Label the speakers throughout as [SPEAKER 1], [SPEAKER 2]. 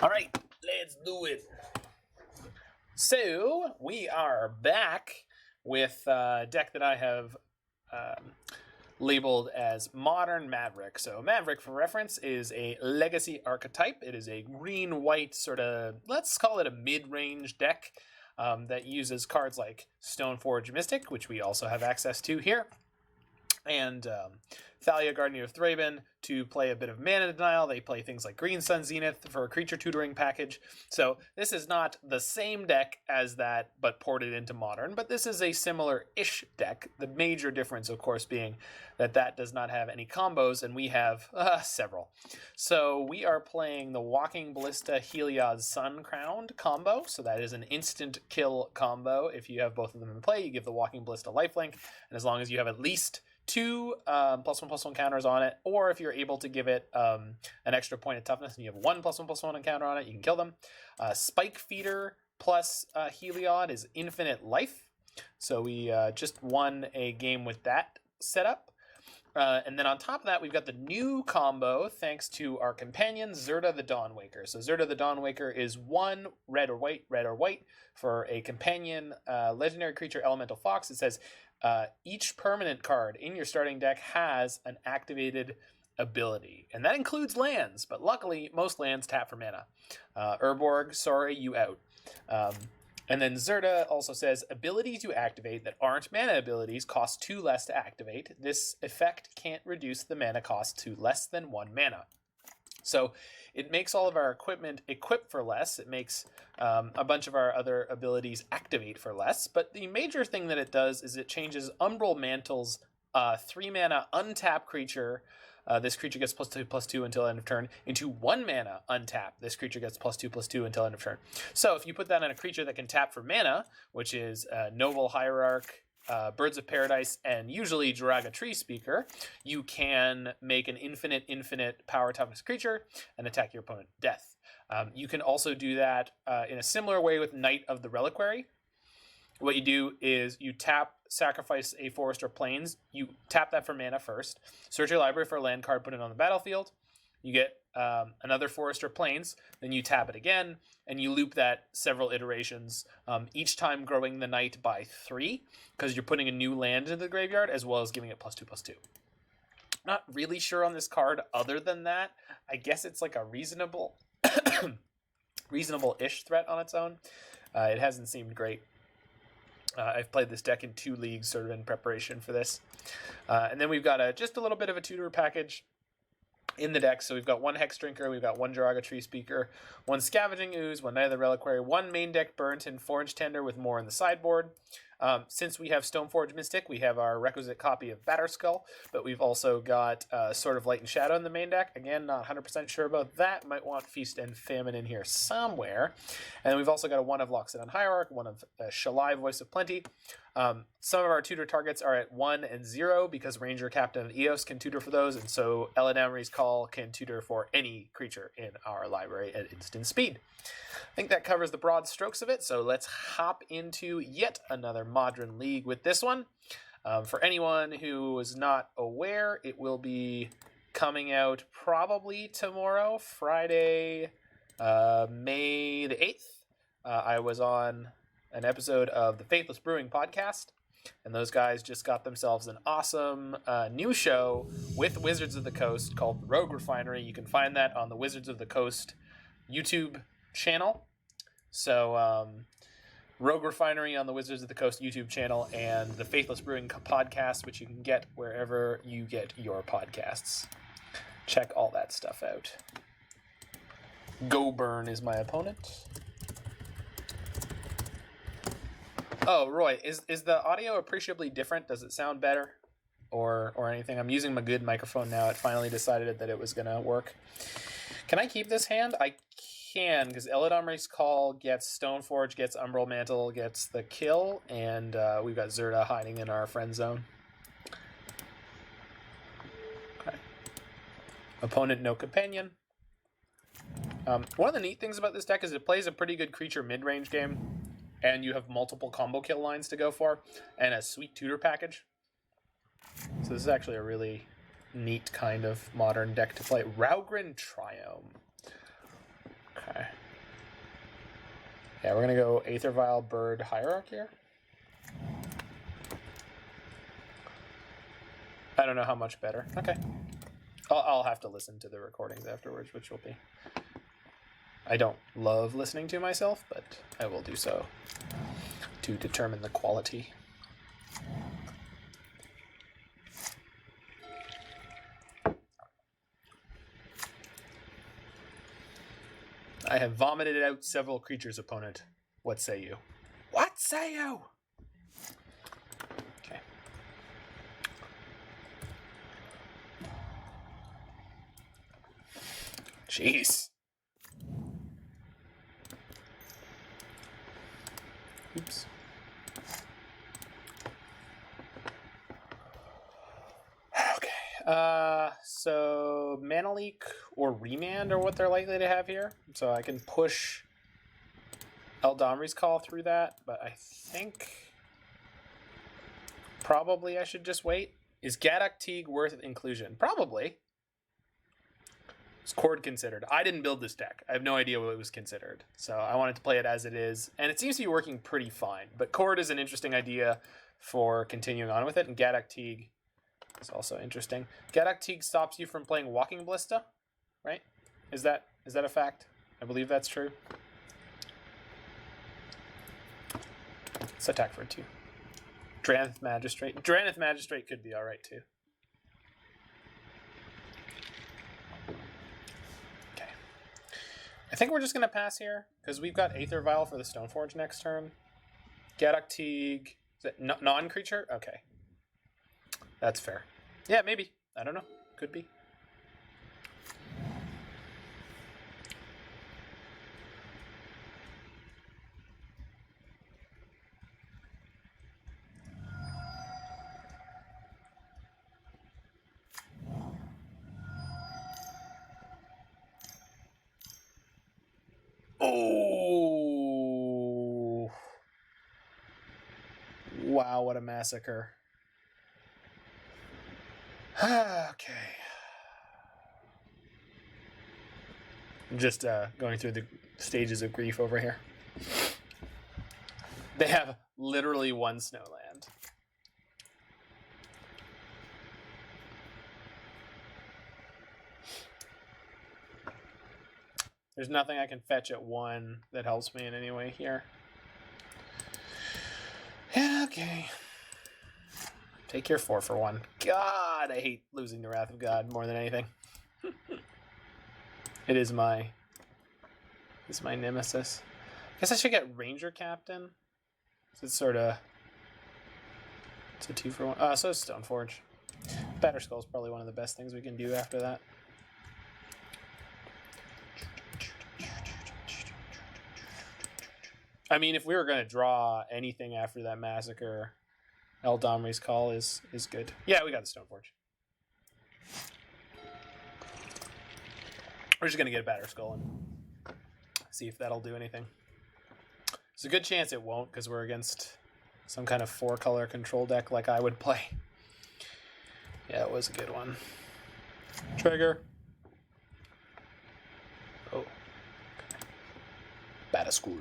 [SPEAKER 1] All right, let's do it. So we are back with a deck that I have labeled as Modern Maverick. So Maverick, for reference, is a legacy archetype. It is a green-white sort of, let's call it a mid-range deck that uses cards like Stoneforge Mystic, which we also have access to here, and Thalia, Guardian of Thraben, to play a bit of mana denial. They play things like Green Sun Zenith for a creature tutoring package. So this is not the same deck as that, but ported into Modern, but this is a similar-ish deck. The major difference, of course, being that that does not have any combos, and we have several. So we are playing the Walking Ballista Heliod Sun-Crowne combo. So that is an instant kill combo. If you have both of them in play, you give the Walking Ballista lifelink, and as long as you have at least 2 +1/+1 counters on it, or if you're able to give it an extra point of toughness and you have 1 +1/+1 encounter on it, you can kill them. Spike Feeder plus Heliod is infinite life. So we just won a game with that setup. And then on top of that, we've got the new combo thanks to our companion, Zirda the Dawnwaker. So Zirda the Dawnwaker is 1 red or white for a companion legendary creature elemental fox. It says each permanent card in your starting deck has an activated ability, and that includes lands, but luckily most lands tap for mana. Urborg, sorry, you out. And then Zirda also says, ability to activate that aren't mana abilities cost 2 less to activate. This effect can't reduce the mana cost to less than 1 mana. So it makes all of our equipment equip for less. It makes a bunch of our other abilities activate for less. But the major thing that it does is it changes Umbral Mantle's 3 mana untap creature. This creature gets +2/+2 until end of turn, into 1 mana untap. This creature gets +2/+2 until end of turn. So if you put that on a creature that can tap for mana, which is Noble Hierarch, Birds of Paradise, and usually Joraga Treespeaker, you can make an infinite power toughness creature and attack your opponent to death. You can also do that in a similar way with Knight of the Reliquary. What you do is you tap, sacrifice a forest or plains. You tap that for mana first. Search your library for a land card, put it on the battlefield. You get another forest or plains. Then you tap it again, and you loop that several iterations, each time growing the knight by 3, because you're putting a new land into the graveyard, as well as giving it +2/+2. Not really sure on this card other than that. I guess it's like a reasonable-ish threat on its own. It hasn't seemed great. I've played this deck in 2 leagues sort of in preparation for this. And then we've got just a little bit of a tutor package in the deck. So we've got 1 Hexdrinker, we've got 1 Joraga Treespeaker, 1 Scavenging Ooze, 1 Knight of the Reliquary, 1 main deck Burrenton Forge-Tender with more in the sideboard. Since we have Stoneforge Mystic, we have our requisite copy of Batterskull, but we've also got Sword of Light and Shadow in the main deck. Again, not 100% sure about that. Might want Feast and Famine in here somewhere. And then we've also got a 1 of Loxodon Hierarch, 1 of Shalai, Voice of Plenty. Some of our tutor targets are at 1 and 0 because Ranger-Captain of Eos can tutor for those, and so Eladamri's Call can tutor for any creature in our library at instant speed. I think that covers the broad strokes of it, so let's hop into yet another Modern League with this one. For anyone who is not aware, it will be coming out probably tomorrow, Friday, May the 8th. I was on an episode of the Faithless Brewing podcast, and those guys just got themselves an awesome new show with Wizards of the Coast called Rogue Refinery. You can find that on the Wizards of the Coast YouTube channel. So Rogue Refinery on the Wizards of the Coast YouTube channel, and the Faithless Brewing podcast, which you can get wherever you get your podcasts. Check all that stuff out. Go Burn is my opponent. Oh, Roy, is the audio appreciably different? Does it sound better? Or anything? I'm using my good microphone now. It finally decided that it was going to work. Can I keep this hand? I can, because Eladamri's Call gets Stoneforge, gets Umbral Mantle, gets the kill, and we've got Zirda hiding in our friend zone. Okay. Opponent, no companion. One of the neat things about this deck is it plays a pretty good creature mid-range game, and you have multiple combo kill lines to go for, and a sweet tutor package. So this is actually a really neat kind of modern deck to play. Raugrin Triome. Okay. Yeah, we're gonna go Aether Vial, Bird, Hierarch here. I don't know how much better. Okay. I'll have to listen to the recordings afterwards, which will be... I don't love listening to myself, but I will do so to determine the quality. I have vomited out several creatures, opponent. What say you? What say you? Okay. Jeez. Oops. Okay. So Mana Leak or Remand are what they're likely to have here. So I can push Eladamri's Call through that, but I think probably I should just wait. Is Gaddock Teague worth inclusion? Probably. Is Chord considered? I didn't build this deck. I have no idea what it was considered. So I wanted to play it as it is. And it seems to be working pretty fine. But Chord is an interesting idea for continuing on with it. And Gaddock Teague is also interesting. Gaddock Teague stops you from playing Walking Ballista, right? Is that a fact? I believe that's true. Let's attack for 2. Drannith Magistrate. Drannith Magistrate could be alright too. Okay. I think we're just going to pass here, because we've got Aether Vial for the Stoneforge next turn. Gaddock Teague. Is it non-creature? Okay. That's fair. Yeah, maybe. I don't know. Could be. Oh! Wow, what a massacre. Okay. I'm just going through the stages of grief over here. They have literally one snowland. There's nothing I can fetch at 1 that helps me in any way here. Yeah, okay. Take your 4 for 1. God, I hate losing the Wrath of God more than anything. It is my nemesis. I guess I should get Ranger-Captain. It's sort of... It's a 2 for 1. So is Stoneforge. Batterskull is probably one of the best things we can do after that. I mean, if we were going to draw anything after that massacre, Eladamri's Call is good. Yeah, we got the Stoneforge. We're just going to get a Batterskull and see if that'll do anything. There's a good chance it won't, because we're against some kind of 4-color control deck like I would play. Yeah, it was a good one. Trigger. Oh. Okay. Batterskull.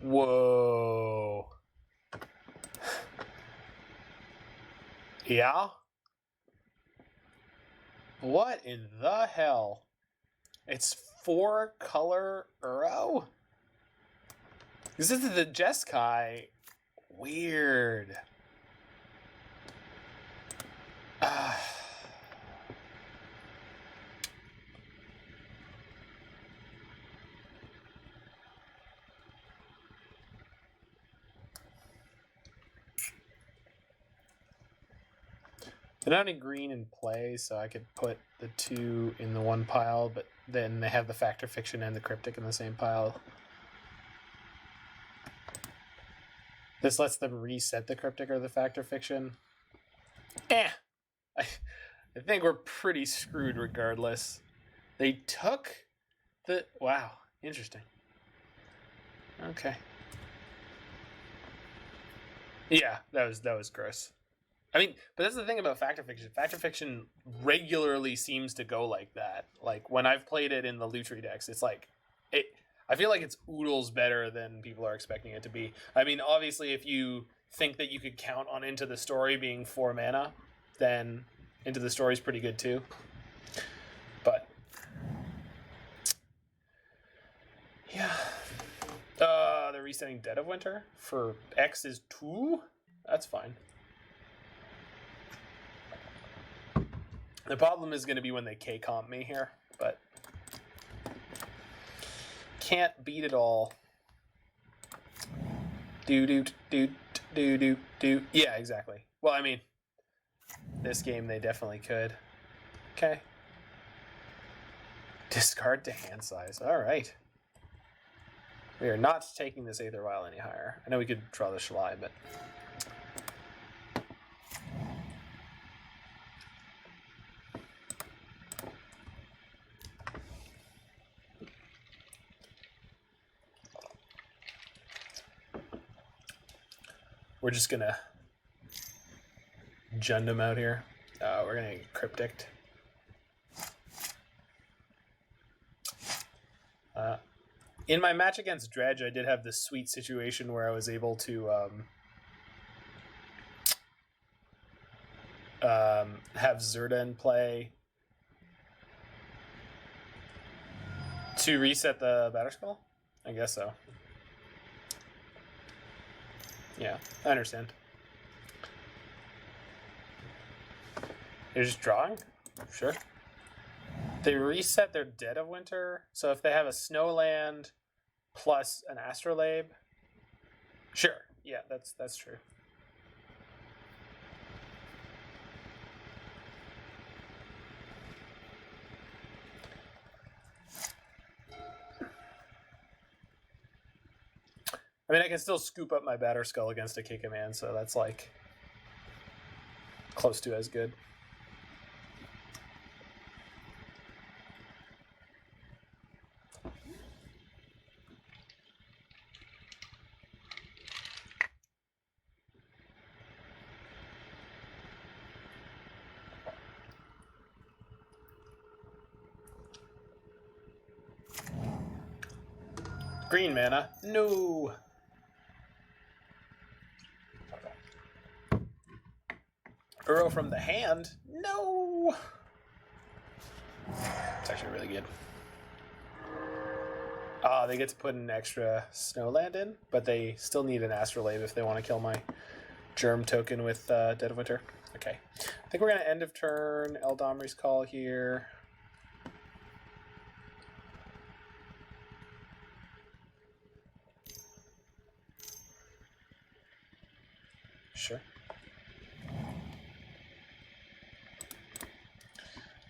[SPEAKER 1] Whoa. Yeah? What in the hell? It's 4-color Uro? This is the Jeskai. Weird. They're not any green in play, so I could put the 2 in the one pile, but then they have the Fact or Fiction and the Cryptic in the same pile. This lets them reset the Cryptic or the Fact or Fiction. I think we're pretty screwed regardless. They took the... Wow, interesting. Okay. Yeah, that was gross. I mean, but that's the thing about Fact or Fiction. Fact or Fiction regularly seems to go like that. Like, when I've played it in the Lutri decks, it's like... I feel like it's oodles better than people are expecting it to be. I mean, obviously, if you think that you could count on Into the Story being 4 mana, then Into the Story is pretty good too. But... yeah. They're resetting Dead of Winter for X is 2? That's fine. The problem is going to be when they K-comp me here, but can't beat it all. Do. Yeah, exactly. Well, I mean, this game they definitely could. Okay. Discard to hand size. All right. We are not taking this Aether Vial any higher. I know we could draw the Shalai, but... we're just gonna Jund out here. We're gonna get Cryptic. In my match against Dredge, I did have this sweet situation where I was able to have Zerda in play to reset the Batterskull? I guess so. Yeah, I understand. You're just drawing? Sure. They reset their Dead of Winter, so if they have a Snowland plus an Astrolabe, sure. Yeah, that's true. I mean, I can still scoop up my Batterskull against a K command, so that's like close to as good. Green mana. No. Uro from the hand. No. It's actually really good. They get to put an extra Snowland in, but they still need an Astrolabe if they want to kill my Germ token with Dead of Winter. Okay. I think we're going to end of turn Eladamri's Call here. Sure.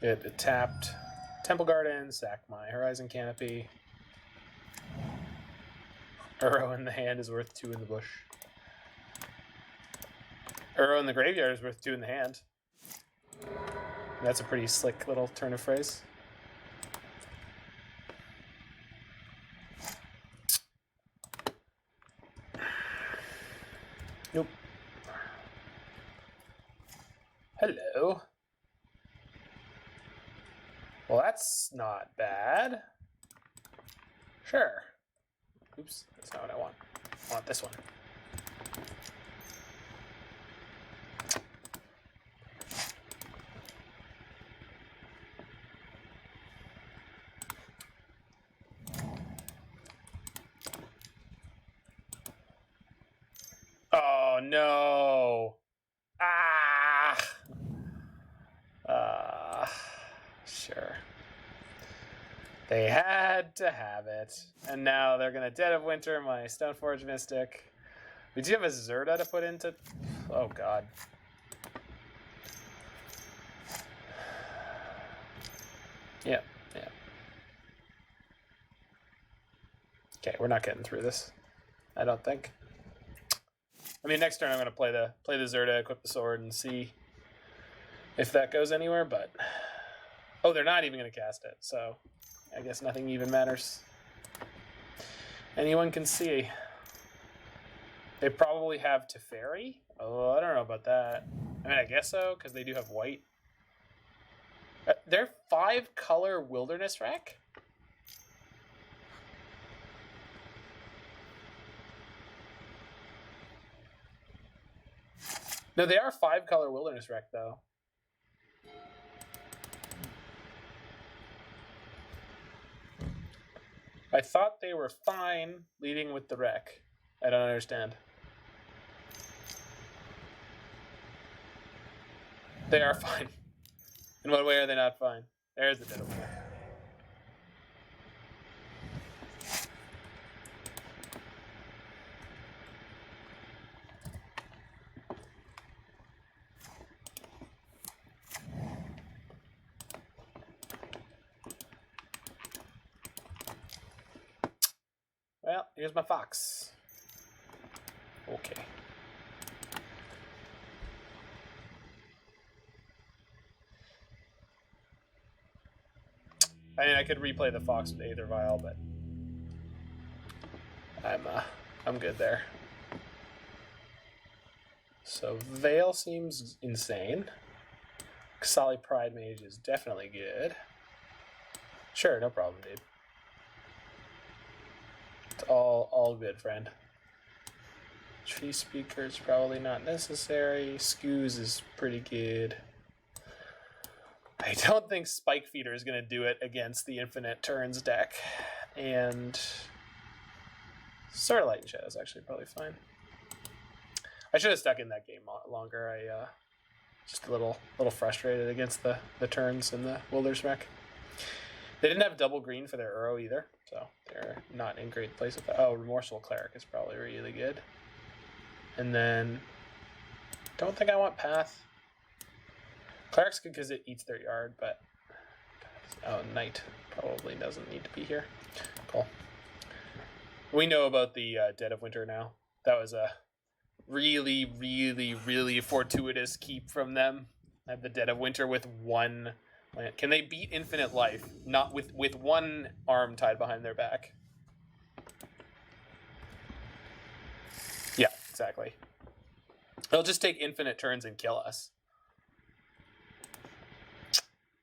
[SPEAKER 1] It tapped Temple Garden, sacked my Horizon Canopy. Uro in the hand is worth 2 in the bush. Uro in the graveyard is worth 2 in the hand. That's a pretty slick little turn of phrase. Nope. Hello. Well, that's not bad. Sure. Oops, that's not what I want. I want this one. Oh, no. Sure. They had to have it. And now they're going to Dead of Winter my Stoneforge Mystic. We do have a Zerda to put into... Oh, God. Yeah, yeah. Okay, we're not getting through this, I don't think. I mean, next turn I'm going to play the Zerta, equip the sword, and see if that goes anywhere, but... Oh, they're not even going to cast it, so I guess nothing even matters. Anyone can see. They probably have Teferi? Oh, I don't know about that. I mean, I guess so, because they do have white. They're 5-color Wilderness Wreck? No, they are 5-color Wilderness Wreck, though. I thought they were fine leading with the wreck. I don't understand. They are fine. In what way are they not fine? There's the Dead of Winter. Well, here's my fox. Okay. I mean, I could replay the fox with Aether Vial, but I'm good there. So Veil seems insane. Xali Pride Mage is definitely good. Sure, no problem, dude. It's all good, friend. Treespeaker is probably not necessary. Scooze is pretty good. I don't think Spike Feeder is going to do it against the Infinite Turns deck. And Starlight and Shadow is actually probably fine. I should have stuck in that game longer. I just a little frustrated against the turns in the Wilderness Wreck. They didn't have double green for their Uro either, so they're not in great place with that. Oh, Remorseful Cleric is probably really good. And then, don't think I want Path. Cleric's good because it eats their yard, but... Oh, Knight probably doesn't need to be here. Cool. We know about the Dead of Winter now. That was a really, really, really fortuitous keep from them. I have the Dead of Winter with 1 land. Can they beat Infinite Life? Not with 1 arm tied behind their back. Yeah, exactly. They'll just take infinite turns and kill us.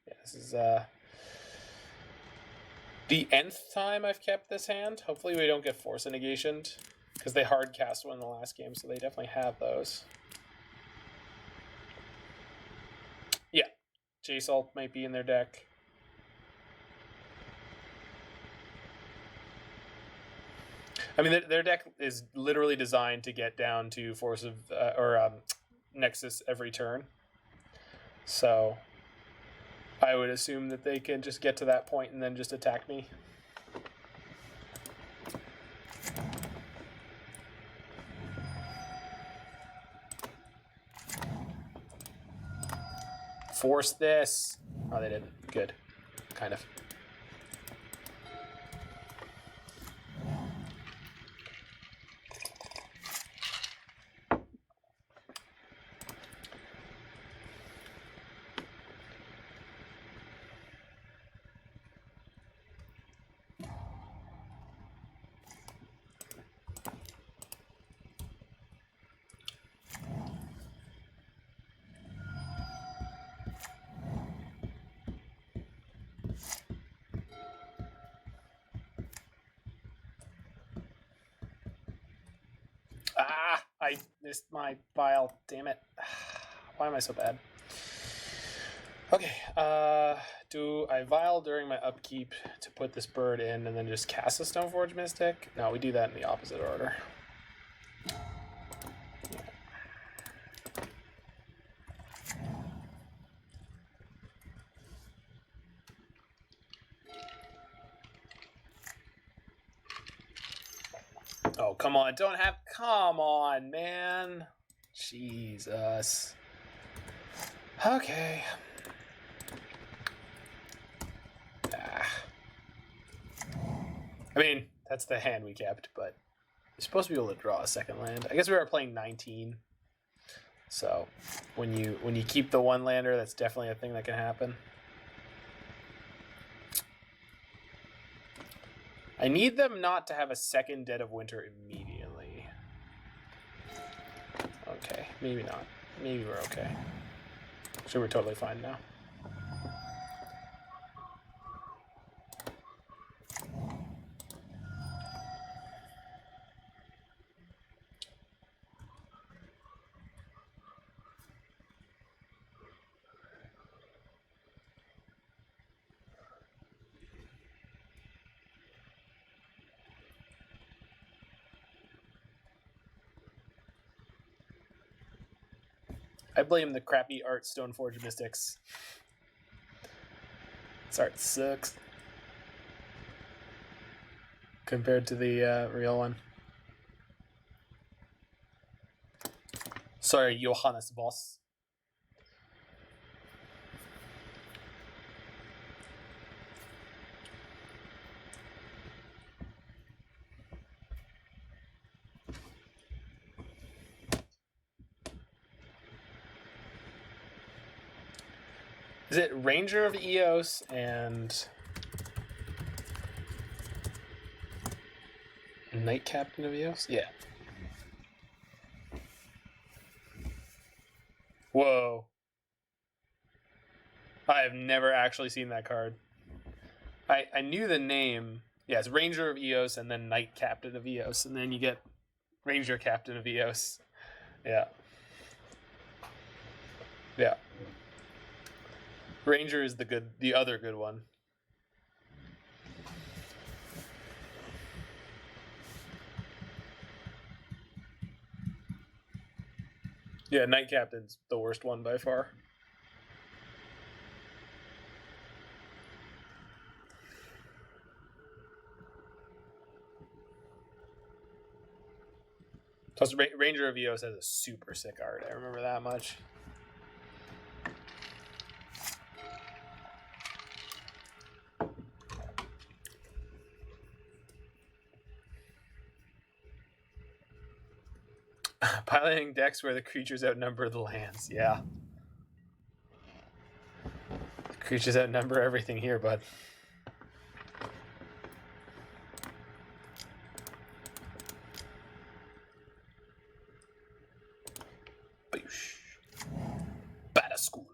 [SPEAKER 1] Yeah, this is the nth time I've kept this hand. Hopefully we don't get Force Negationed, because they hard cast one in the last game, so they definitely have those. Yeah, J-Salt might be in their deck. I mean, their deck is literally designed to get down to Force of Nexus every turn. So I would assume that they can just get to that point and then just attack me. Force this. Oh, they didn't. Good. Kind of. I missed my vial. Damn it. Why am I so bad? Okay. Do I vial during my upkeep to put this bird in and then just cast a Stoneforge Mystic? No, we do that in the opposite order. Oh, come on. Don't have... Come on, man. Jesus. Okay. I mean, that's the hand we kept, but you're supposed to be able to draw a second land. I guess we were playing 19. So when you keep the one lander, that's definitely a thing that can happen. I need them not to have a second Dead of Winter immediately. Okay, maybe not. Maybe we're okay. So we're totally fine now. I blame the crappy art Stoneforge Mystics. This art sucks compared to the real one. Sorry, Johannes Voss. Is it Ranger of Eos and Captain of Eos? Yeah. Whoa. I have never actually seen that card. I knew the name. Yeah, it's Ranger of Eos and then Captain of Eos, and then you get Ranger-Captain of Eos. Yeah. Yeah. Ranger is the other good one. Yeah, Captain's the worst one by far. Plus, Ranger of Eos has a super sick art. I remember that much. Piloting decks where the creatures outnumber the lands. Yeah. The creatures outnumber everything here, bud. Batterskull.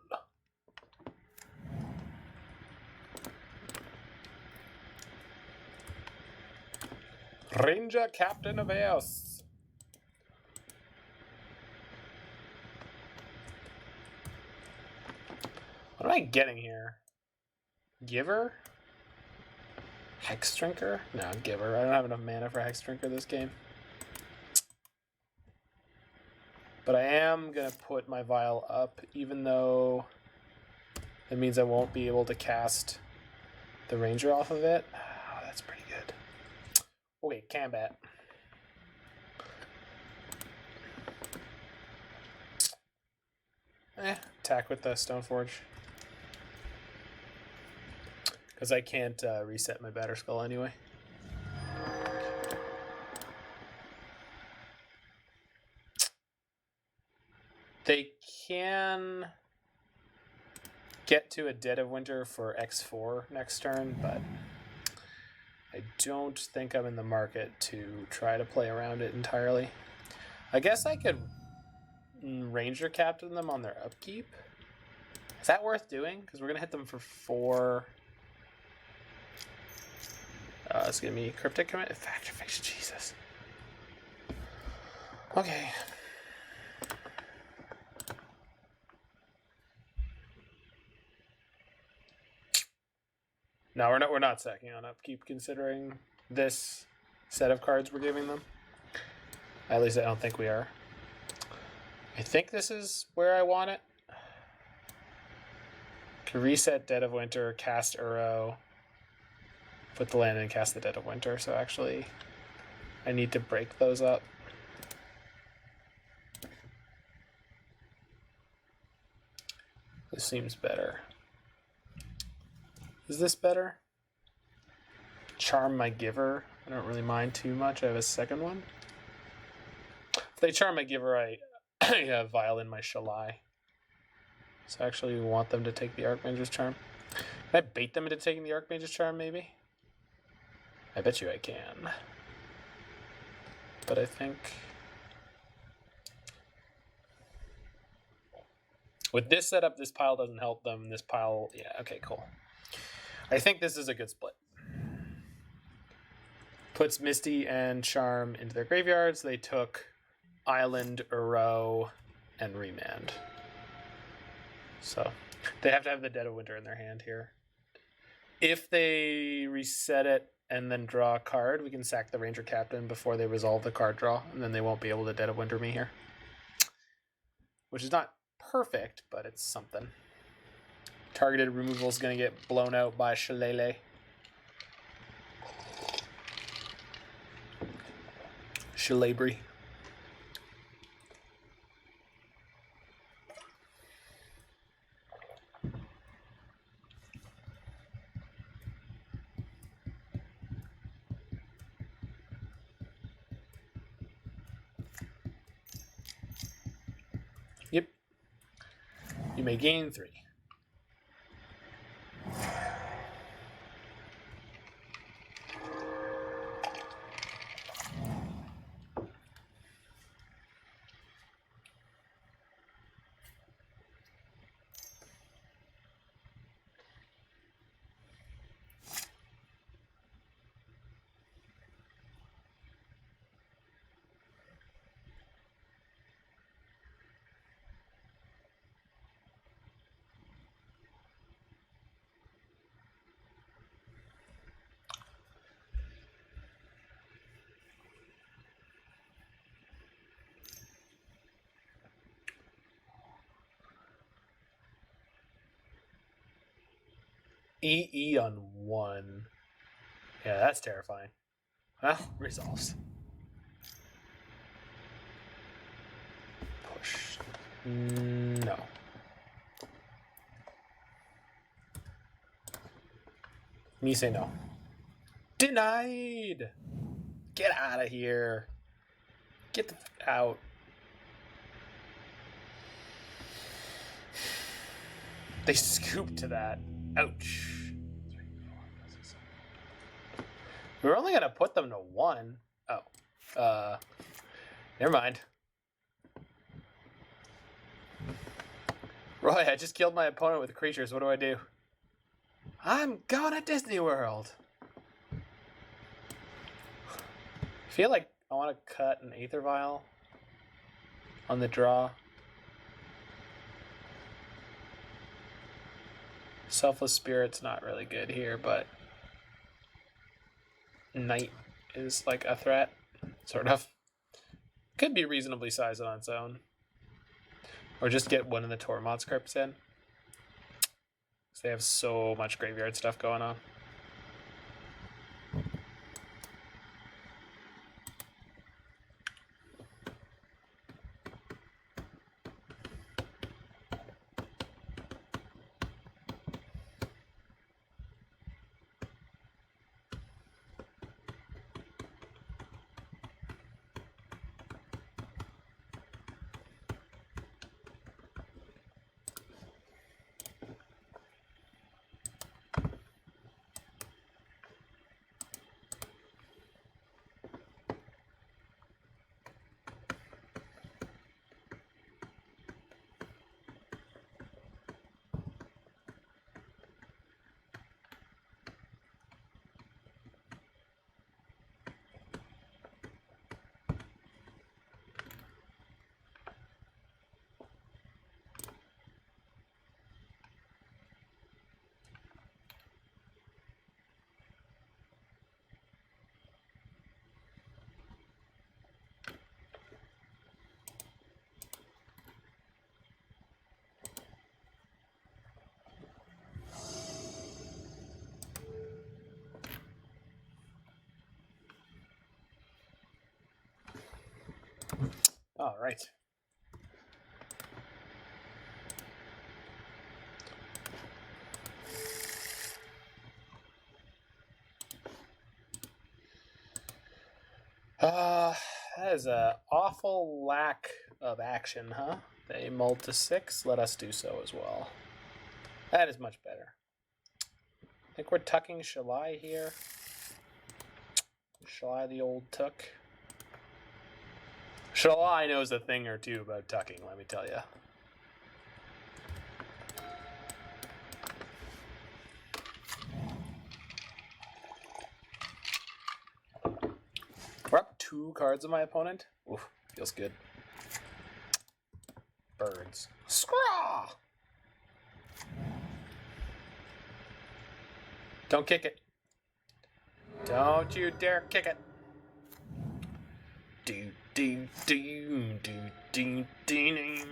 [SPEAKER 1] Ranger-Captain of Eos. What am I getting here? Giver? Hexdrinker? No, Giver. I don't have enough mana for Hexdrinker this game. But I am going to put my Vial up, even though it means I won't be able to cast the Ranger off of it. Oh, that's pretty good. Okay, combat. Attack with the Stoneforge. Because I can't reset my Batterskull anyway. They can get to a Dead of Winter for X4 next turn, but I don't think I'm in the market to try to play around it entirely. I guess I could Ranger-Captain them on their upkeep. Is that worth doing? Because we're going to hit them for 4... it's going to be Cryptic Commit. Faction Fix, Jesus. Okay. No, we're not sacking on upkeep considering this set of cards we're giving them. At least I don't think we are. I think this is where I want it. To reset Dead of Winter, cast Uro, put the land and cast the Dead of Winter. So actually, I need to break those up. This seems better. Is this better? Charm my Giver. I don't really mind too much. I have a second one. If they charm my giver, I have Vial in my Shalai. So I actually want them to take the Archmage's Charm. Can I bait them into taking the Archmage's Charm, maybe? I bet you I can. But I think... with this setup, this pile doesn't help them. This pile... yeah, okay, cool. I think this is a good split. Puts Misty and Charm into their graveyards. They took Island, Uro, and Remand. So they have to have the Dead of Winter in their hand here. If they reset it and then draw a card, we can sack the Ranger Captain before they resolve the card draw, and then they won't be able to Dead of Winter me here. Which is not perfect, but it's something. Targeted removal is going to get blown out by Shalai. Shalabri. Yep. You may gain 3. EE on 1. Yeah, that's terrifying. Well, resolves. Push. No. Me say no. Denied! Get out of here. Get the out. They scooped to that. Ouch. We're only going to put them to 1. Oh. Never mind. Roy, I just killed my opponent with creatures. What do I do? I'm going to Disney World. I feel like I want to cut an Aether Vial on the draw. Selfless Spirit's not really good here, but Night is like a threat, sort of. Could be reasonably sized on its own. Or just get one of the Tormod scripts in. Because they have so much graveyard stuff going on. All right. That is an awful lack of action, huh? They mulled to 6. Let us do so as well. That is much better. I think we're tucking Shalai here. Shalai the old tuck. Shalai knows a thing or two about tucking, let me tell you. We're up 2 cards on my opponent. Oof, feels good. Birds. Scraw! Don't kick it. Don't you dare kick it. Do do do do do do down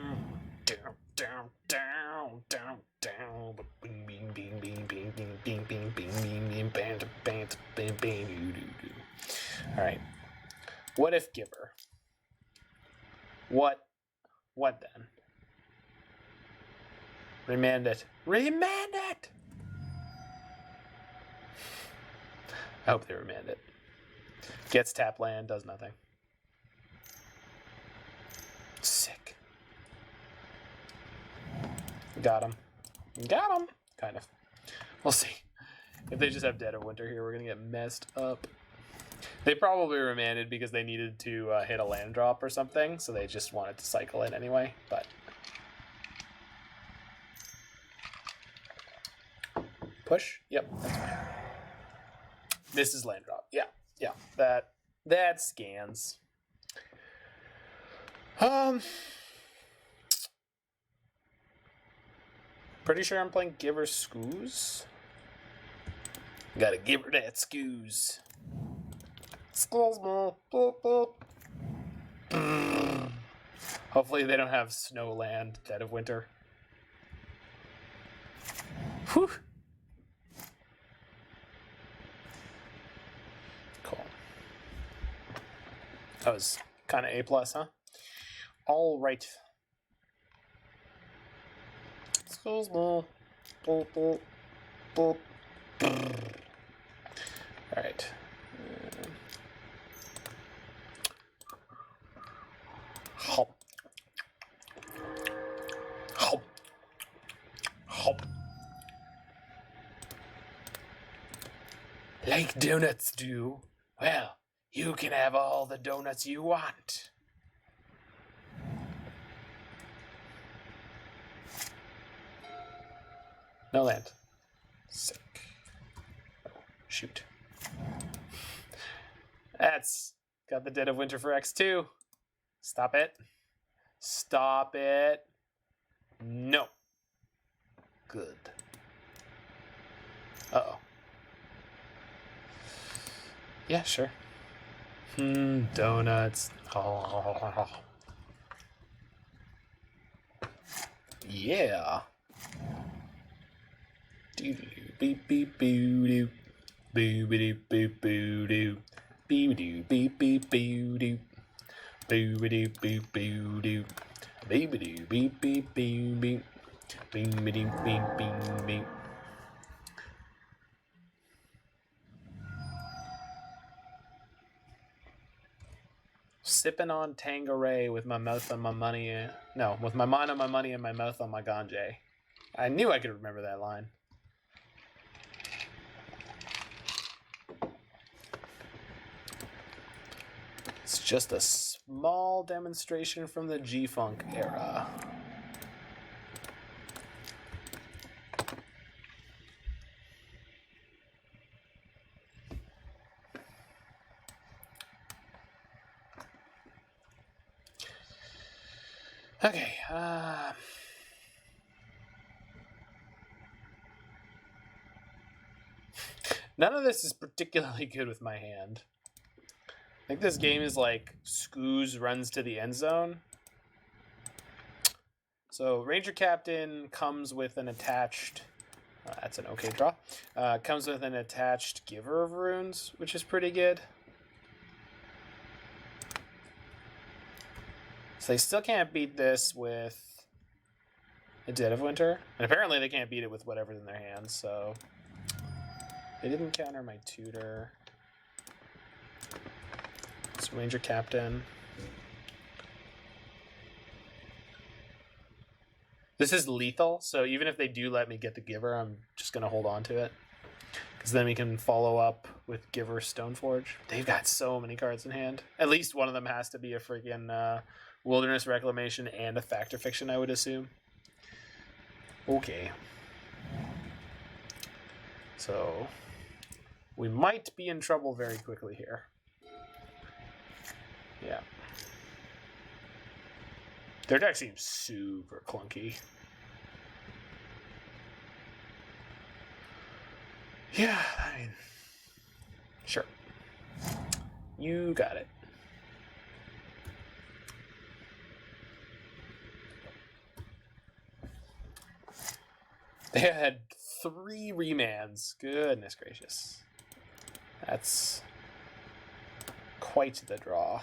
[SPEAKER 1] down down down down bing bing bing bing bing bing bing bing bing bing bang bang bang bang. All right. What if giver? What then? Remand it. Remand it! I hope they remand it. Gets tap land, does nothing. Sick. Got him. Got him! Kind of. We'll see. If they just have Dead of Winter here, we're going to get messed up. They probably remanded because they needed to hit a land drop or something, so they just wanted to cycle it anyway, but... Push? Yep, that's fine. This is land drop. Yeah. That scans. Pretty sure I'm playing Giver Scooze. Gotta give her that Scooze. Hopefully they don't have Snowland Dead of Winter. Whew. Cool. That was kind of A+, huh? All right. Excuse me. Boop, boop, boop. All right. Hop. Hop. Hop. Like donuts do. Well, you can have all the donuts you want. No land. Sick. Oh, shoot. That's got the Dead of Winter for X2. Stop it. Stop it. No. Good. Uh-oh. Yeah, sure. Donuts. Yeah. Doo beep beep boo doo. Boo doo boop boo doo. Boo doo beep beep boo doo. Boo doo boop boo doo. Boo doo beep beep boo beep. Bing bing bing bing bing. Sipping on Tangeray with my mouth on my money. No, with my mind on my money and my mouth on my ganja. I knew I could remember that line. It's just a small demonstration from the G-Funk era. Okay, none of this is particularly good with my hand. I think this game is like Scooze runs to the end zone. So Ranger-Captain comes with an attached... that's an okay draw. Comes with an attached Giver of Runes, which is pretty good. So they still can't beat this with a Dead of Winter. And apparently they can't beat it with whatever's in their hands, so... They didn't counter my tutor. Let's Ranger-Captain. This is lethal, so even if they do let me get the Giver, I'm just going to hold on to it. Because then we can follow up with Giver Stoneforge. They've got so many cards in hand. At least one of them has to be a freaking Wilderness Reclamation and a Fact or Fiction, I would assume. Okay. So we might be in trouble very quickly here. Yeah. Their deck seems super clunky. Yeah, I mean, sure. You got it. They had 3 remands. Goodness gracious. That's quite the draw.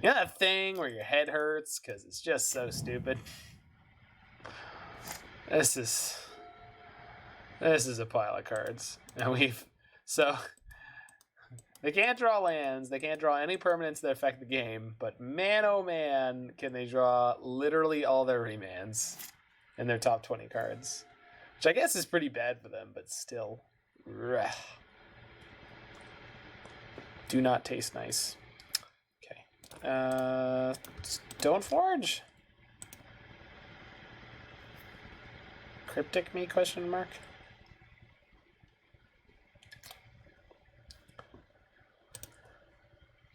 [SPEAKER 1] You know that thing where your head hurts because it's just so stupid? This is a pile of cards. And so they can't draw lands, they can't draw any permanents that affect the game, but man oh man can they draw literally all their remands in their top 20 cards. Which I guess is pretty bad for them, but still. Do not taste nice. Stoneforge? Cryptic me, question mark?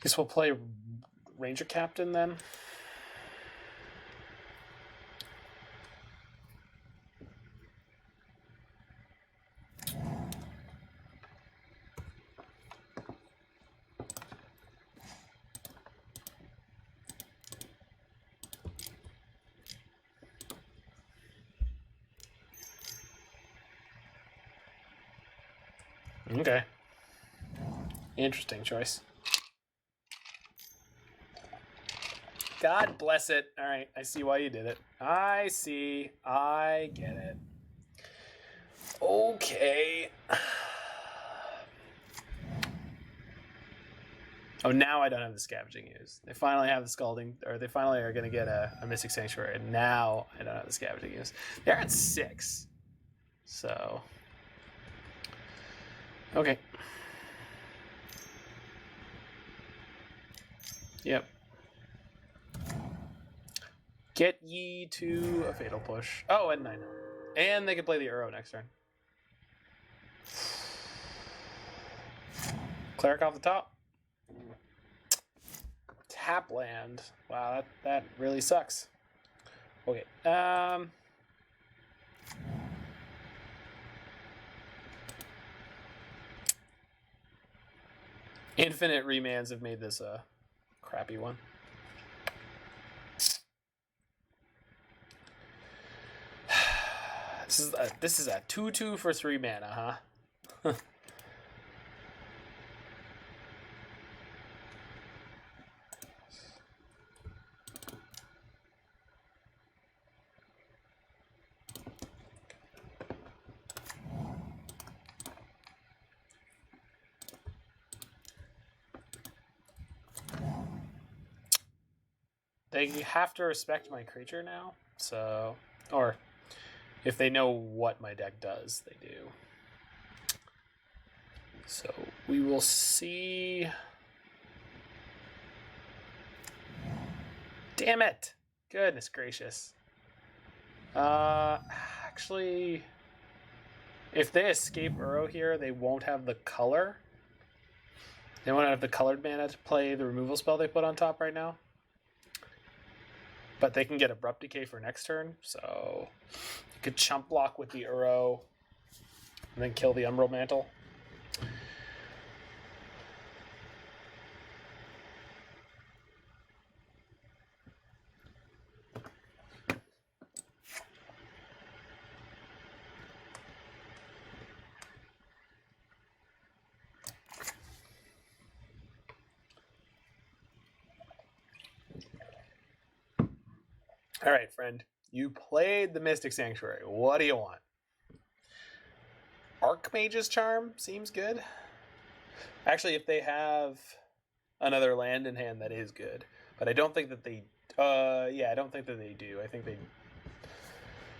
[SPEAKER 1] Guess we'll play Ranger-Captain then. Okay. Interesting choice. God bless it. All right, I see why you did it. I see. I get it. Okay. Oh, now I don't have the Scavenging Ooze. They finally have the Scalding, or they finally are going to get a Mystic Sanctuary, and now I don't have the Scavenging Ooze. They're at 6. So... Okay. Yep. Get ye to a Fatal Push. Oh, and 9. And they can play the Uro next turn. Cleric off the top. Tap land. Wow, that really sucks. Okay. Infinite remands have made this a crappy one. This is a 2/2 for 3 mana, huh? They have to respect my creature now, so... Or, if they know what my deck does, they do. So, we will see... Damn it! Goodness gracious. Actually... If they escape Uro here, they won't have the color. They won't have the colored mana to play the removal spell they put on top right now. But they can get Abrupt Decay for next turn, so you could chump block with the Uro and then kill the Umbral Mantle. All right, friend. You played the Mystic Sanctuary. What do you want? Archmage's Charm seems good. Actually, if they have another land in hand, that is good. But I don't think that they... I don't think that they do. I think they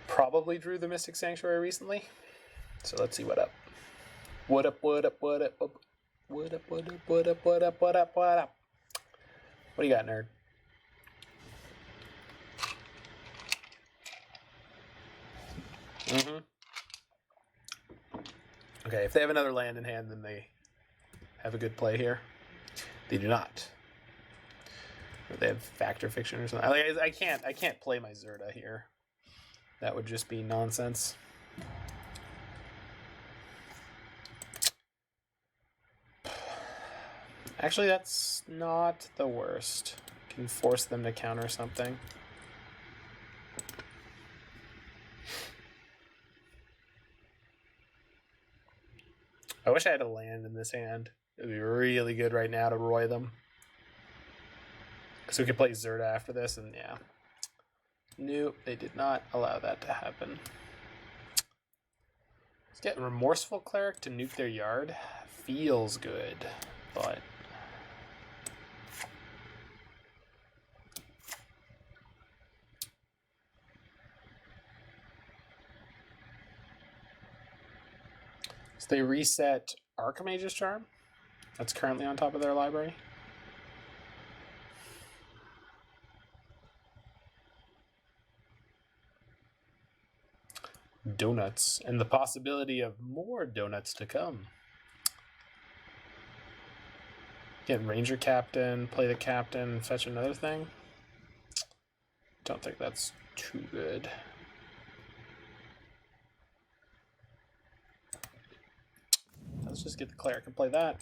[SPEAKER 1] probably drew the Mystic Sanctuary recently. So let's see what up. What up, what up, what up, what up, what up, what up, what up, what up, what up, what up? What do you got, nerd? Okay, if they have another land in hand, then they have a good play here. They do not. Or they have Factor Fiction or something. I can't play my Zerda here. That would just be nonsense. Actually, that's not the worst. Can force them to counter something. I wish I had a land in this hand. It would be really good right now to Roy them. So we could play Zerda after this, and yeah. Nope, they did not allow that to happen. Let's get Remorseful Cleric to nuke their yard. Feels good, but... So they reset Archmage's Charm. That's currently on top of their library. Donuts, and the possibility of more donuts to come. Get Ranger-Captain, play the Captain, fetch another thing. Don't think that's too good. Let's just get the Cleric and play that.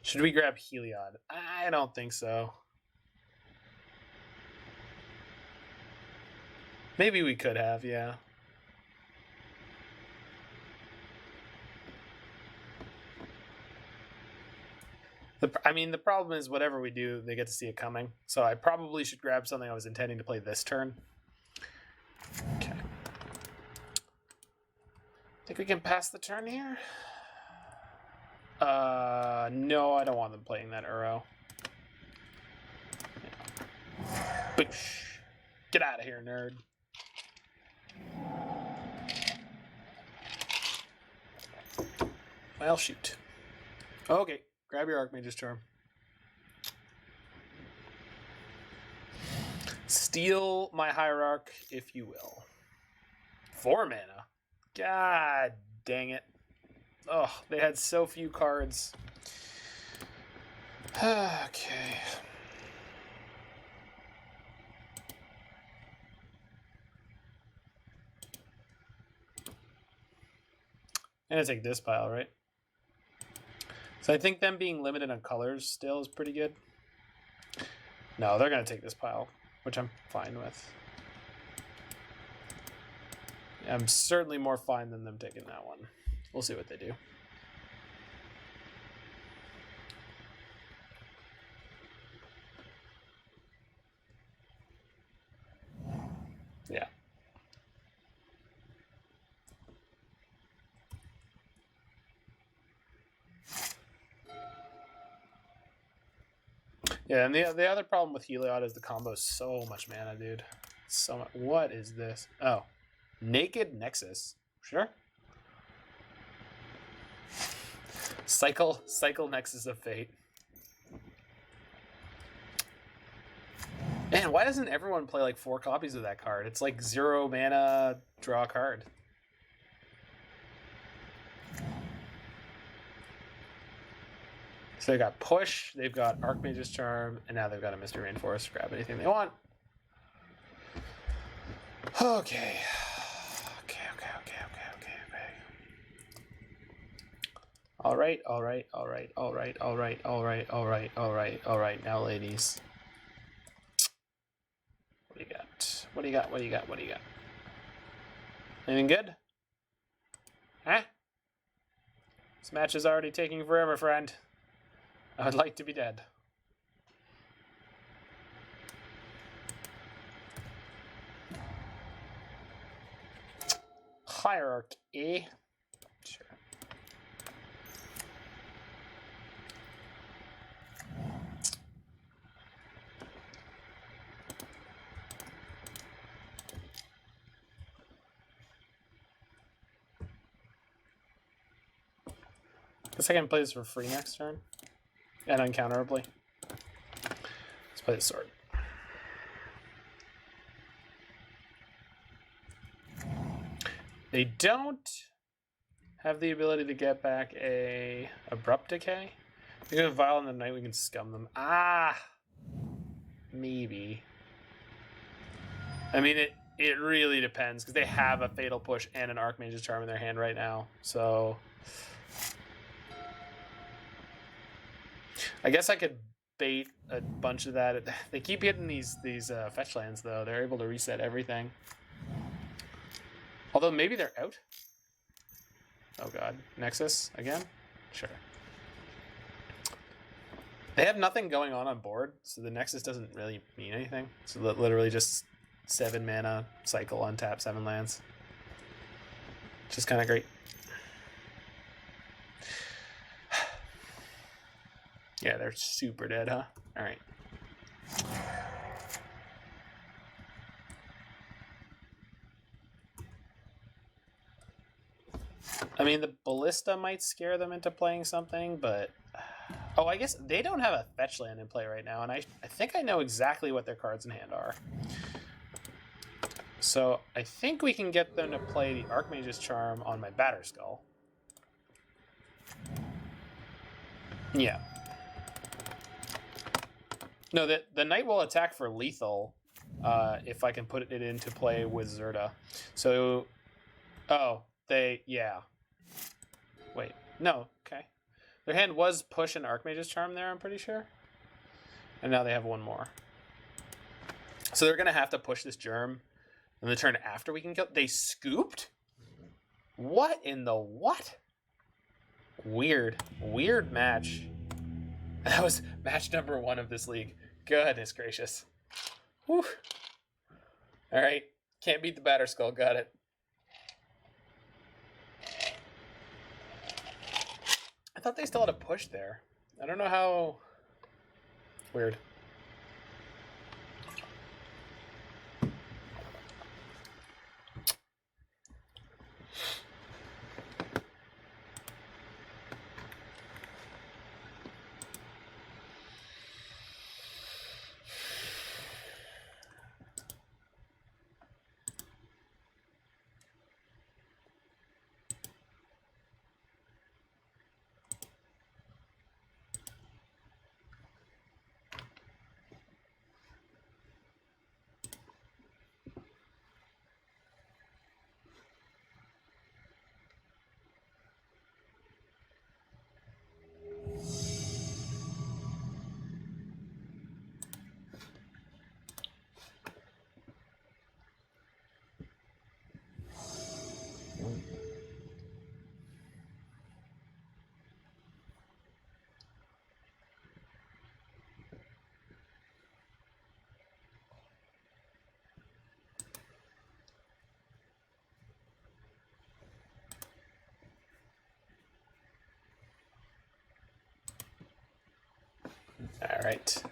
[SPEAKER 1] Should we grab Heliod? I don't think so. Maybe we could have, yeah. The problem is whatever we do, they get to see it coming. So I probably should grab something I was intending to play this turn. Okay. Think we can pass the turn here? No, I don't want them playing that Uro. Yeah. Get out of here, nerd. Well, shoot. Okay, grab your Archmage's Charm. Steal my Hierarch, if you will. 4 mana. God dang it. Oh, they had so few cards. Okay. I'm gonna take this pile, right? So I think them being limited on colors still is pretty good. No, they're gonna take this pile, which I'm fine with. I'm certainly more fine than them taking that one. We'll see what they do. Yeah. Yeah, and the other problem with Heliod is the combo is so much mana, dude. So much. What is this? Oh. Naked Nexus. Sure. Cycle Nexus of Fate. Man, why doesn't everyone play like 4 copies of that card? It's like 0 mana, draw a card. So they got Push, they've got Archmage's Charm, and now they've got a Mystery Rainforest. Grab anything they want. Okay. All right. Now, ladies. What do you got? Anything good? Huh? This match is already taking forever, friend. I would like to be dead. Hierarch, eh? Sure. The second play this for free next turn. And uncounterably. Let's play the sword. They don't have the ability to get back a abrupt decay. We have a vial in the night, we can scum them. Ah, maybe. I mean, it really depends because they have a fatal push and an Archmage's Charm in their hand right now. So I guess I could bait a bunch of that. They keep hitting these fetch lands though. They're able to reset everything. Although maybe they're out. Oh god. Nexus again? Sure. They have nothing going on board, so the Nexus doesn't really mean anything. So literally just 7 mana cycle on tap 7 lands. Which is kind of great. Yeah, they're super dead, huh? Alright. I mean, the Ballista might scare them into playing something, but... Oh, I guess they don't have a fetch land in play right now, and I think I know exactly what their cards in hand are. So I think we can get them to play the Archmage's Charm on my Batterskull. Yeah. No, the Knight will attack for lethal if I can put it into play with Zerta. So... Oh, yeah. Wait, no, okay. Their hand was push and Archmage's Charm there, I'm pretty sure. And now they have one more. So they're going to have to push this Germ in the turn after we can kill... They scooped? What in the what? Weird. Weird match. That was match number 1 of this league. Goodness gracious. Whew. Alright. Can't beat the Batterskull. Got it. I thought they still had a push there. I don't know how... Weird. All right.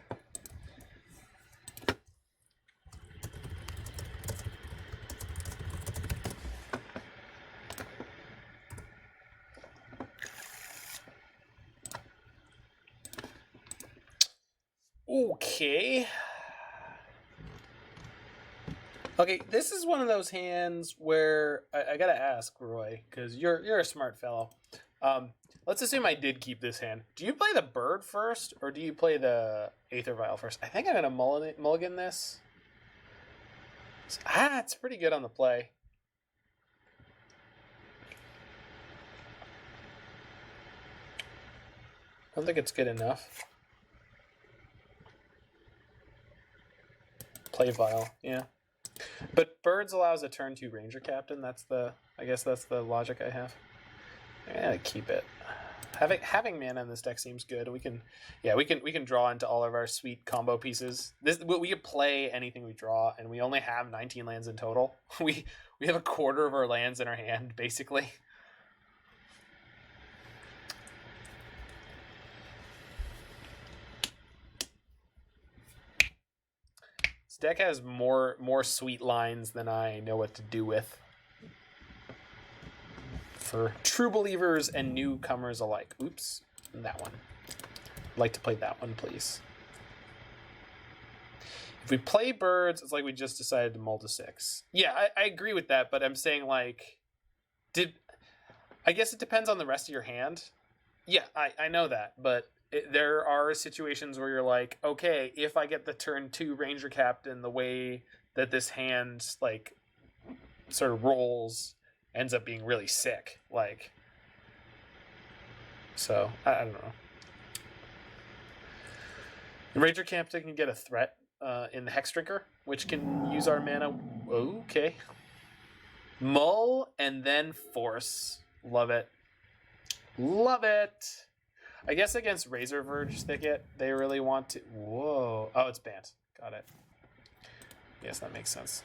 [SPEAKER 1] Okay. Okay, this is one of those hands where I gotta ask, Roy, because you're a smart fellow. Let's assume I did keep this hand. Do you play the bird first, or do you play the Aether Vial first? I think I'm gonna mulligan this. It's pretty good on the play. I don't think it's good enough. Play Vial, yeah. But birds allows a turn 2 Ranger Captain. I guess that's the logic I have. I gotta keep it. Having mana in this deck seems good. We can draw into all of our sweet combo pieces. We can play anything we draw, and we only have 19 lands in total. We have a quarter of our lands in our hand, basically. This deck has more sweet lines than I know what to do with. For true believers and newcomers alike. Oops, that one. I'd like to play that one, please. If we play birds, it's like we just decided to mull to 6. Yeah, I agree with that, but I'm saying, like, I guess it depends on the rest of your hand. Yeah, I know that, but there are situations where you're like, okay, if I get the turn 2 Ranger Captain, the way that this hand, like, sort of rolls ends up being really sick. Like, so I don't know. The Ranger-Captain can get a threat in the Hexdrinker, which can use our mana. Okay. Mull and then force. Love it. Love it. I guess against Razorverge Thicket, they really want to... Whoa. Oh, it's banned. Got it. Yes, that makes sense.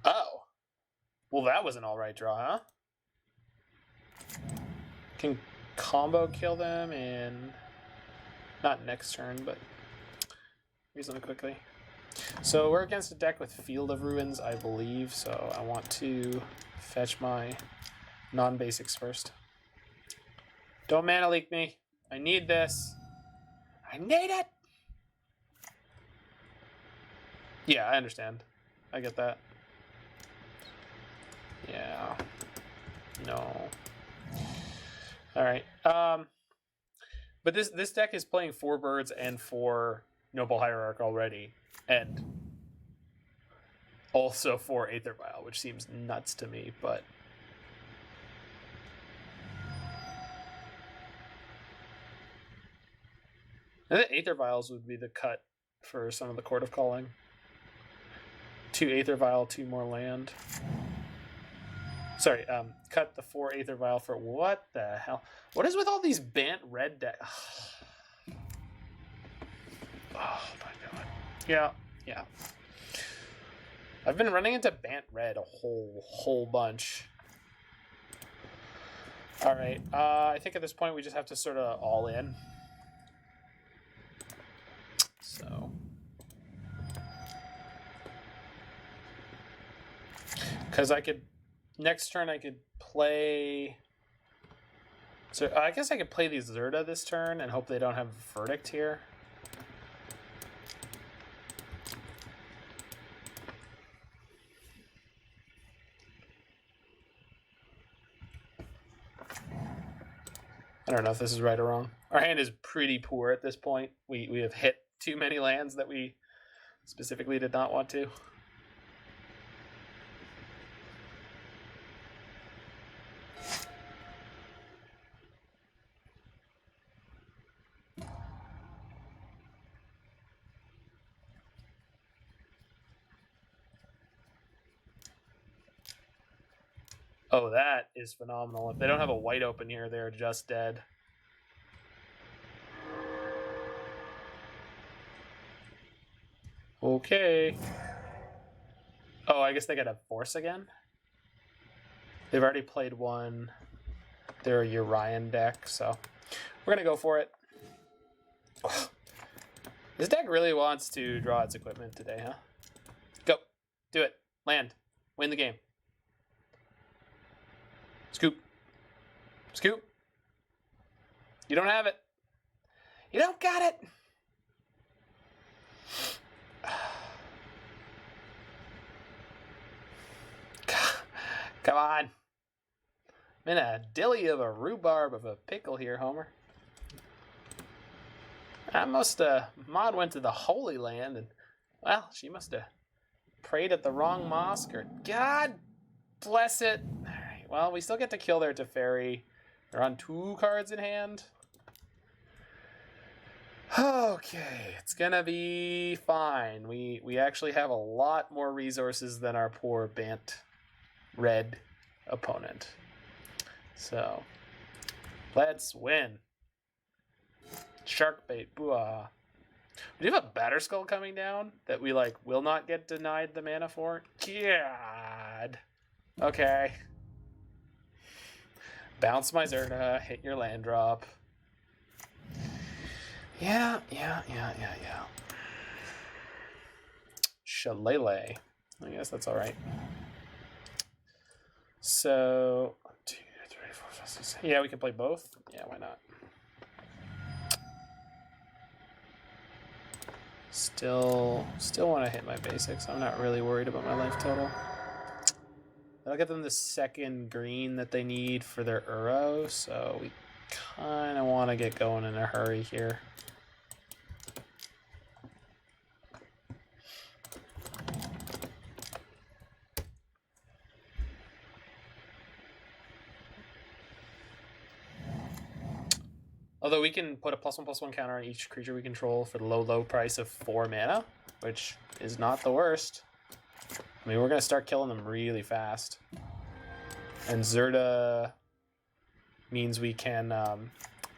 [SPEAKER 1] Oh. Well, that was an alright draw, huh? Can combo kill them in... Not next turn, but reasonably quickly. So we're against a deck with Field of Ruins, I believe, so I want to fetch my non-basics first. Don't mana leak me. I need this. I need it! Yeah, I understand. I get that. Yeah. No. Alright. But this deck is playing 4 birds and 4 Noble Hierarch already. And also 4 Aether Vial, which seems nuts to me, but... I think Aether Vials would be the cut for some of the Court of Calling. 2 Aether Vial, 2 more land. Sorry, cut the 4 Aether Vial for what the hell? What is with all these Bant red decks? Oh my god. Yeah. I've been running into Bant red a whole bunch. Alright, I think at this point we just have to sort of all in. So... Because I could... Next turn I could play... So I guess I could play these Zerda this turn and hope they don't have Verdict here. I don't know if this is right or wrong. Our hand is pretty poor at this point. We have hit too many lands that we specifically did not want to. Oh, that is phenomenal. If they don't have a white open here, they're just dead. Okay. Oh, I guess they got a force again? They've already played one. They're a Urian deck, so we're going to go for it. This deck really wants to draw its equipment today, huh? Go. Do it. Land. Win the game. Scoop. Scoop. You don't have it. You don't got it. Come on. I'm in a dilly of a rhubarb of a pickle here, Homer. Mod went to the Holy Land, and, well, she must have prayed at the wrong mosque, or God bless it. Alright, well, we still get to kill their Teferi. They're on 2 cards in hand. Okay, it's gonna be fine. We actually have a lot more resources than our poor Bant red opponent. So, let's win. Shark bait, booah. We do have a Batterskull coming down that we will not get denied the mana for. God. Okay. Bounce my Zerna, hit your land drop. Yeah. Shalai. I guess that's all right. So, 2, 3, 4, 5, 6. Yeah, we can play both. Yeah, why not? Still want to hit my basics. I'm not really worried about my life total. That'll get them the 2nd green that they need for their Uro, so we kind of want to get going in a hurry here. Although we can put a +1/+1 counter on each creature we control for the low price of 4 mana, which is not the worst. I mean, we're going to start killing them really fast. And Zerda means we can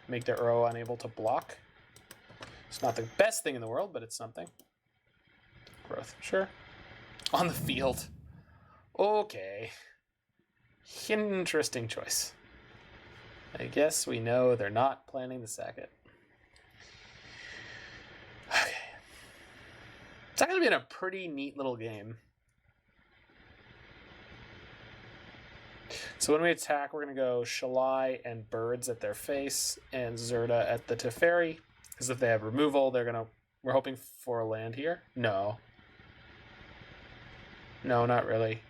[SPEAKER 1] make their Uro unable to block. It's not the best thing in the world, but it's something. Growth, sure. On the field. Okay. Interesting choice. I guess we know they're not planning to sack it. Okay. It's actually been a pretty neat little game. So when we attack, we're going to go Shalai and Birds at their face and Zerda at the Teferi. Because if they have removal, we're hoping for a land here. No, not really.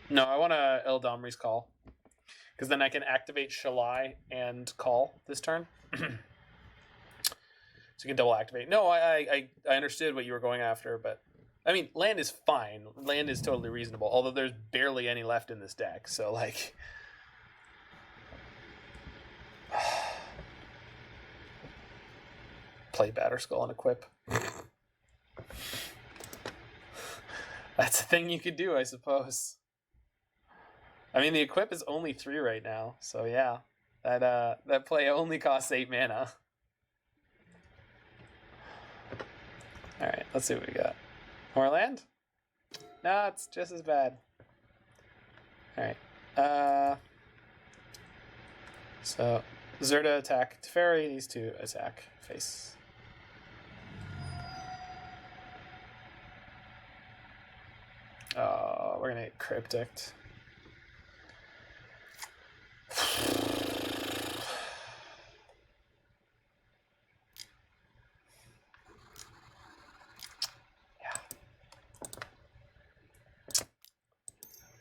[SPEAKER 1] No, I want a Eladamri's Call. Because then I can activate Shalai and Call this turn. So you can double activate. No, I understood what you were going after, but I mean, land is fine. Land is totally reasonable, although there's barely any left in this deck. So, play Batterskull and equip. That's a thing you could do, I suppose. I mean, the equip is only 3 right now, so yeah. That play only costs 8 mana. Alright, let's see what we got. More land? No, it's just as bad. Alright. So, Zerda attack Teferi, these 2 attack face. We're gonna get Cryptic.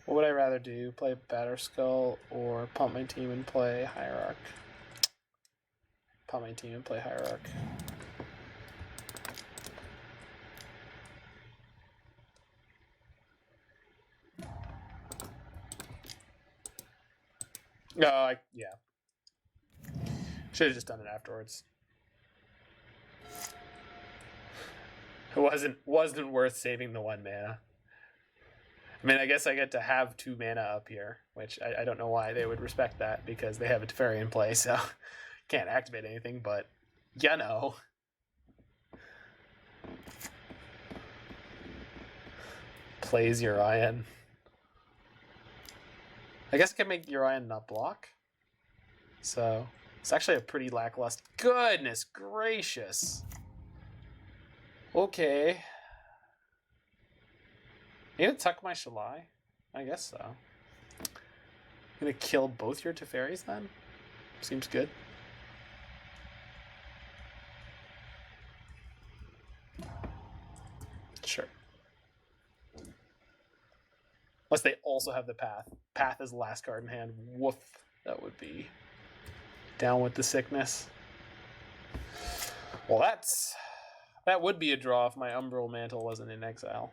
[SPEAKER 1] What would I rather do? Play Batterskull or pump my team and play Hierarch? Pump my team and play Hierarch. Yeah. Should have just done it afterwards. It wasn't worth saving the 1 mana. I mean, I guess I get to have 2 mana up here, which I don't know why they would respect that, because they have a Teferi in play, so can't activate anything, but you know. Plays Urian. I guess I can make Urian not block. So, it's actually a pretty lackluster... Goodness gracious! Okay. You gonna tuck my Shalai? I guess so. I'm gonna kill both your Teferis then? Seems good. Sure. Unless they also have the Path. Path is last card in hand. Woof. That would be down with the sickness. Well, that would be a draw if my Umbral Mantle wasn't in exile.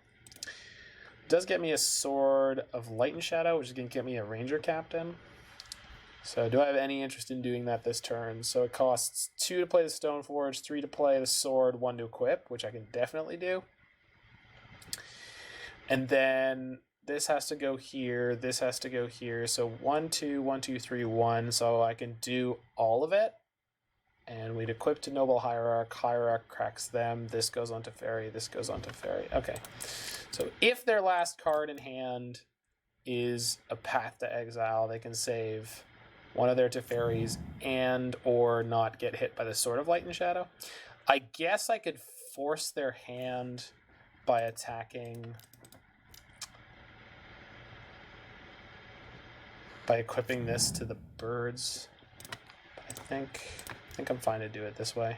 [SPEAKER 1] does get me a Sword of Light and Shadow, which is going to get me a Ranger-Captain. So do I have any interest in doing that this turn? So it costs 2 to play the Stoneforge, 3 to play the Sword, 1 to equip, which I can definitely do. And then this has to go here, this has to go here. So 1, 2, 1, 2, 3, 1. So I can do all of it. And we'd equip to Noble Hierarch. Hierarch cracks them. This goes on to Fairy. This goes on to Fairy. Okay. So if their last card in hand is a Path to Exile, they can save one of their Teferis and or not get hit by the Sword of Light and Shadow. I guess I could force their hand by attacking, by equipping this to the birds. I think I'm fine to do it this way.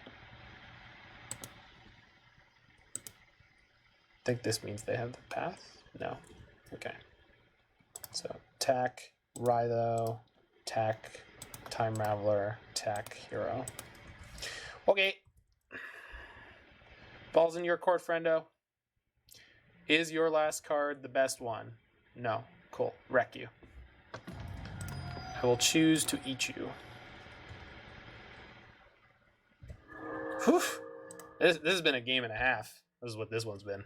[SPEAKER 1] I think this means they have the path. No. Okay. So attack Rhytho, attack Time Raveler, attack Hero. Okay. Ball's in your court, friendo. Is your last card the best one? No. Cool. Wreck you. I will choose to eat you. Whew. This has been a game and a half. This is what this one's been.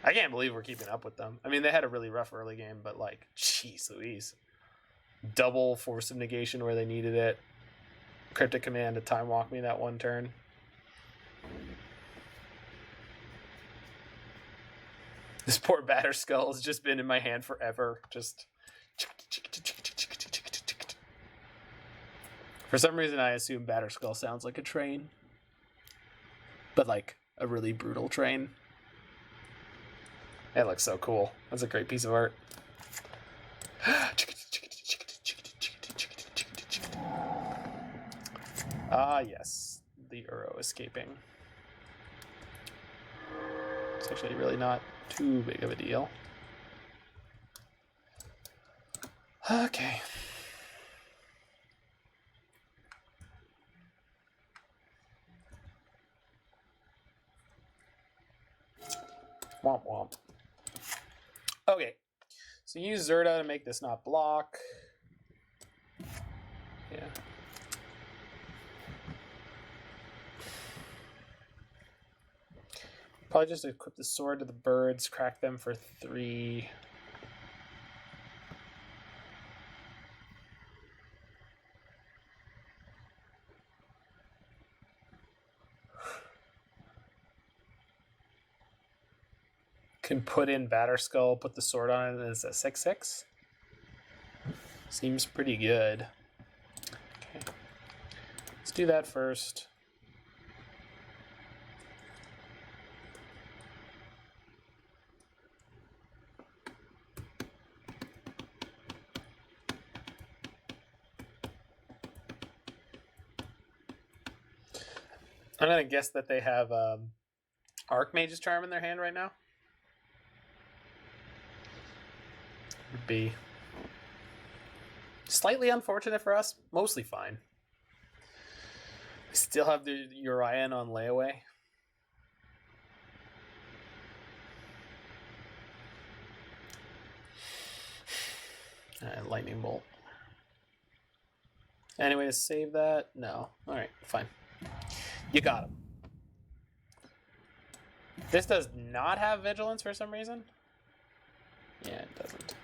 [SPEAKER 1] I can't believe we're keeping up with them. I mean, they had a really rough early game, but like, jeez Louise. Double Force of Negation where they needed it. Cryptic Command to time walk me that one turn. This poor Batterskull has just been in my hand forever. Just... For some reason, I assume Batterskull sounds like a train. But like, a really brutal train. It looks so cool. That's a great piece of art. Ah, yes. The Uro escaping. It's actually really not too big of a deal. Okay. Womp womp. Okay. So use Zerta to make this not block. Yeah. Probably just equip the sword to the birds, crack them for 3. Can put in Batterskull, put the sword on it as a 6/6. Seems pretty good. Okay. Let's do that first. I'm going to guess that they have Archmage's Charm in their hand right now. Would be slightly unfortunate for us, mostly fine. We still have the Urian on layaway. And Lightning Bolt. Any way to save that? No. Alright, fine. You got him. This does not have Vigilance for some reason. Yeah, it doesn't.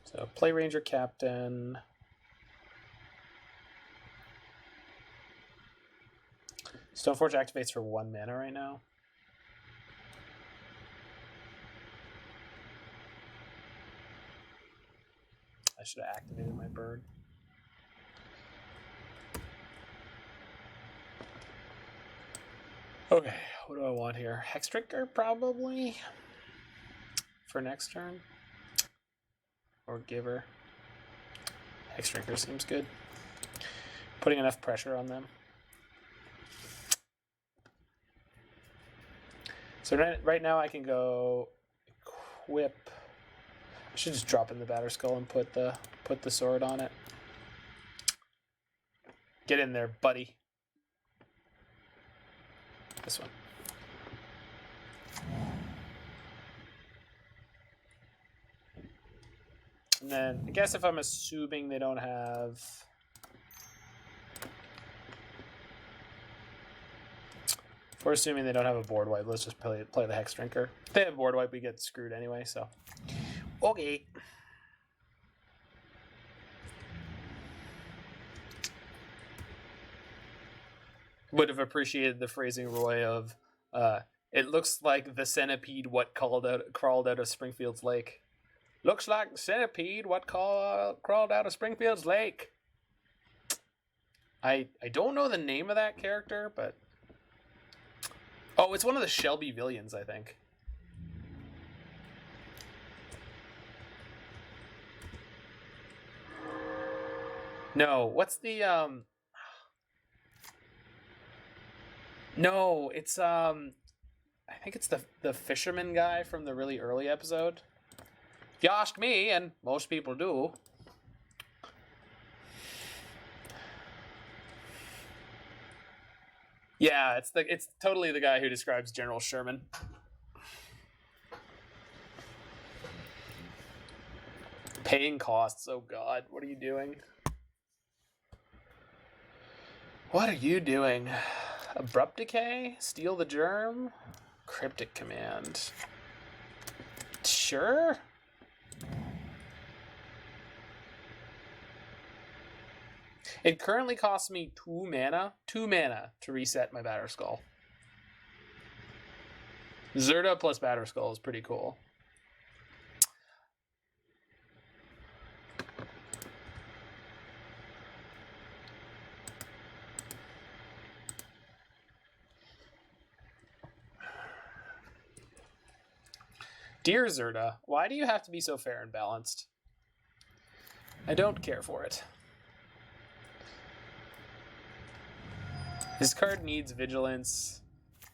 [SPEAKER 1] So play Ranger-Captain. Stoneforge activates for 1 mana right now. I should have activated my bird. Okay, what do I want here? Hexdrinker, probably, for next turn. Or Giver. Hexdrinker seems good. Putting enough pressure on them. So right now I can go equip. I should just drop in the Batterskull and put the sword on it. Get in there, buddy. This one. And then I guess if I'm assuming they don't have... If we're assuming they don't have a board wipe, let's just play the Hexdrinker. If they have board wipe, we get screwed anyway, so... Okay. Would have appreciated the phrasing, Roy, of it looks like the centipede what crawled out of Springfield's Lake. Looks like the centipede what crawled out of Springfield's Lake. I don't know the name of that character, but... Oh, it's one of the Shelby Villians, I think. No, what's the No, it's I think it's the fisherman guy from the really early episode. If you ask me, and most people do. Yeah, it's totally the guy who describes General Sherman. Paying costs, oh god, what are you doing? What are you doing? Abrupt Decay? Steal the Germ? Cryptic Command. Sure? It currently costs me 2 mana to reset my Batterskull. Zerda plus Batterskull is pretty cool. Dear Zerda, why do you have to be so fair and balanced? I don't care for it. This card needs vigilance,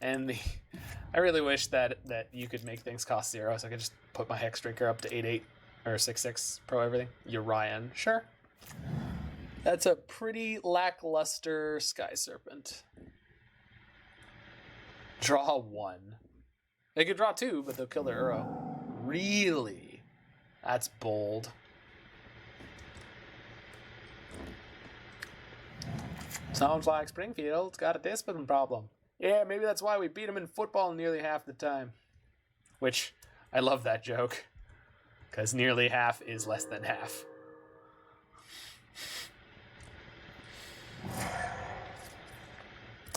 [SPEAKER 1] and I really wish that you could make things cost 0, so I could just put my Hexdrinker up to 8/8 or 6/6 pro everything. Urian, sure. That's a pretty lackluster Sky Serpent. Draw 1. They could draw 2, but they'll kill their Uro. Really? That's bold. Sounds like Springfield's got a discipline problem. Yeah, maybe that's why we beat them in football nearly half the time. Which, I love that joke. Because nearly half is less than half.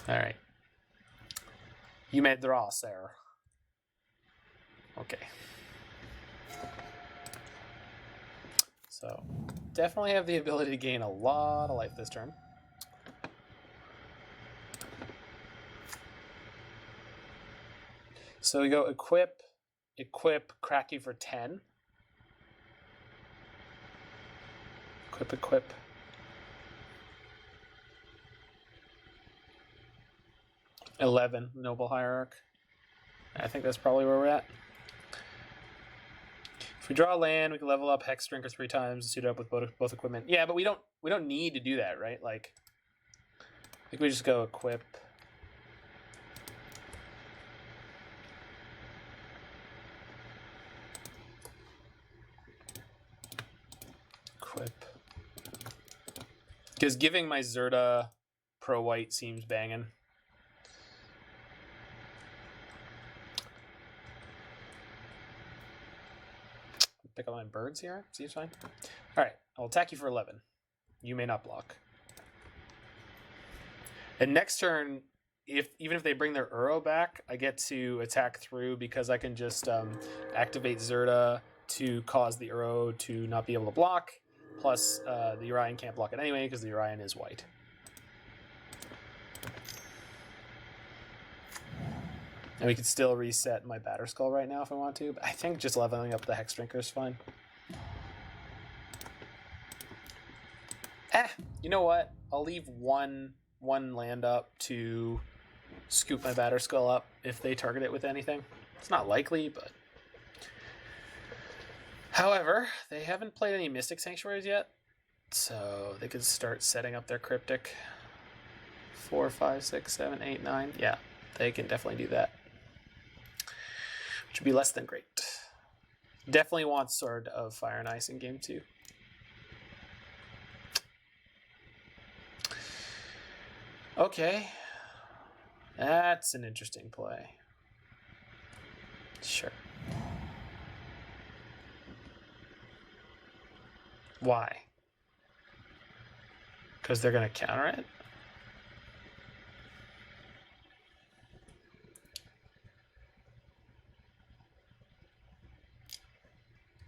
[SPEAKER 1] Alright. You made the draw, sir. Okay. So, definitely have the ability to gain a lot of life this turn. So we go equip, crack you for 10. Equip. $11, Noble Hierarch. I think that's probably where we're at. If we draw land, we can level up Hexdrinker 3 times, suit it up with both equipment. Yeah, but we don't need to do that, right? Like, I think we just go equip. Because giving my Zerda pro white seems banging. Pick up my birds here. Seems fine. Alright, I'll attack you for 11. You may not block. And next turn, even if they bring their Uro back, I get to attack through because I can just activate Zerda to cause the Uro to not be able to block. Plus, the Urian can't block it anyway because the Urian is white. And we could still reset my Batterskull right now if I want to, but I think just leveling up the Hexdrinker is fine. You know what? I'll leave one land up to scoop my Batterskull up if they target it with anything. It's not likely, but... However, they haven't played any Mystic Sanctuaries yet, so they could start setting up their Cryptic. 4, 5, 6, 7, 8, 9. Yeah. they can definitely do that. Which would be less than great. Definitely want Sword of Fire and Ice in game 2. Okay. That's an interesting play. Sure. Why? Because they're going to counter it?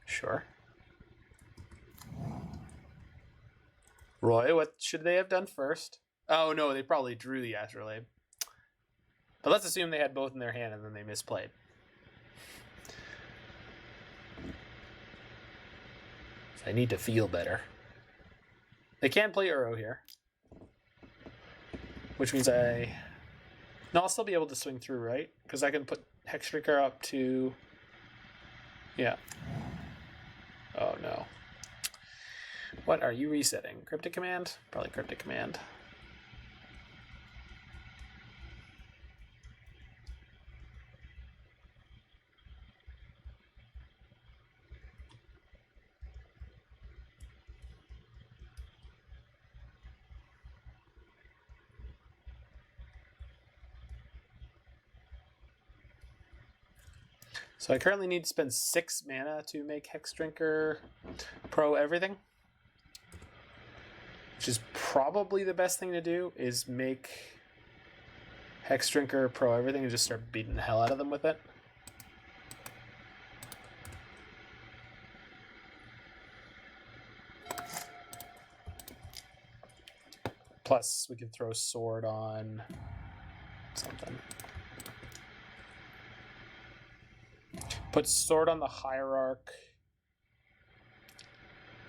[SPEAKER 1] Sure. Roy, what should they have done first? Oh, no, they probably drew the Astrolabe. But let's assume they had both in their hand and then they misplayed. I need to feel better. They can play Uro here. Which means No, I'll still be able to swing through, right? Because I can put Hexdrinker up to... Yeah. Oh, no. What are you resetting? Cryptic Command? Probably Cryptic Command. So I currently need to spend 6 mana to make Hexdrinker pro everything. Which is probably the best thing to do, is make Hexdrinker pro everything and just start beating the hell out of them with it. Plus, we can throw Sword on something. Put Sword on the Hierarch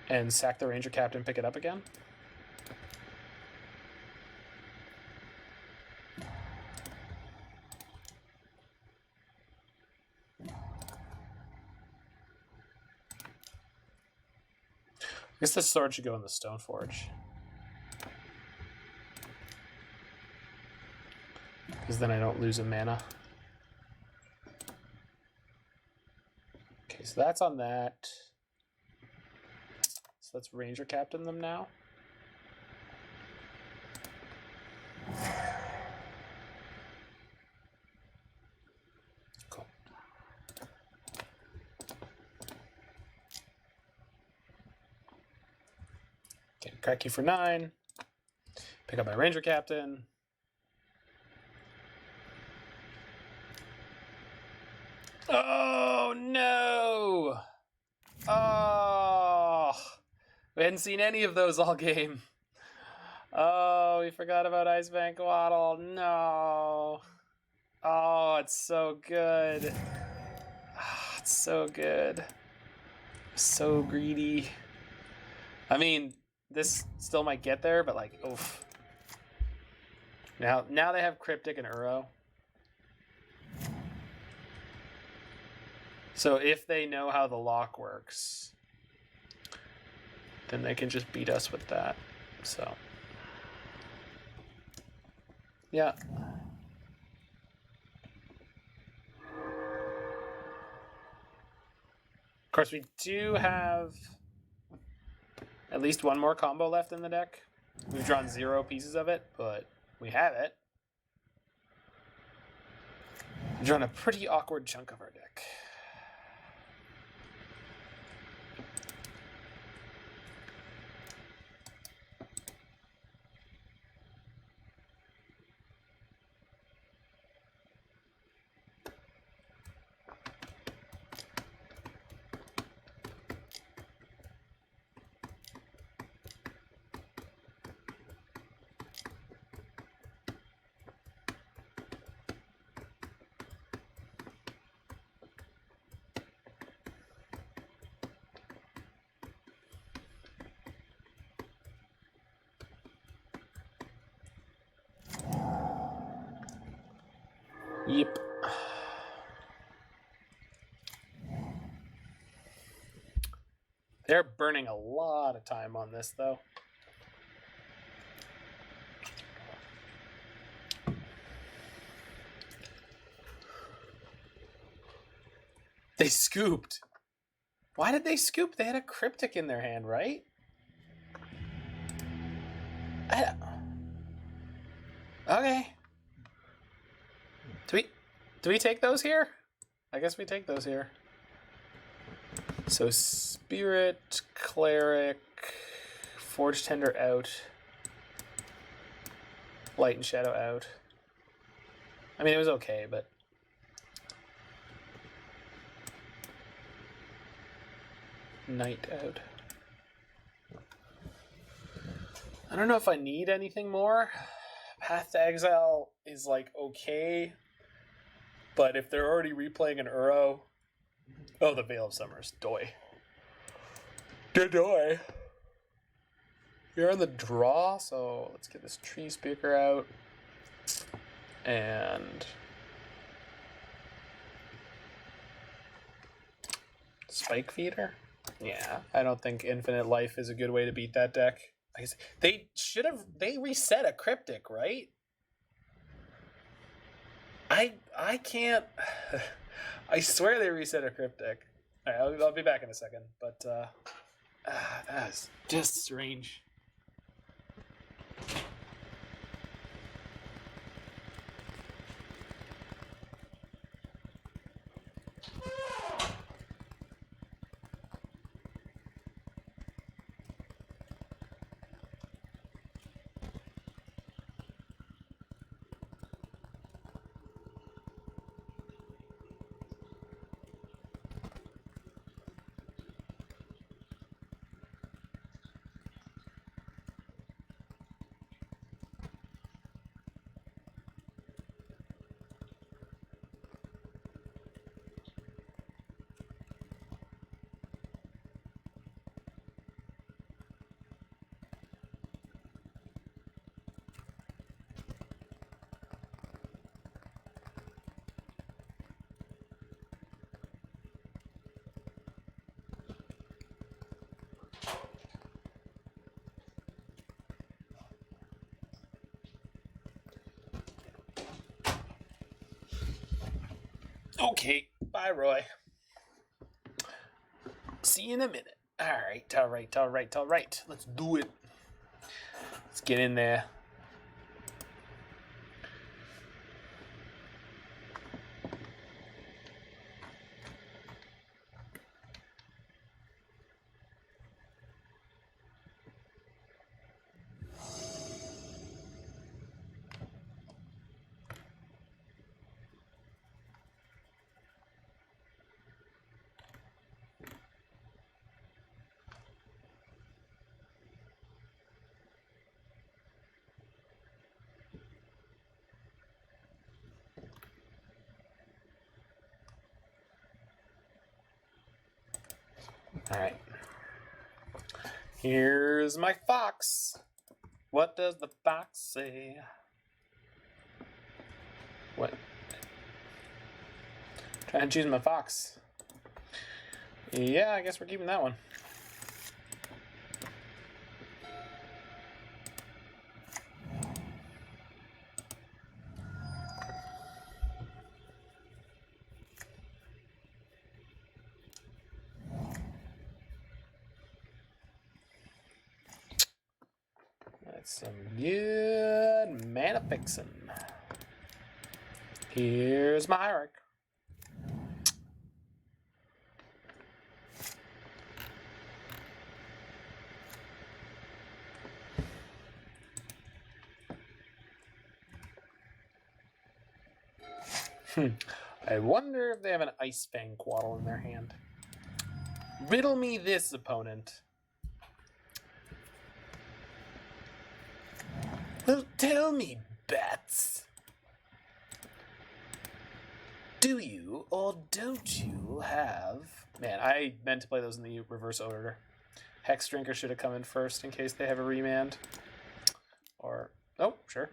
[SPEAKER 1] and sack the Ranger-Captain, pick it up again. I guess the Sword should go in the Stoneforge. Because then I don't lose a mana. Okay, so that's on that. So let's Ranger-Captain them now. Cool. Okay, crack you for 9. Pick up my Ranger-Captain. Oh, no! Oh! We hadn't seen any of those all game. Oh, we forgot about Icebank Waddle. No. Oh, it's so good. Oh, it's so good. So greedy. I mean, this still might get there, but like, oof. Now they have Cryptic and Uro. So if they know how the lock works, then they can just beat us with that. So, yeah. Of course, we do have at least one more combo left in the deck. We've drawn 0 pieces of it, but we have it. We've drawn a pretty awkward chunk of our deck. Yep. They're burning a lot of time on this, though. They scooped. Why did they scoop? They had a Cryptic in their hand, right? Okay. Do we take those here? I guess we take those here. So Spirit, Cleric, Forge-Tender out. Light and Shadow out. I mean, it was okay, but... Night out. I don't know if I need anything more. Path to Exile is, like, okay. But if they're already replaying an Uro... Oh, the Veil of Summers. Doy. Doy. You're on the draw, so let's get this Treespeaker out. And... Spike Feeder? Yeah, I don't think Infinite Life is a good way to beat that deck. They reset a Cryptic, right? I can't... I swear they reset a Cryptic. Alright, I'll be back in a second, but that is just strange. Okay, bye, Roy. See you in a minute. All right. Let's do it. Let's get in there. All right. Here's my fox. What does the fox say? What? Trying to choose my fox. Yeah, I guess we're keeping that one. That's some good mana fixin'. Here's my Hierarch. I wonder if they have an Ice Fang Quaddle in their hand. Riddle me this, opponent. Well, tell me, bats. Do you or don't you have... Man, I meant to play those in the reverse order. Hexdrinker should have come in first in case they have a remand. Or... Oh, sure.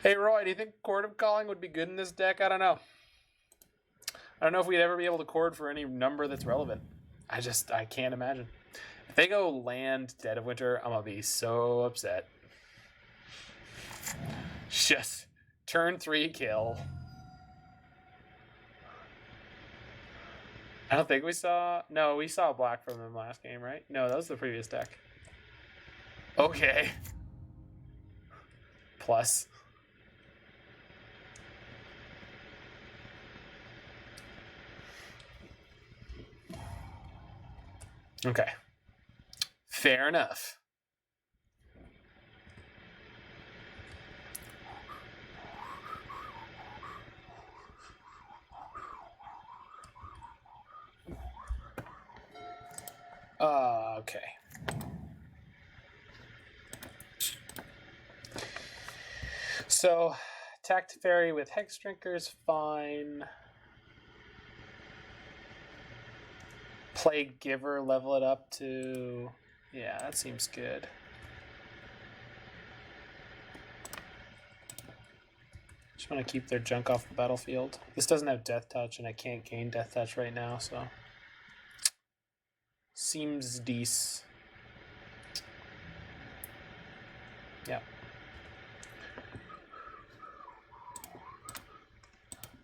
[SPEAKER 1] Hey, Roy, do you think Chord of Calling would be good in this deck? I don't know. I don't know if we'd ever be able to chord for any number that's relevant. I can't imagine. If they go land Dead of Winter, I'm going to be so upset. Just turn 3 kill. I don't think we saw... No, we saw black from them last game, right? No, that was the previous deck. Okay. Plus. Okay. Fair enough. Okay. So, attack Teferi with Hexdrinker is fine. Plague Giver, level it up to... Yeah, that seems good. Just want to keep their junk off the battlefield. This doesn't have Death Touch, and I can't gain Death Touch right now, so... Seems decent. Yeah.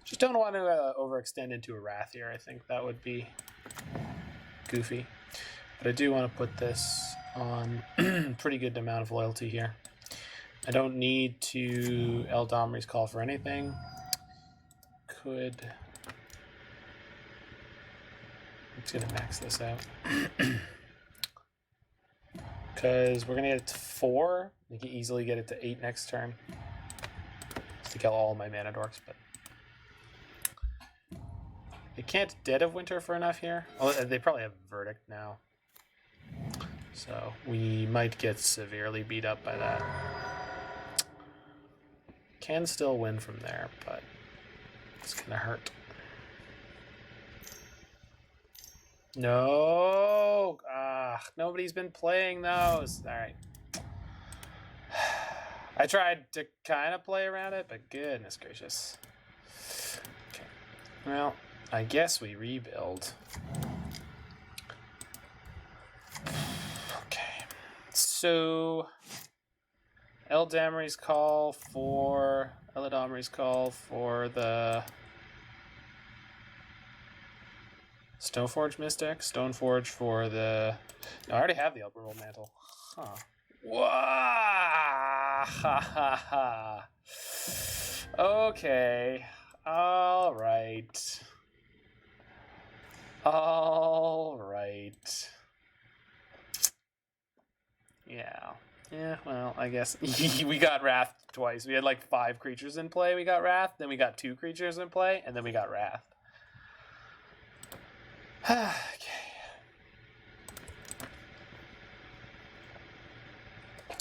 [SPEAKER 1] Just don't want to overextend into a Wrath here. I think that would be goofy. But I do want to put this on pretty good amount of loyalty here. I don't need to Eladamri's Call for anything. Could... I'm just going to max this out. Because we're going to get it to 4. We can easily get it to 8 next turn. Just to kill all my mana dorks, but... They can't Dead of Winter for enough here. Oh, they probably have Verdict now. So we might get severely beat up by that. Can still win from there, but it's going to hurt. No! Nobody's been playing those. All right. I tried to kind of play around it, but goodness gracious. Okay. Well, I guess we rebuild. Okay. So, Eladamri's Call for the Stoneforge Mystic, Stoneforge for the... No, I already have the Umbral Mantle. Huh. Wah! Ha ha ha. Okay. All right. All right. Yeah. Yeah, well, I guess we got Wrath twice. We had like 5 creatures in play, we got Wrath, then we got 2 creatures in play, and then we got Wrath. Okay.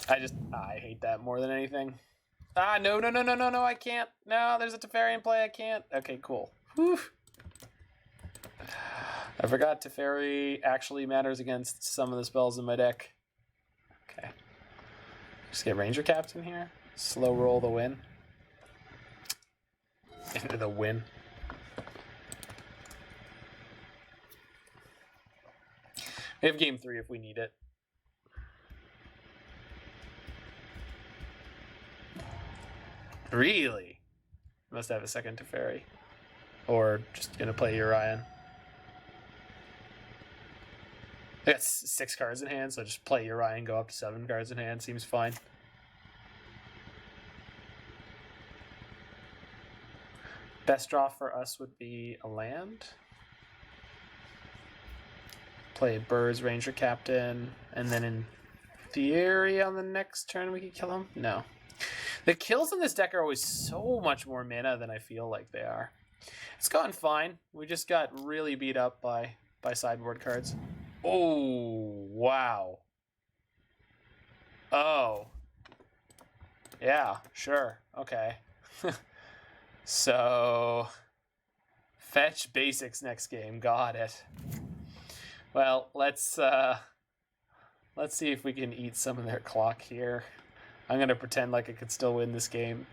[SPEAKER 1] I hate that more than anything. No, I can't. No, there's a Teferi in play, I can't. Okay, cool. Whew. I forgot Teferi actually matters against some of the spells in my deck. Okay. Just get Ranger-Captain here. Slow roll the win. Into the win. We have game 3 if we need it. Really? Must have a second Teferi. Or just gonna play Urian. I got 6 cards in hand, so just play Urian, go up to 7 cards in hand. Seems fine. Best draw for us would be a land. Play Burr's Ranger-Captain, and then in theory on the next turn we could kill him? No. The kills in this deck are always so much more mana than I feel like they are. It's gone fine. We just got really beat up by sideboard cards. Oh, wow. Oh. Yeah, sure. Okay. So, fetch basics next game. Got it. Well, let's see if we can eat some of their clock here. I'm going to pretend like I could still win this game.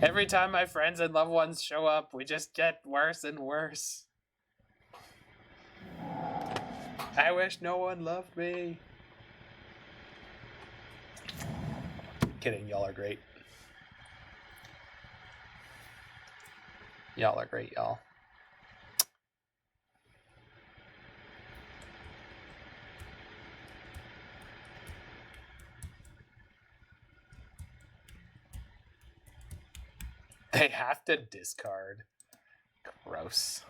[SPEAKER 1] Every time my friends and loved ones show up, we just get worse and worse. I wish no one loved me. Kidding, y'all are great. Y'all are great, y'all. They have to discard. Gross.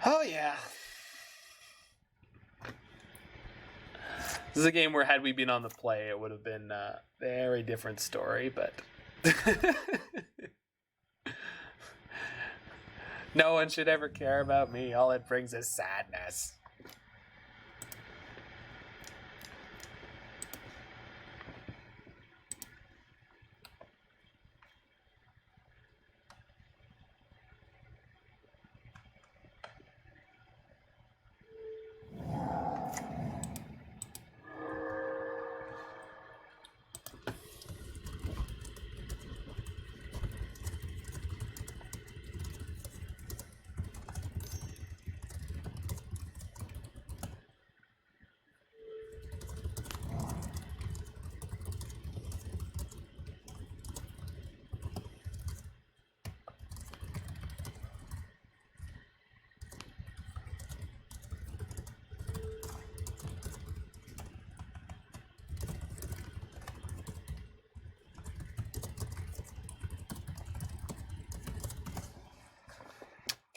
[SPEAKER 1] Oh, yeah. This is a game where had we been on the play, it would have been a very different story, but... No one should ever care about me. All it brings is sadness.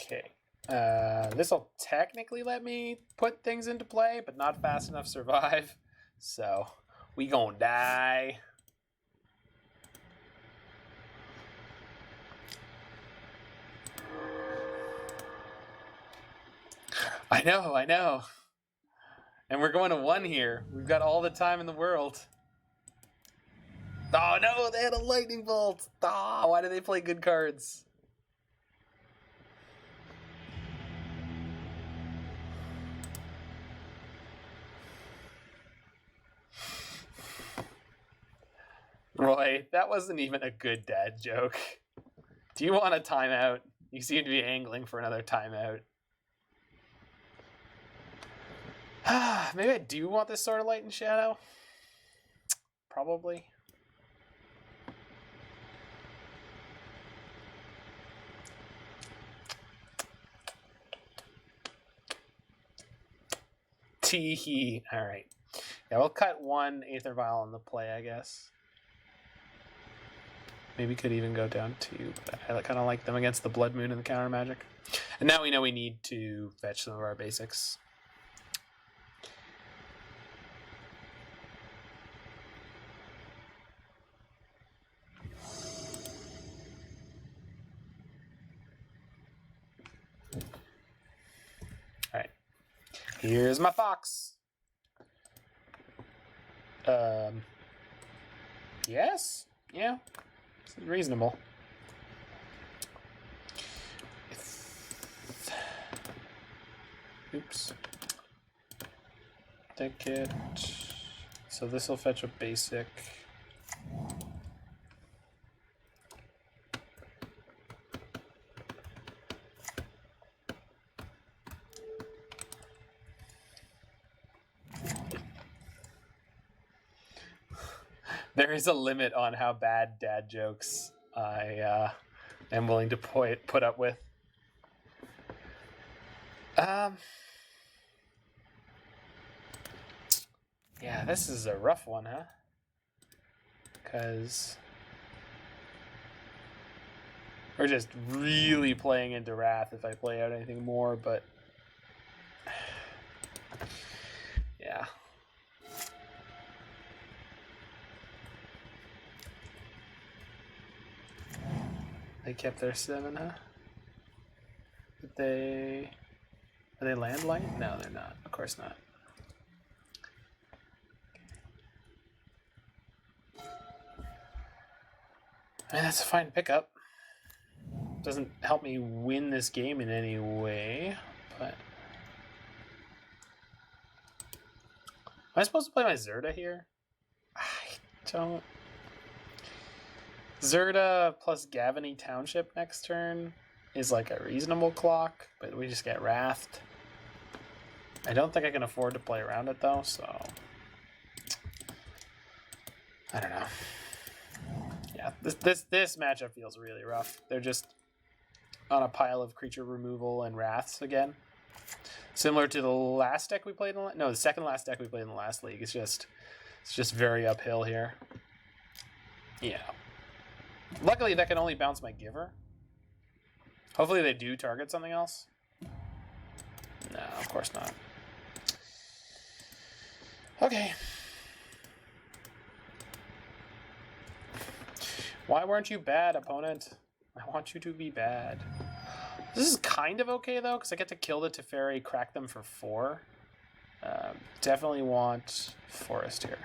[SPEAKER 1] Okay. This will technically let me put things into play, but not fast enough to survive. So, we gonna die. I know. And we're going to 1 here. We've got all the time in the world. Oh no, they had a lightning bolt. Oh, why do they play good cards? Roy, that wasn't even a good dad joke. Do you want a timeout? You seem to be angling for another timeout. Maybe I do want this Sword of Light and Shadow. Probably. Tee-hee. Alright. Yeah, we'll cut 1 Aether Vial on the play, I guess. Maybe could even go down 2, but I kind of like them against the Blood Moon and the counter magic. And now we know we need to fetch some of our basics. Alright. Here's my fox. Yes? Yeah. Reasonable. Oops. Thicket. So this will fetch a basic. There is a limit on how bad dad jokes I am willing to put up with. Yeah, this is a rough one, huh? Because we're just really playing into Wrath if I play out anything more, but yeah. They kept their 7, huh? Are they landlight? No, they're not. Of course not. I mean, that's a fine pickup. Doesn't help me win this game in any way, but... Am I supposed to play my Zerda here? I don't... Zerda plus Gavony Township next turn is like a reasonable clock, but we just get wrathed. I don't think I can afford to play around it though, so... I don't know. Yeah, This matchup feels really rough. They're just on a pile of creature removal and wraths again. Similar to the last deck we played in the second last deck we played in the last league. It's just very uphill here. Yeah. Luckily that can only bounce my Giver. Hopefully they do target something else. No, of course not. Okay. Why weren't you bad, opponent? I want you to be bad. This is kind of okay, though, because I get to kill the Teferi, crack them for 4. Definitely want Forest here.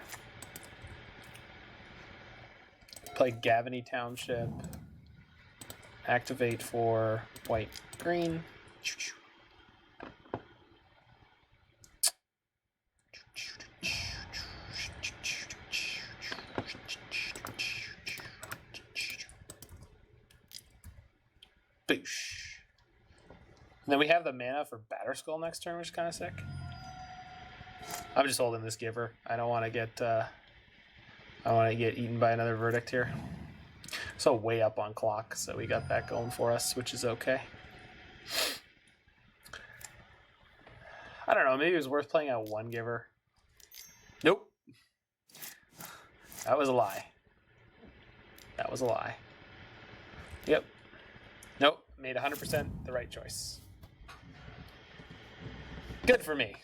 [SPEAKER 1] Play Gavony Township. Activate for white, green. Boosh. And then we have the mana for Batterskull next turn, which is kind of sick. I'm just holding this Giver. I don't want to get eaten by another Verdict here. So way up on clock, so we got that going for us, which is okay. I don't know, maybe it was worth playing out 1 Giver. Nope. That was a lie. That was a lie. Yep. Nope, made 100% the right choice. Good for me.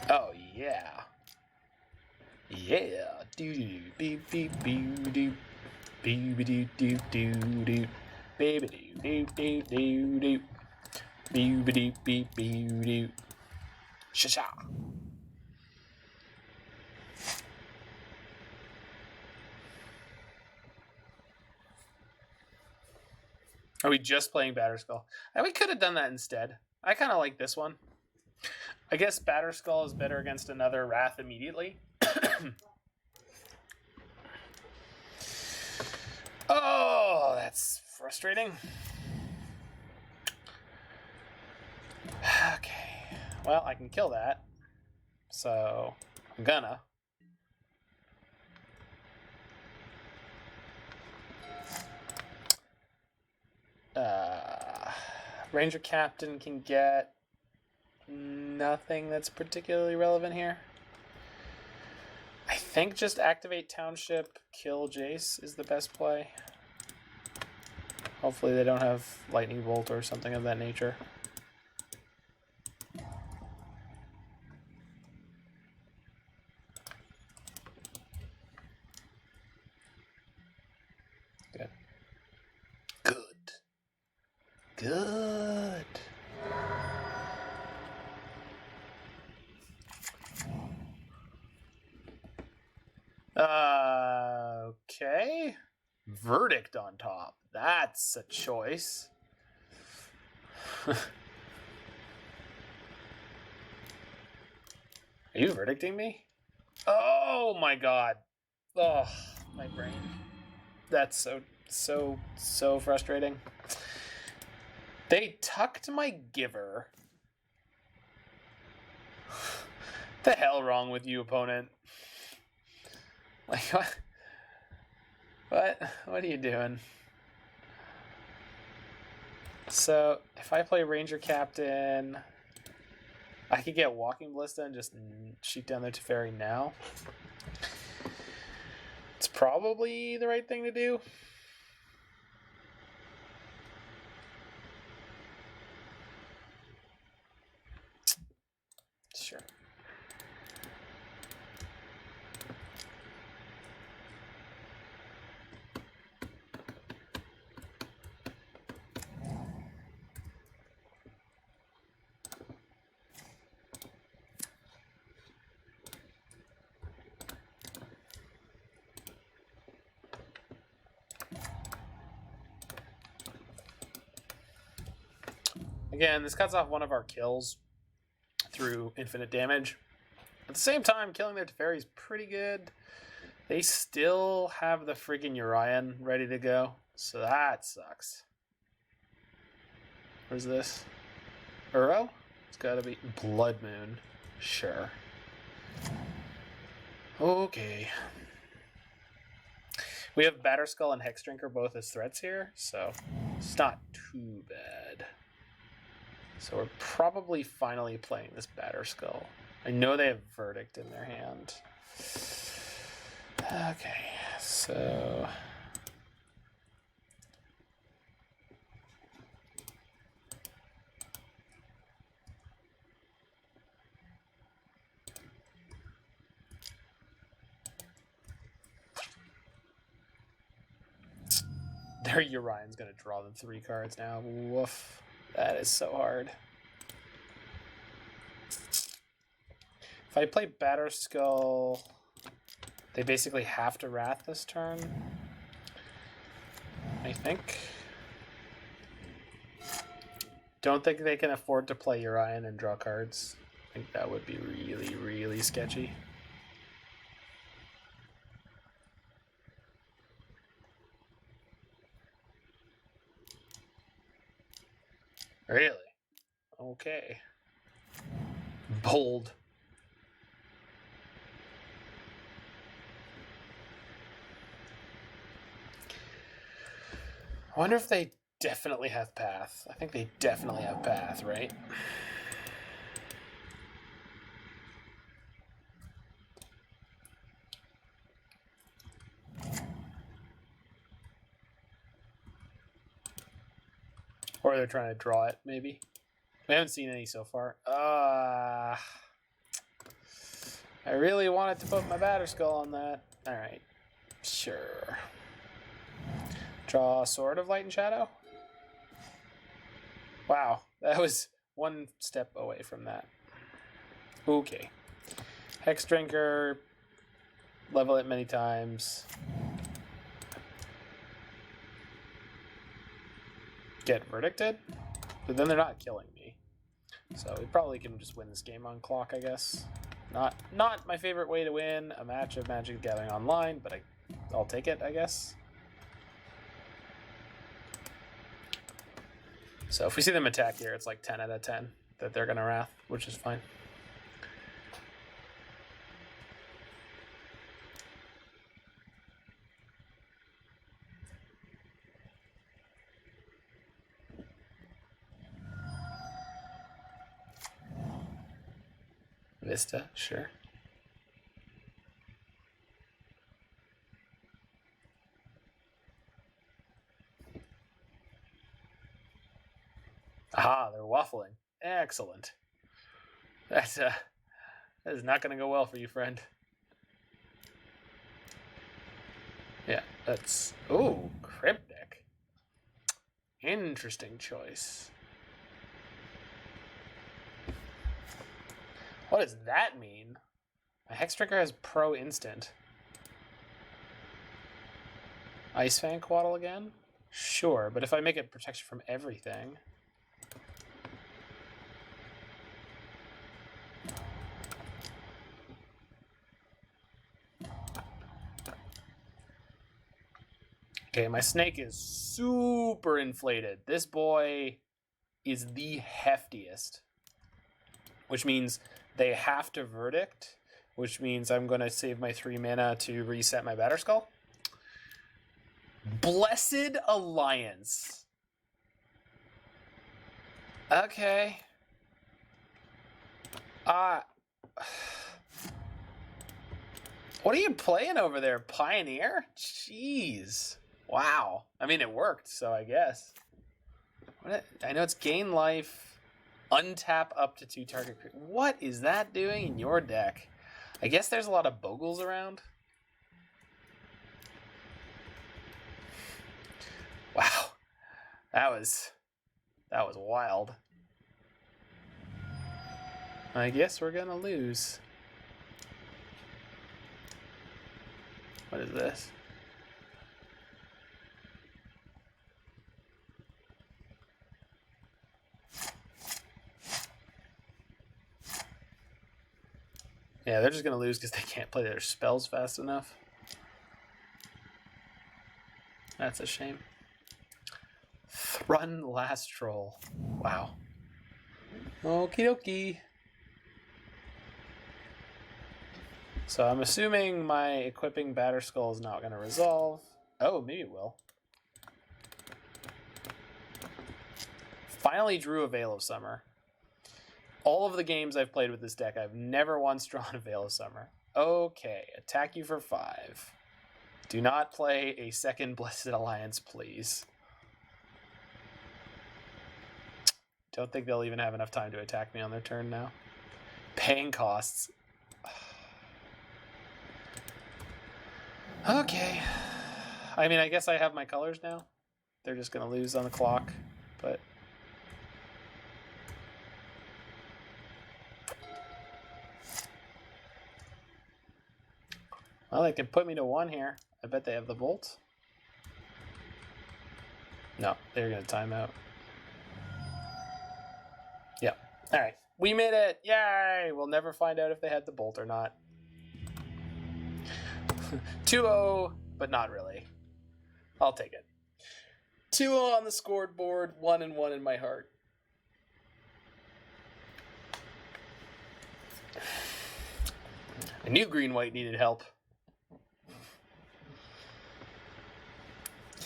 [SPEAKER 1] Oh, yeah. Yeah. Doo-doo, beep, beep, doo-doo. Beep-a-doo-doo-doo-doo. Beep-a-doo-doo-doo-doo. Beep-a-doo-beep-doo-doo. Sha-sha. Are we just playing Batterskull? We could have done that instead. I kind of like this one. I guess Batterskull is better against another Wrath immediately. Oh, that's frustrating. Okay. Well, I can kill that. So, I'm gonna. Ranger-Captain can get nothing that's particularly relevant here. I think just activate Township, kill Jace is the best play. Hopefully they don't have Lightning Bolt or something of that nature. Good. Good. Good. Okay. Verdict on top. That's a choice. Are you verdicting me? Oh my god. Oh, my brain. That's so frustrating. They tucked my Giver. The hell wrong with you, opponent? Like, what? What are you doing? So, if I play Ranger-Captain, I could get Walking Ballista and just shoot down their Teferi now. It's probably the right thing to do. Sure. Again, this cuts off one of our kills through infinite damage. At the same time, killing their Teferi is pretty good. They still have the friggin' Urian ready to go, so that sucks. What is this? Uro? It's gotta be Blood Moon. Sure. Okay. We have Batterskull and Hexdrinker both as threats here, so it's not too bad. So we're probably finally playing this Batterskull. I know they have Verdict in their hand. Okay, so... their Urion's going to draw them 3 cards now. Woof. That is so hard. If I play Batterskull, they basically have to Wrath this turn, I think. Don't think they can afford to play Urion and draw cards. I think that would be really, really sketchy. Really? Okay. Bold. I wonder if they definitely have Path. I think they definitely have Path, right? Or they're trying to draw it, maybe. We haven't seen any so far. I really wanted to put my Batterskull on that. Alright. Sure. Draw Sword of Light and Shadow? Wow. That was one step away from that. Okay. Hexdrinker. Level it many times. Get Verdicted? But then they're not killing me. So we probably can just win this game on clock, I guess. Not my favorite way to win a match of Magic the Gathering Online, but I'll take it, I guess. So if we see them attack here, it's like 10 out of 10 that they're going to Wrath, which is fine. Vista, sure. Aha, they're waffling. Excellent. That is not going to go well for you, friend. Yeah, that's... Ooh, Cryptic. Interesting choice. What does that mean? My Hexdrinker has Pro Instant. Ice Fang Quaddle again? Sure, but if I make it protection from everything... Okay, my snake is super inflated. This boy is the heftiest. Which means they have to Verdict, which means I'm going to save my 3 mana to reset my Batterskull. Blessed Alliance. Okay. What are you playing over there, Pioneer? Jeez. Wow. I mean, it worked, so I guess. I know it's gain life, untap up to 2 target. What is that doing in your deck? I guess there's a lot of Bogles around. Wow. That was wild. I guess we're gonna lose. What is this? Yeah, they're just going to lose because they can't play their spells fast enough. That's a shame. Thrun Last Troll. Wow. Okie dokie. So I'm assuming my equipping Batterskull is not going to resolve. Oh, maybe it will. Finally drew a Veil of Summer. All of the games I've played with this deck, I've never once drawn a Veil of Summer. Okay, attack you for 5. Do not play a second Blessed Alliance, please. Don't think they'll even have enough time to attack me on their turn now. Paying costs. Okay. I mean, I guess I have my colors now. They're just going to lose on the clock, but... Well, they can put me to 1 here. I bet they have the Bolt. No, they're going to time out. Yeah. All right. We made it. Yay! We'll never find out if they had the Bolt or not. 2-0, but not really. I'll take it. 2-0 on the scoreboard, 1-1 in my heart. I knew green-white needed help.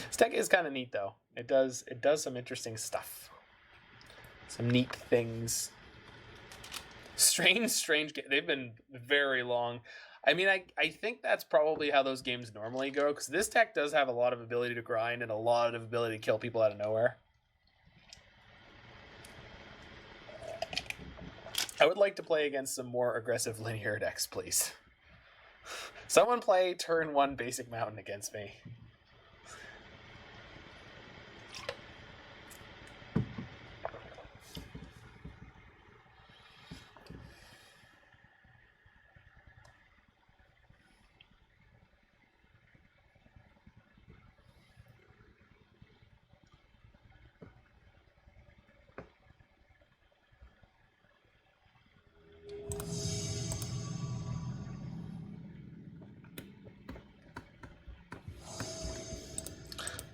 [SPEAKER 1] This deck is kind of neat, though. It does some interesting stuff. Some neat things. Strange. They've been very long. I mean, I think that's probably how those games normally go, because this deck does have a lot of ability to grind and a lot of ability to kill people out of nowhere. I would like to play against some more aggressive linear decks, please. Someone play turn 1 basic mountain against me.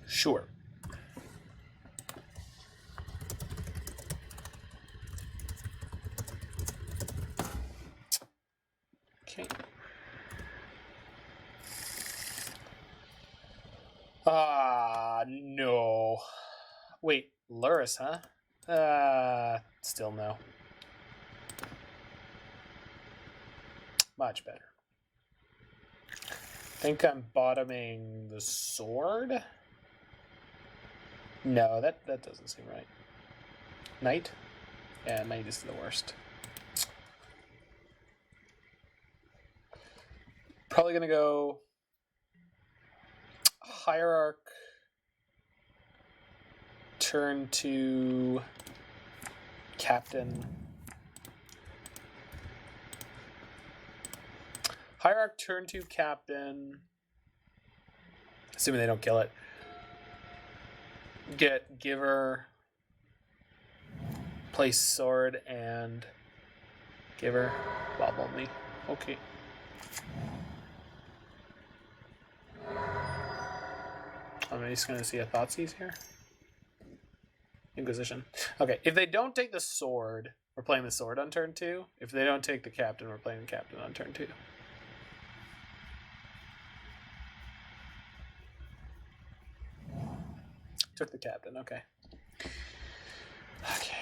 [SPEAKER 1] Sure. Okay. No. Wait, Luris, huh? Still no. Much better. Think I'm bottoming the sword? No, that doesn't seem right. Knight? Yeah, Knight is the worst. Probably gonna go Hierarch, turn to Captain. Hierarch, turn to Captain. Assuming they don't kill it. Get Giver, play Sword, and Giver. Wobble me. Okay. I'm just going to see a Thoughtseize here. Inquisition. Okay, if they don't take the Sword, we're playing the Sword on turn 2. If they don't take the Captain, we're playing the Captain on turn 2. Took the Captain, okay. Okay.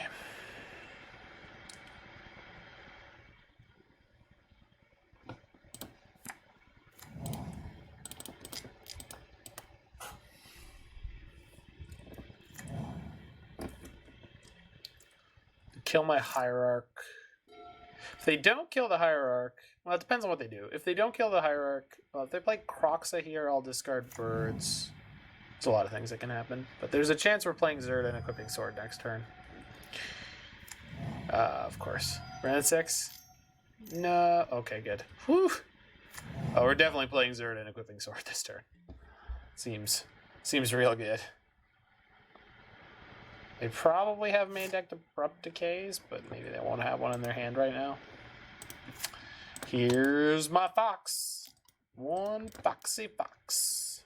[SPEAKER 1] Kill my Hierarch. If they don't kill the Hierarch, well, it depends on what they do. If they don't kill the Hierarch, well, if they play Croxa here, I'll discard birds. There's a lot of things that can happen. But there's a chance we're playing Zerd and equipping Sword next turn. Of course. We're at 6? No. Okay, good. Whew. Oh, we're definitely playing Zerd and equipping Sword this turn. Seems real good. They probably have main decked Abrupt Decays, but maybe they won't have one in their hand right now. Here's my fox. One foxy fox.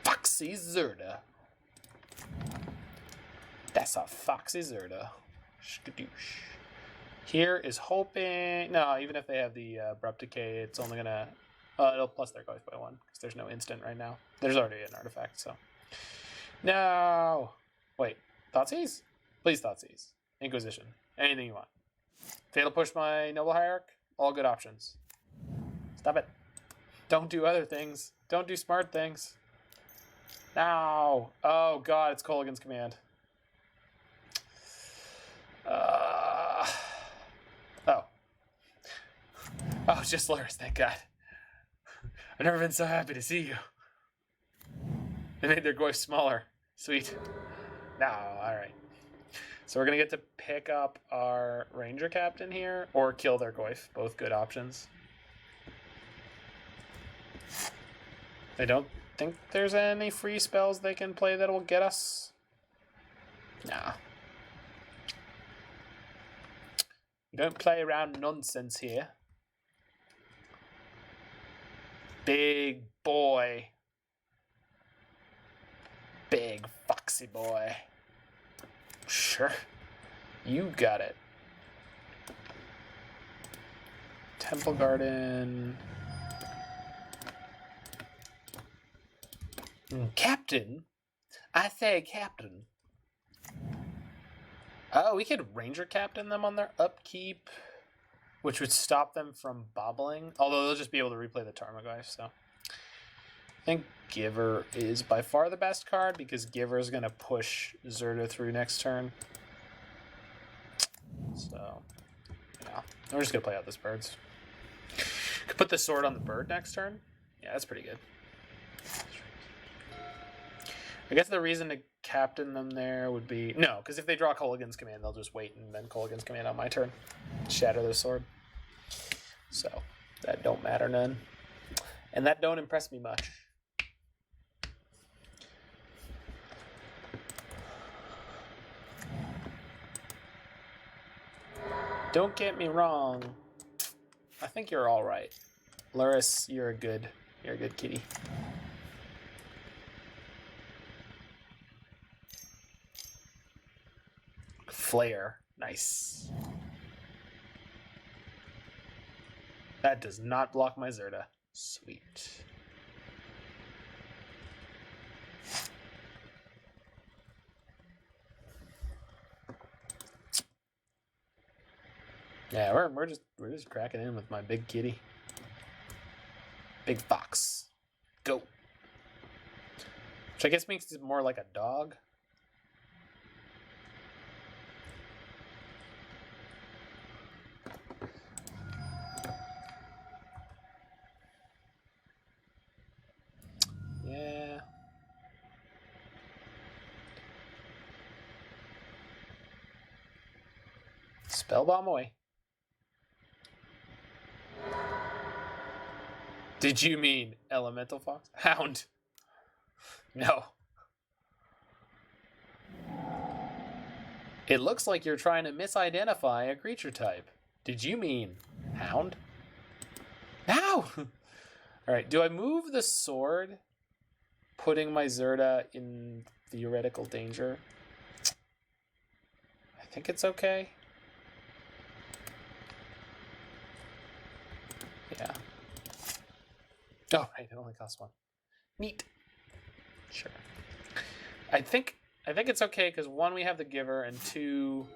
[SPEAKER 1] Foxy Zerda. That's a foxy Zerda. Skadoosh. Here is hoping... No, even if they have the Abrupt Decay, it's only going to... it'll plus their Ghost by 1, because there's no instant right now. There's already an artifact, so... No! Wait, Thoughtseize? Please Thoughtseize. Inquisition. Anything you want. Fatal Push my Noble Hierarch? All good options. Stop it. Don't do other things. Don't do smart things. No! Oh god, it's Kolaghan's Command. Oh. Oh, just Luris, thank God. I've never been so happy to see you. They made their Goyf smaller. Sweet. No, alright. So we're going to get to pick up our Ranger Captain here, or kill their Goyf. Both good options. I don't think there's any free spells they can play that will get us. Nah. We don't play around nonsense here. Big boy. Big foxy boy. Sure. You got it. Temple Garden. Captain? I say Captain. Oh, we could Ranger Captain them on their upkeep, which would stop them from bobbling. Although they'll just be able to replay the Tarmogoyf, so. I think Giver is by far the best card, because Giver is going to push Zirda through next turn. So, yeah. We're just going to play out this birds. Could put the sword on the bird next turn. Yeah, that's pretty good. I guess the reason to captain them there would be... No, because if they draw Kolaghan's Command, they'll just wait and then Kolaghan's Command on my turn. Shatter their sword. So, that don't matter none. And that don't impress me much. Don't get me wrong. I think you're all right. Luris, you're a good kitty. Flare. Nice. That does not block my Zirda. Sweet. Yeah, we're just cracking in with my big kitty. Big fox. Go. Which I guess makes it more like a dog. Yeah. Spellbomb away. Did you mean Elemental Fox? Hound. No. It looks like you're trying to misidentify a creature type. Did you mean Hound? No! Alright, do I move the sword, putting my Zirda in theoretical danger? I think it's okay. Yeah. Oh, right, it only costs 1. Neat. Sure. I think it's okay because 1, we have the Giver, and 2,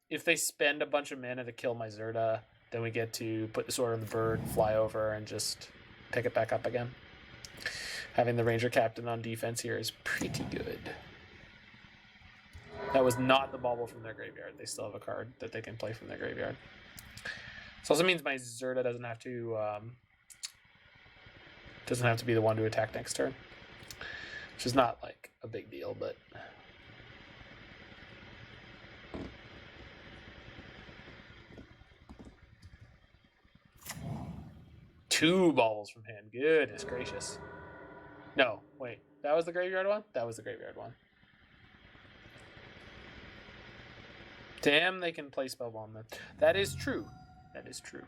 [SPEAKER 1] if they spend a bunch of mana to kill my Zirda, then we get to put the sword on the bird, fly over, and just pick it back up again. Having the Ranger Captain on defense here is pretty good. That was not the bauble from their graveyard. They still have a card that they can play from their graveyard. This also means my Zirda doesn't have to be the one to attack next turn, which is not like a big deal, but two baubles from hand. Goodness gracious. No, wait, that was the graveyard one? That was the graveyard one. Damn, they can play Spellbomb then. That is true. That is true.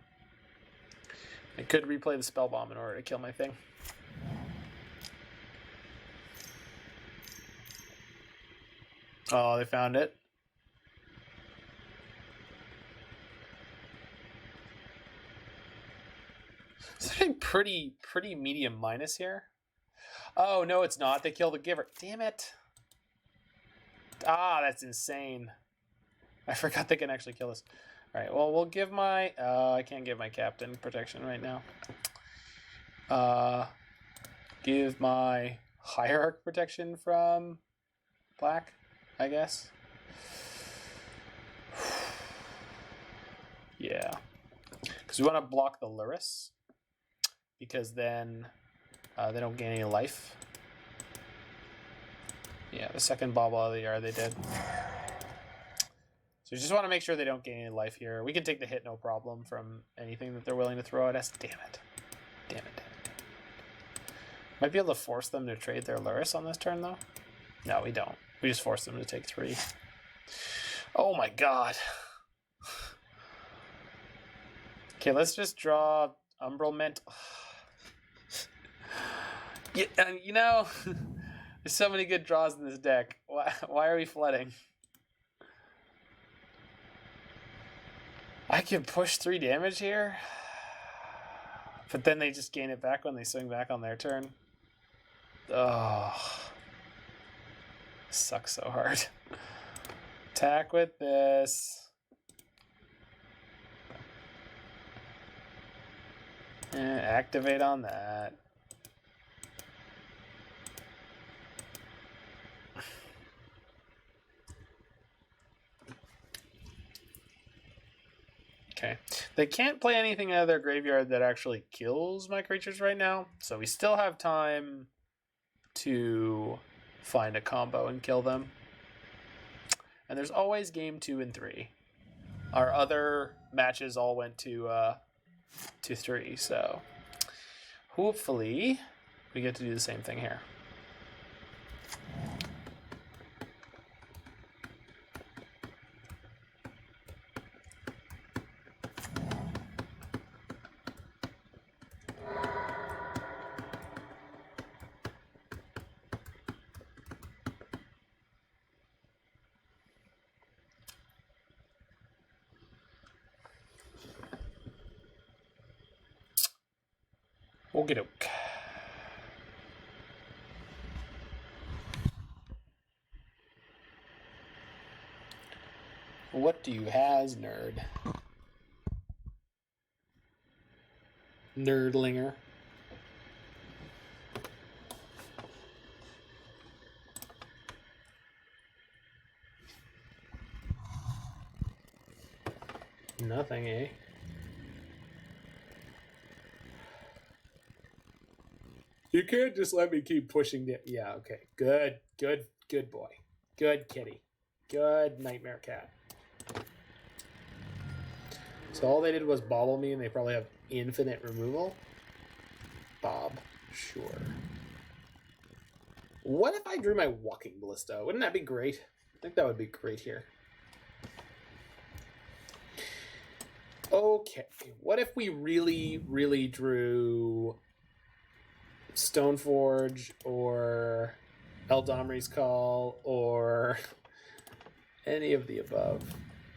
[SPEAKER 1] I could replay the Spellbomb in order to kill my thing. Oh, they found it. Something pretty medium minus here. Oh, no, it's not. They kill the giver. Damn it. Ah, that's insane. I forgot they can actually kill us. All right, well, we'll give my... I can't give my captain protection right now. Give my Hierarch protection from black, I guess. Yeah. Because we want to block the Luris. Because then they don't gain any life. Yeah, the second bauble out of the yard they did. So we just want to make sure they don't gain any life here. We can take the hit no problem from anything that they're willing to throw at us. Damn it. Damn it. Might be able to force them to trade their Luris on this turn, though. No, we don't. We just force them to take 3. Oh my god. Okay, let's just draw Umbral Mantle. Yeah, you know, there's so many good draws in this deck. Why are we flooding? I can push 3 damage here, but then they just gain it back when they swing back on their turn. Oh, sucks so hard. Attack with this. And activate on that. Okay. They can't play anything out of their graveyard that actually kills my creatures right now, so we still have time to find a combo and kill them. And there's always game 2 and 3. Our other matches all went to 3, so hopefully we get to do the same thing here. Okey-doke. What do you has, nerd? Nerdlinger. Nothing, eh? You can't just let me keep pushing it. Yeah, okay. Good boy. Good kitty. Good nightmare cat. So all they did was bobble me, and they probably have infinite removal. Bob. Sure. What if I drew my Walking Ballista? Wouldn't that be great? I think that would be great here. Okay. What if we really drew Stoneforge or Eladamri's Call or any of the above?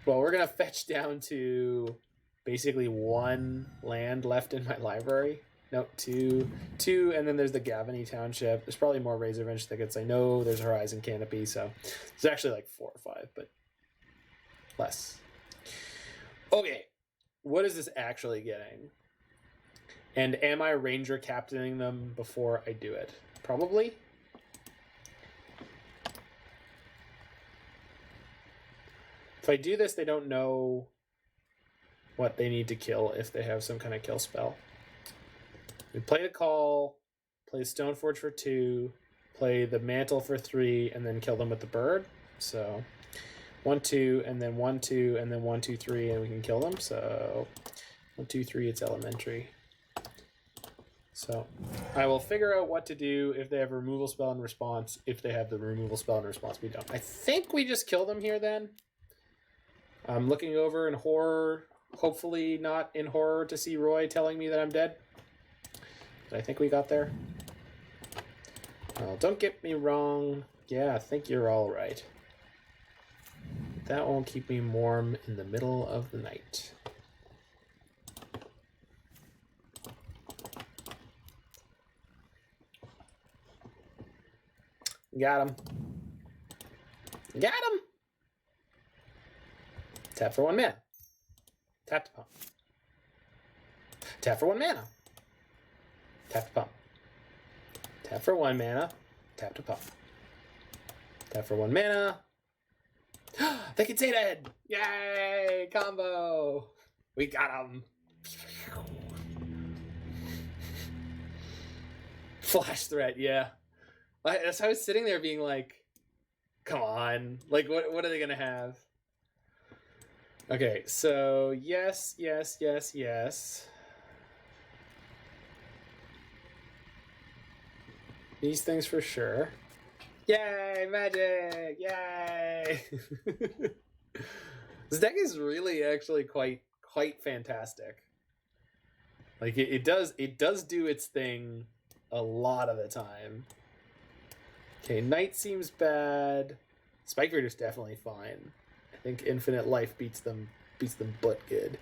[SPEAKER 1] Well, we're going to fetch down to basically 1 land left in my library. No, 2, and then there's the Gavony Township. There's probably more Razorverge Thickets. I know there's Horizon Canopy, so there's actually like 4 or 5, but less. Okay, what is this actually getting? And am I Ranger-Captaining them before I do it? Probably. If I do this, they don't know what they need to kill if they have some kind of kill spell. We play the Call, play Stoneforge for 2, play the Mantle for 3, and then kill them with the bird. So 1, 2, and then 1, 2, and then 1, 2, 3, and we can kill them. So 1, 2, 3, it's elementary. So I will figure out what to do if they have a removal spell in response. If they have the removal spell in response, we don't. I think we just kill them here then. I'm looking over in horror, hopefully not in horror, to see Roy telling me that I'm dead. But I think we got there. Don't get me wrong. Yeah, I think you're all right. That won't keep me warm in the middle of the night. Got him. Got him! Tap for 1 mana. Tap to pump. Tap for 1 mana. Tap to pump. Tap for 1 mana. Tap to pump. Tap for 1 mana. They can say that! Yay! Combo! We got him! Flash threat, yeah. So I was sitting there being like, come on. Like, what are they going to have? Okay, so yes. These things for sure. Yay, magic! Yay! This deck is really actually quite fantastic. Like it does do its thing a lot of the time. Okay, Knight seems bad. Spike Reader's definitely fine. I think Infinite Life beats them butt good.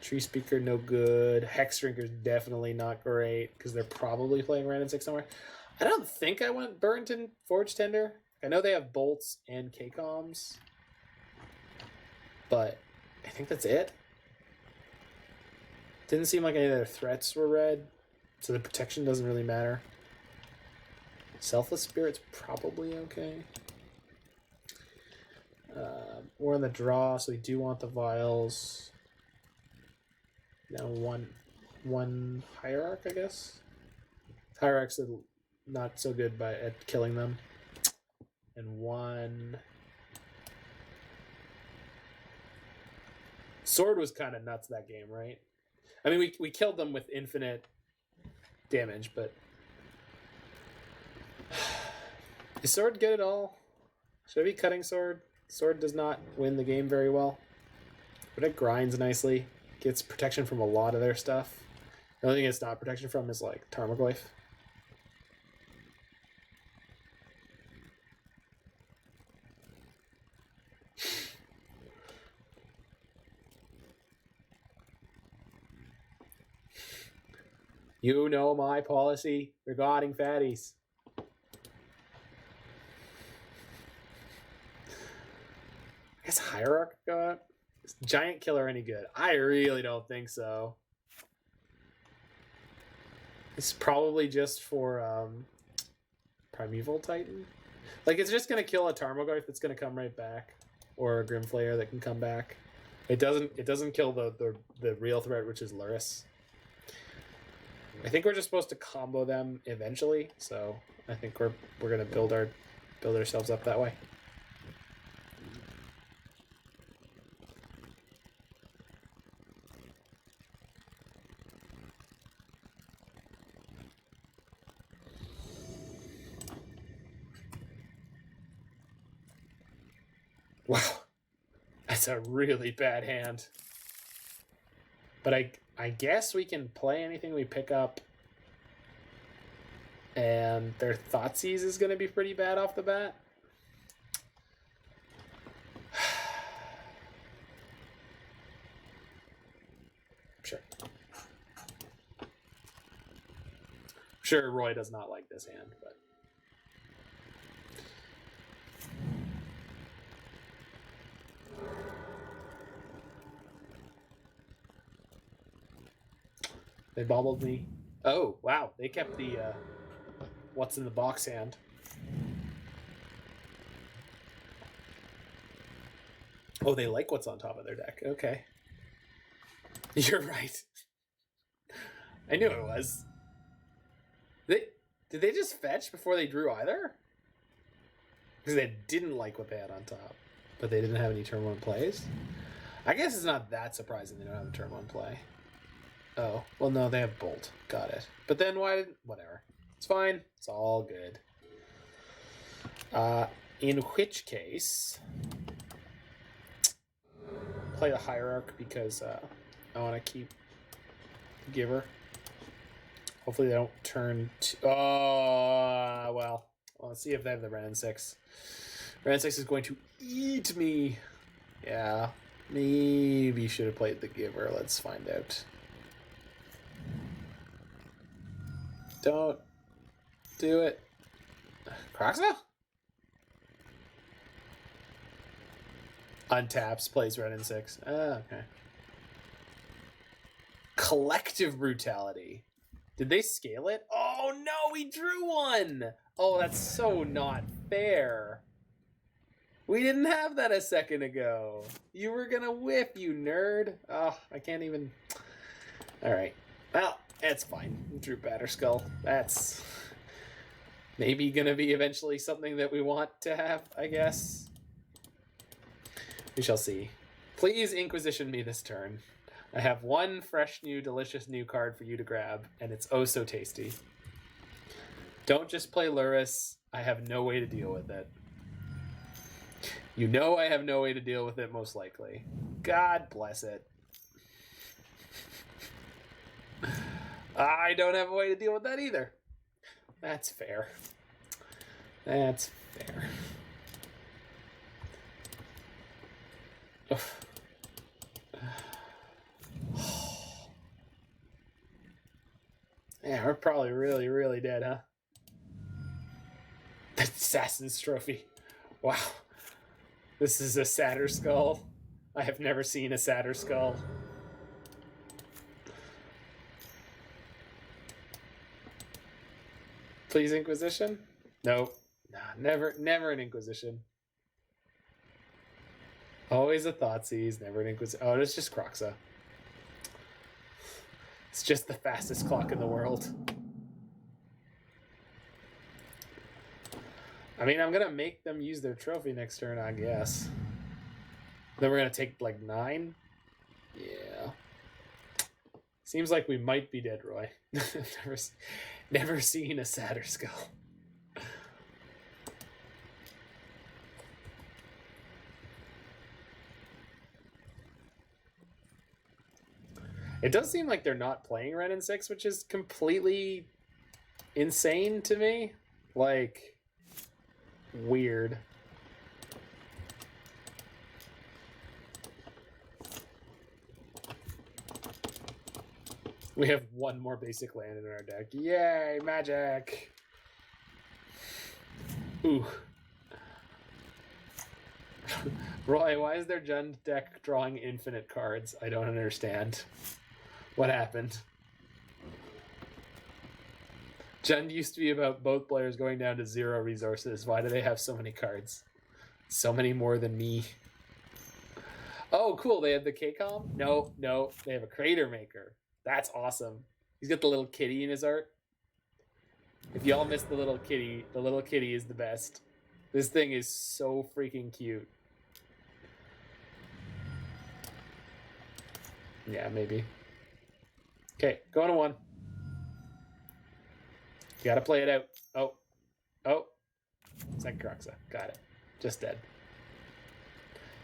[SPEAKER 1] Treespeaker no good. Hexdrinker's definitely not great because they're probably playing Random 6 somewhere. I don't think I want Burrenton Forge-Tender. I know they have bolts and K-Coms, but I think that's it. Didn't seem like any of their threats were red, so the protection doesn't really matter. Selfless Spirit's probably okay. We're on the draw, so we do want the vials. Now one Hierarch, I guess. Hierarch's not so good at killing them. And one Sword was kind of nuts that game, right? I mean, we killed them with infinite damage, but is Sword good at all? Should I be cutting Sword? Sword does not win the game very well, but it grinds nicely. Gets protection from a lot of their stuff. The only thing it's not protection from is like Tarmogoyf. You know my policy regarding fatties. I guess Hierarch go out. Is Giant Killer any good? I really don't think so. It's probably just for Primeval Titan. Like, it's just gonna kill a Tarmogoyf that's gonna come right back, or a Grimflayer that can come back. It doesn't kill the real threat, which is Lurrus. I think we're just supposed to combo them eventually, so I think we're gonna build ourselves up that way. Wow, that's a really bad hand. But I guess we can play anything we pick up, and their Thoughtseize is going to be pretty bad off the bat. Sure. Sure, Roy does not like this hand, but they bobbled me. Oh, wow. They kept the what's in the box hand. Oh, they like what's on top of their deck. Okay. You're right. I knew it was. Did they just fetch before they drew either? Because they didn't like what they had on top, but they didn't have any turn 1 plays? I guess it's not that surprising they don't have a turn 1 play. Oh, well, no, they have Bolt. Got it. But then why didn't... Whatever. It's fine. It's all good. In which case... Play the Hierarch because I want to keep Giver. Hopefully they don't turn... Oh, well. Let's see if they have the Ren 6. Ren 6 is going to eat me. Yeah. Maybe should have played the Giver. Let's find out. Don't Do it. Croxa? Untaps, plays red and 6. Okay. Collective Brutality. Did they scale it? Oh no, we drew one! Oh, that's so not fair. We didn't have that a second ago. You were gonna whiff, you nerd. Oh, I can't even... Alright. Well, it's fine. Drew Batterskull. That's maybe gonna be eventually something that we want to have, I guess. We shall see. Please Inquisition me this turn. I have one fresh, new, delicious new card for you to grab, and it's oh so tasty. Don't just play Lurrus. I have no way to deal with it. You know I have no way to deal with it, most likely. God bless it. I don't have a way to deal with that either. That's fair. That's fair. Yeah, we're probably really, really dead, huh? Assassin's Trophy. Wow. This is a Batterskull. I have never seen a Batterskull. Please Inquisition? No. Nah, never an Inquisition. Always a Thoughtseize, never an Inquisition. Oh, it's just Croxa. It's just the fastest clock in the world. I mean, I'm going to make them use their trophy next turn, I guess. Then we're going to take, like, 9? Yeah. Seems like we might be dead, Roy. never seen a Batterskull. It does seem like they're not playing red and 6, which is completely insane to me. Like, weird. We have one more basic land in our deck. Yay, magic! Ooh. Roy, why is their Jund deck drawing infinite cards? I don't understand. What happened? Jund used to be about both players going down to 0 resources. Why do they have so many cards? So many more than me. Oh, cool. They have the K-Com? No. They have a Crater Maker. That's awesome. He's got the little kitty in his art. If y'all missed the little kitty is the best. This thing is so freaking cute. Yeah, maybe. Okay, going to 1. You gotta play it out. Oh. Second Croxa. Got it. Just dead.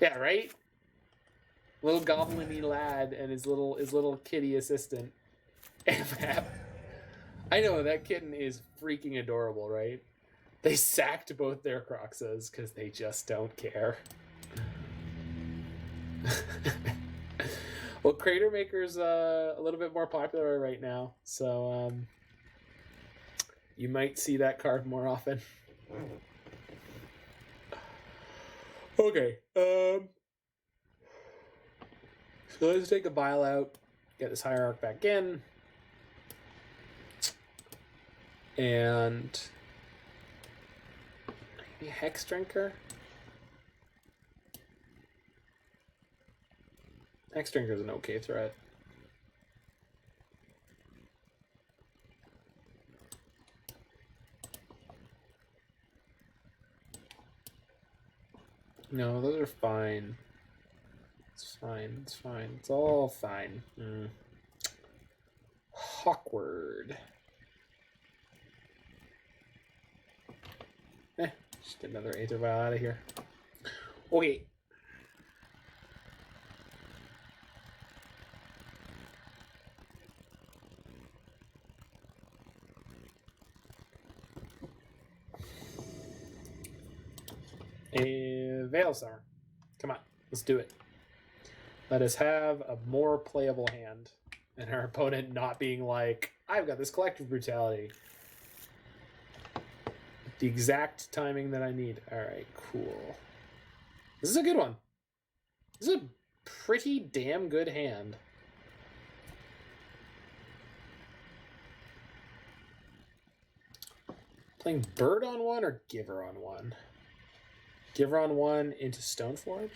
[SPEAKER 1] Yeah, right? Little goblin-y lad and his little kitty assistant. I know, that kitten is freaking adorable, right? They sacked both their Croxas because they just don't care. Well, Crater Maker's a little bit more popular right now, so you might see that card more often. Okay, so let's take a Vial out, get this Hierarch back in, and maybe Hexdrinker? Hexdrinker is an okay threat. No, those are fine. It's fine. It's fine. It's all fine. Awkward. Just get another Aether Vial out of here. Okay. Veil Summer. Come on, let's do it. Let us have a more playable hand, and our opponent not being like, I've got this Collective Brutality. The exact timing that I need. Alright, cool. This is a good one. This is a pretty damn good hand. Playing Bird on one or Giver on one? Giver on one into Stoneforge?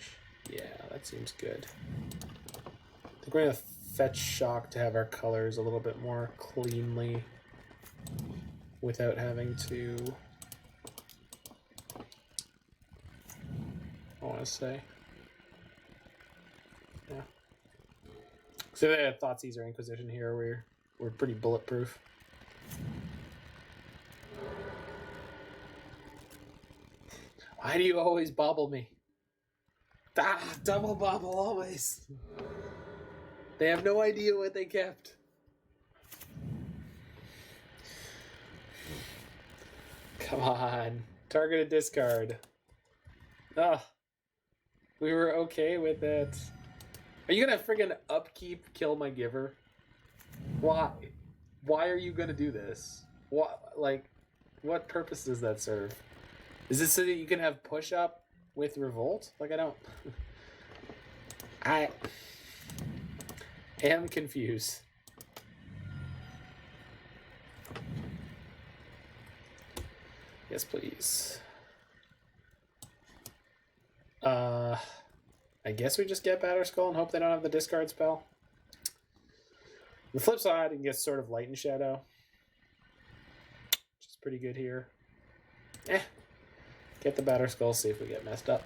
[SPEAKER 1] Yeah, that seems good. I think we're going to fetch Shock to have our colors a little bit more cleanly without having to... I want to say. Yeah. So they had Thoughtseize or Inquisition here. We're pretty bulletproof. Why do you always bobble me? Ah, double bobble always. They have no idea what they kept. Come on. Targeted discard. Ugh. We were okay with it. Are you gonna friggin' upkeep kill my Giver? Why? Why are you gonna do this? What purpose does that serve? Is it so that you can have push up with Revolt? Like, I don't... I am confused. Yes, please. I guess we just get Batterskull and hope they don't have the discard spell. On the flip side, you can get sort of Light and Shadow, which is pretty good here. Get the Batterskull, see if we get messed up.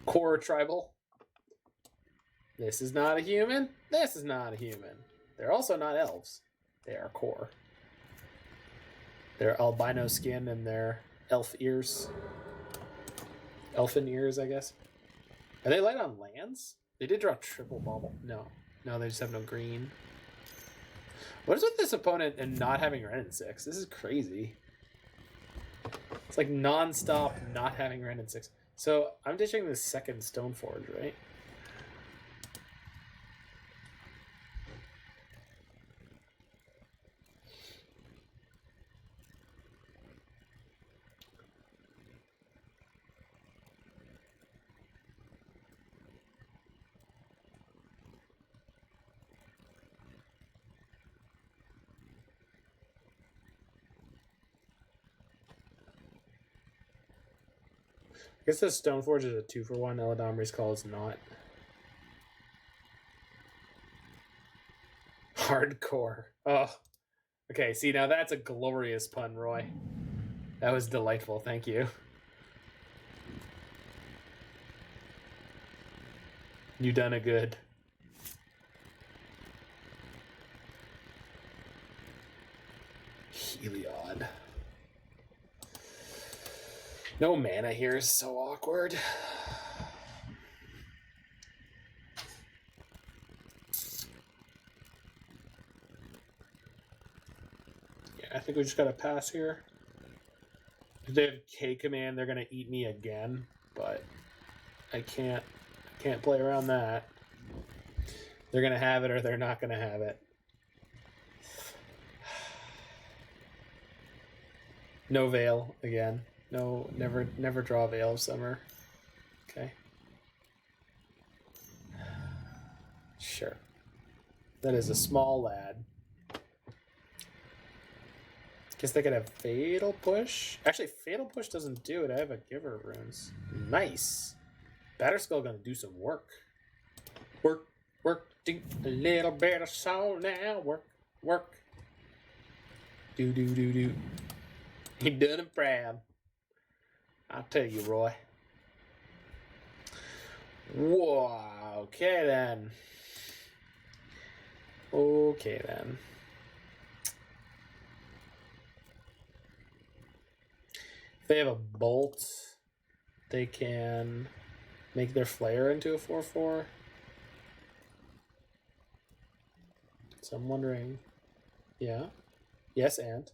[SPEAKER 1] Core Tribal. This is not a human. This is not a human. They're also not elves. They are core. They're albino skin and their elf ears. Elfin ears, I guess. Are they light on lands? They did draw triple bauble. No. No, they just have no green. What is with this opponent and not having Ren and 6? This is crazy. It's like non-stop not having Ren and 6. So I'm ditching the second Stoneforge, right? I guess this Stoneforge is a 2-for-1. Eladamri's Call is not. Hardcore. Oh. Okay, see, now that's a glorious pun, Roy. That was delightful, thank you. You done a good. Heliod. No mana here is so awkward. Yeah, I think we just gotta pass here. If they have K command, they're gonna eat me again, but I can't play around that. They're gonna have it or they're not gonna have it. No Veil again. No, never draw Veil of Summer. Okay. Sure. That is a small lad. Guess they could have Fatal Push. Actually, Fatal Push doesn't do it. I have a Giver of Runes. Nice. Batterskull gonna do some work. Work, do a little bit of soul now. Work. Do. He done it proud. I'll tell you, Roy. Whoa, okay then. If they have a Bolt, they can make their Flare into a 4/4. So I'm wondering, yeah. Yes, and.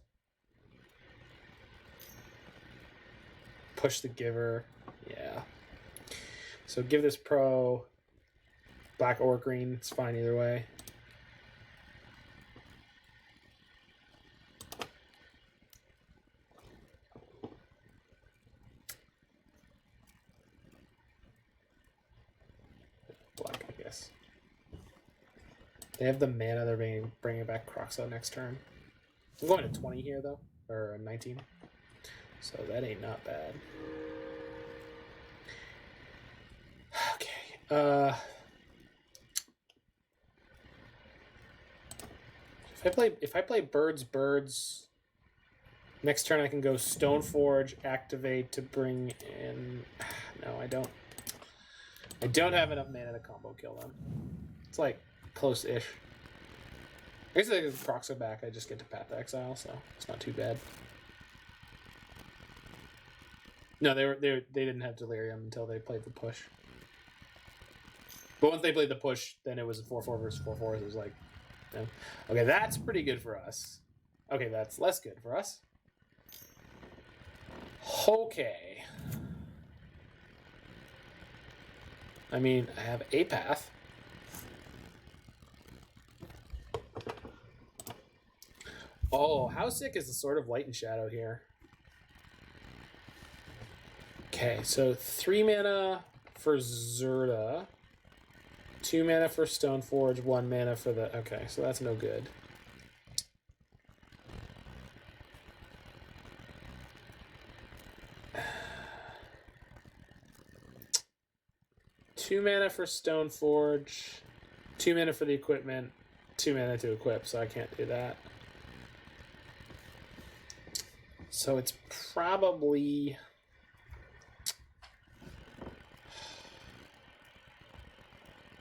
[SPEAKER 1] Push the Giver. Yeah. So give this pro black or green. It's fine either way. this. They have the mana. They're bringing back Croxo next turn. I'm going to 20 here, though. Or 19. So that ain't not bad. Okay. If I play birds, next turn I can go Stoneforge, activate to bring in. No, I don't. I don't have enough mana to combo kill them. It's like close-ish. I guess if I get Croxo back, I just get to Path to Exile, so it's not too bad. No, they didn't have Delirium until they played the push. But once they played the push, then it was a 4-4 versus 4-4. It was like, yeah. Okay, that's pretty good for us. Okay, that's less good for us. Okay. I mean, I have a path. Oh, how sick is the Sword of Light and Shadow here? Okay, so 3 mana for Zerda, 2 mana for Stoneforge, 1 mana for the... Okay, so that's no good. Two mana for Stoneforge, 2 mana for the equipment, 2 mana to equip, so I can't do that. So it's probably...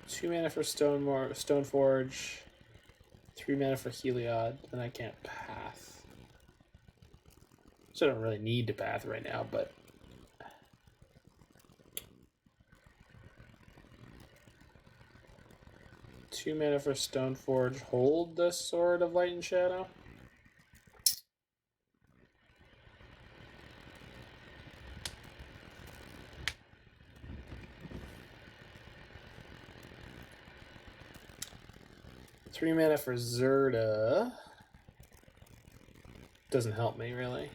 [SPEAKER 1] Two mana for Stoneforge, 3 mana for Heliod, then I can't path. So I don't really need to path right now, but... Two mana for Stoneforge, hold the Sword of Light and Shadow. Three mana for Zerda. Doesn't help me, really.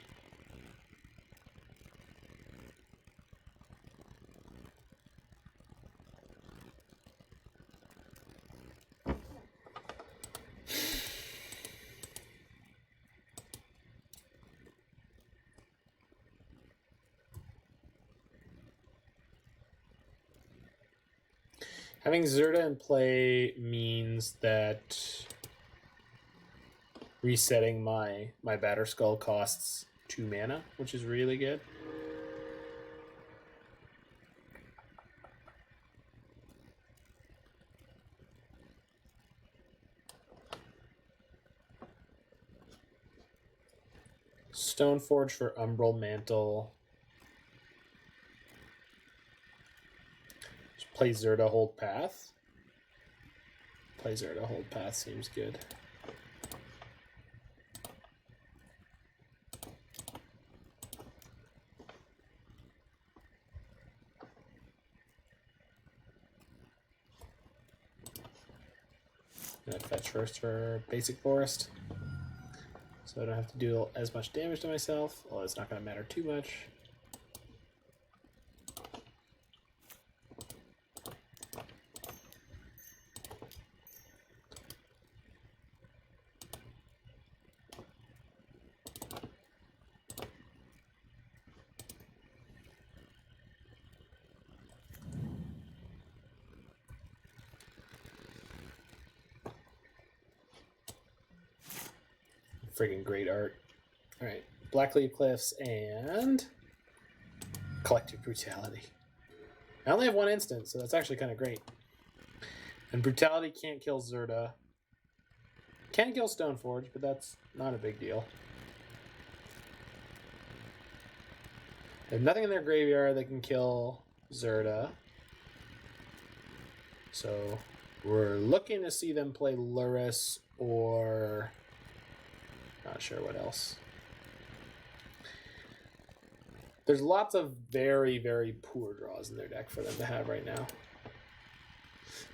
[SPEAKER 1] Having Zerda in play means that resetting my Batterskull costs 2 mana, which is really good. Stoneforge for Umbral Mantle. Play Zerda, hold path. Play Zerda, hold path seems good. I'm gonna fetch first for basic forest, so I don't have to do as much damage to myself. Well, it's not gonna matter too much. Friggin' great art. Alright, Blackleaf Cliffs and Collective Brutality. I only have one instant, so that's actually kind of great. And Brutality can't kill Zerda. Can kill Stoneforge, but that's not a big deal. They have nothing in their graveyard that can kill Zerda. So we're looking to see them play Lurrus or... Not sure what else. There's lots of very, very poor draws in their deck for them to have right now.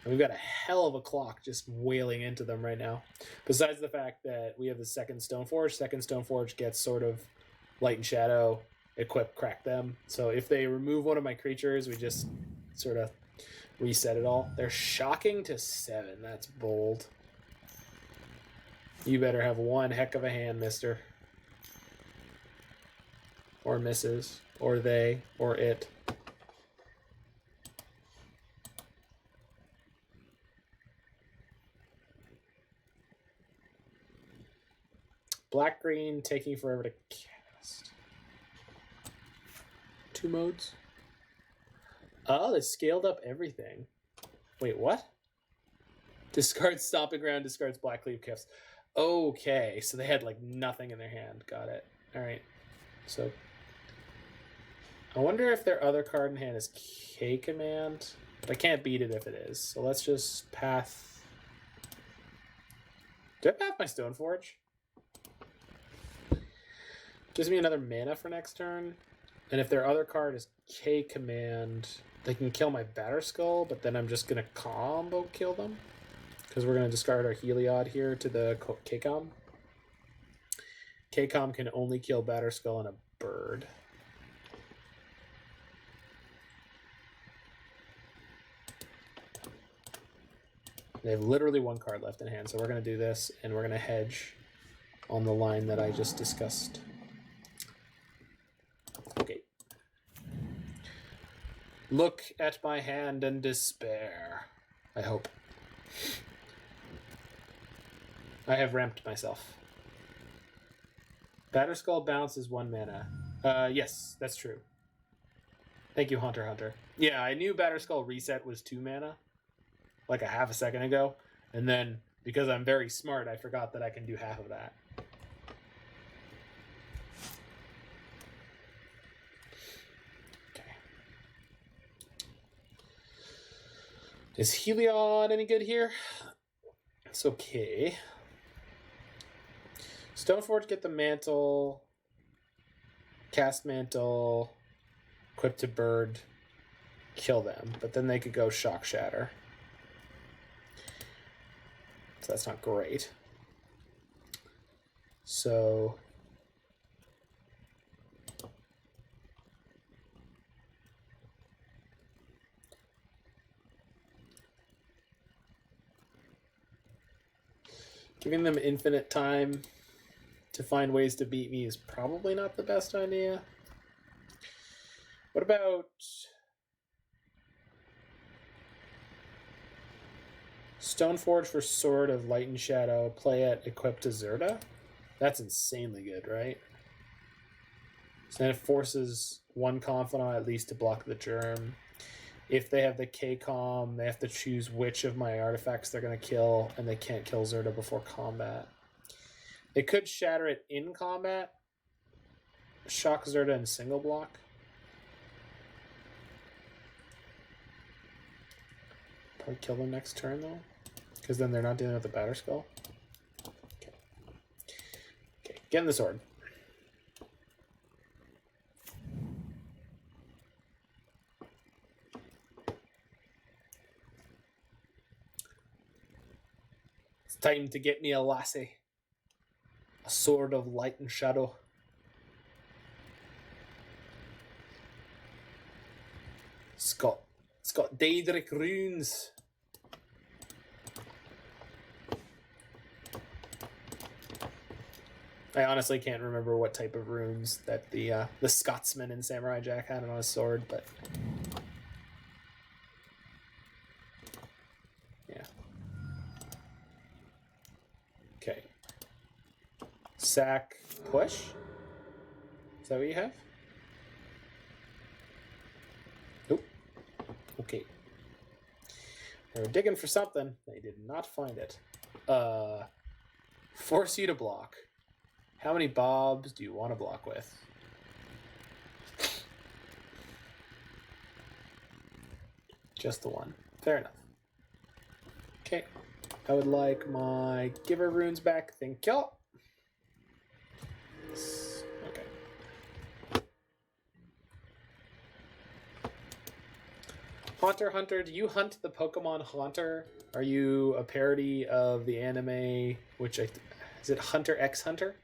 [SPEAKER 1] And we've got a hell of a clock just wailing into them right now. Besides the fact that we have the second Stoneforge. Second Stoneforge gets sort of Light and Shadow, equip, crack them. So if they remove one of my creatures, we just sort of reset it all. They're shocking to 7. That's bold. You better have one heck of a hand, mister. Or misses. Or they. Or it. Black-green taking forever to cast. 2 modes. Oh, they scaled up everything. Wait, what? Discards Stomping Ground, discards Black Cleave Cliffs. Okay, so they had like nothing in their hand. Got it. Alright. So I wonder if their other card in hand is K Command. But I can't beat it if it is. So let's just path. Do I path my Stoneforge? Gives me another mana for next turn. And if their other card is K Command, they can kill my Batterskull, but then I'm just going to combo kill them. Because we're going to discard our Heliod here to the K-Com. K-Com can only kill Batterskull and a bird. They have literally 1 card left in hand, so we're going to do this, and we're going to hedge on the line that I just discussed. Okay. Look at my hand and despair. I hope. I have ramped myself. Batterskull bounces 1 mana. Yes, that's true. Thank you, Hunter Hunter. Yeah, I knew Batterskull reset was 2 mana, like a half a second ago, and then because I'm very smart, I forgot that I can do half of that. Okay. Is Heliod any good here? It's okay. Stoneforge get the mantle, cast mantle, equip to bird, kill them, but then they could go shock shatter. So that's not great. So giving them infinite time to find ways to beat me is probably not the best idea. What about Stoneforge for Sword of Light and Shadow, play it, equip to Zerda? That's insanely good, right? So then it forces 1 Confidant at least to block the Germ. If they have the K-Com, they have to choose which of my artifacts they're going to kill, and they can't kill Zerda before combat. They could shatter it in combat, shock Zerda in single block. Probably kill them next turn, though, because then they're not dealing with the Batterskull. Okay. Okay, get in the sword. It's time to get me a lassie. A sword of light and shadow. It's got Daedric runes. I honestly can't remember what type of runes that the Scotsman in Samurai Jack had on his sword, but yeah. Okay. Sack, push. Is that what you have? Nope. Okay. They were digging for something. They did not find it. Force you to block. How many bobs do you want to block with? Just the one. Fair enough. Okay. I would like my Giver runes back. Thank you. Okay. Haunter Hunter, do you hunt the Pokemon Haunter? Are you a parody of the anime, which is it Hunter x Hunter?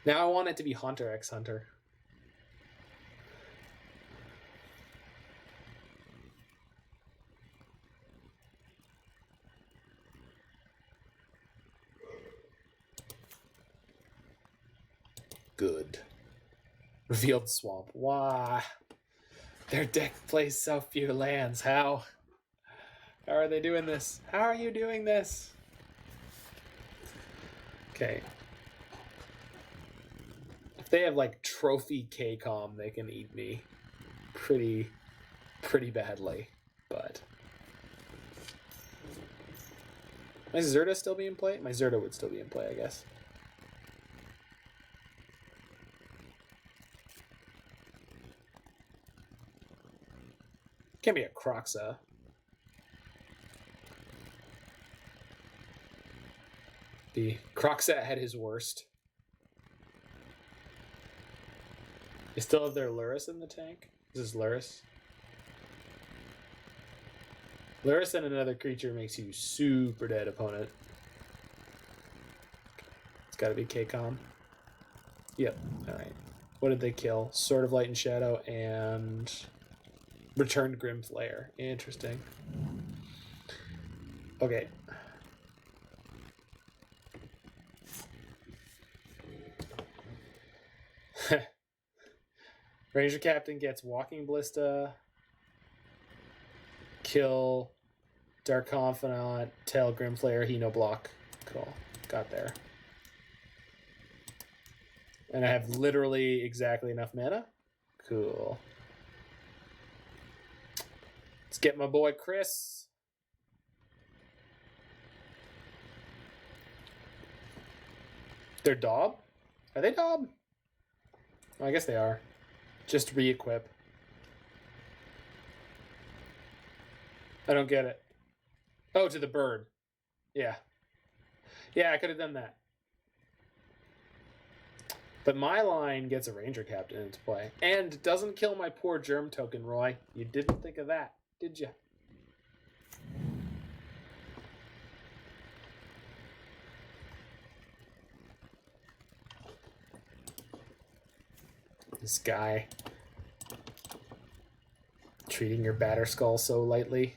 [SPEAKER 1] Now I want it to be Haunter x Hunter. good. Revealed Swamp. Why? Their deck plays so few lands. How? How are they doing this? How are you doing this? Okay. If they have like Trophy K-Com, they can eat me pretty badly. But my Zerta still be in play? My Zerta would still be in play, I guess. Can't be a Croxa. The Croxa had his worst. They still have their Lurrus in the tank. This is Lurrus. Lurrus and another creature makes you super dead, opponent. It's got to be K-Com. Yep. All right. What did they kill? Sword of Light and Shadow and Returned Grim Flayer. Interesting. Okay. Ranger-Captain gets Walking Ballista, kill Dark Confidant, tail Grim Flayer, he no block. Cool. Got there. And I have literally exactly enough mana. Cool. Let's get my boy Chris. They're Daub? Are they Daub? Oh, I guess they are. Just re-equip. I don't get it. Oh, to the bird. Yeah. Yeah, I could have done that. But my line gets a Ranger Captain into play. And doesn't kill my poor Germ token, Roy. You didn't think of that, did you? This guy. Treating your Batterskull so lightly.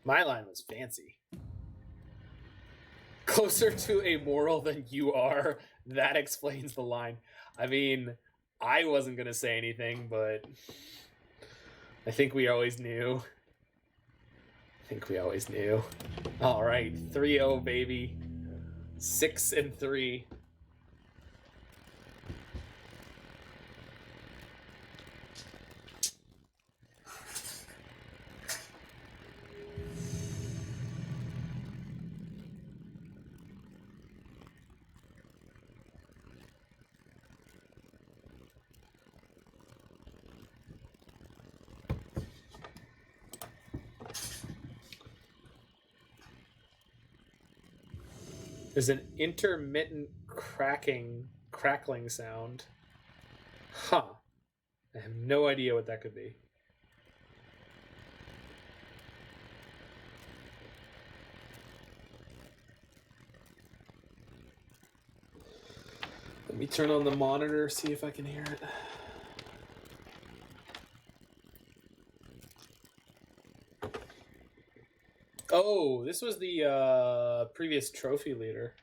[SPEAKER 1] My line was fancy. Closer to a moral than you are. That explains the line. I mean, I wasn't going to say anything, but I think we always knew. All right, 3-0, baby. 6-3. There's an intermittent crackling sound. Huh. I have no idea what that could be. Let me turn on the monitor, see if I can hear it. Oh, this was the previous trophy leader.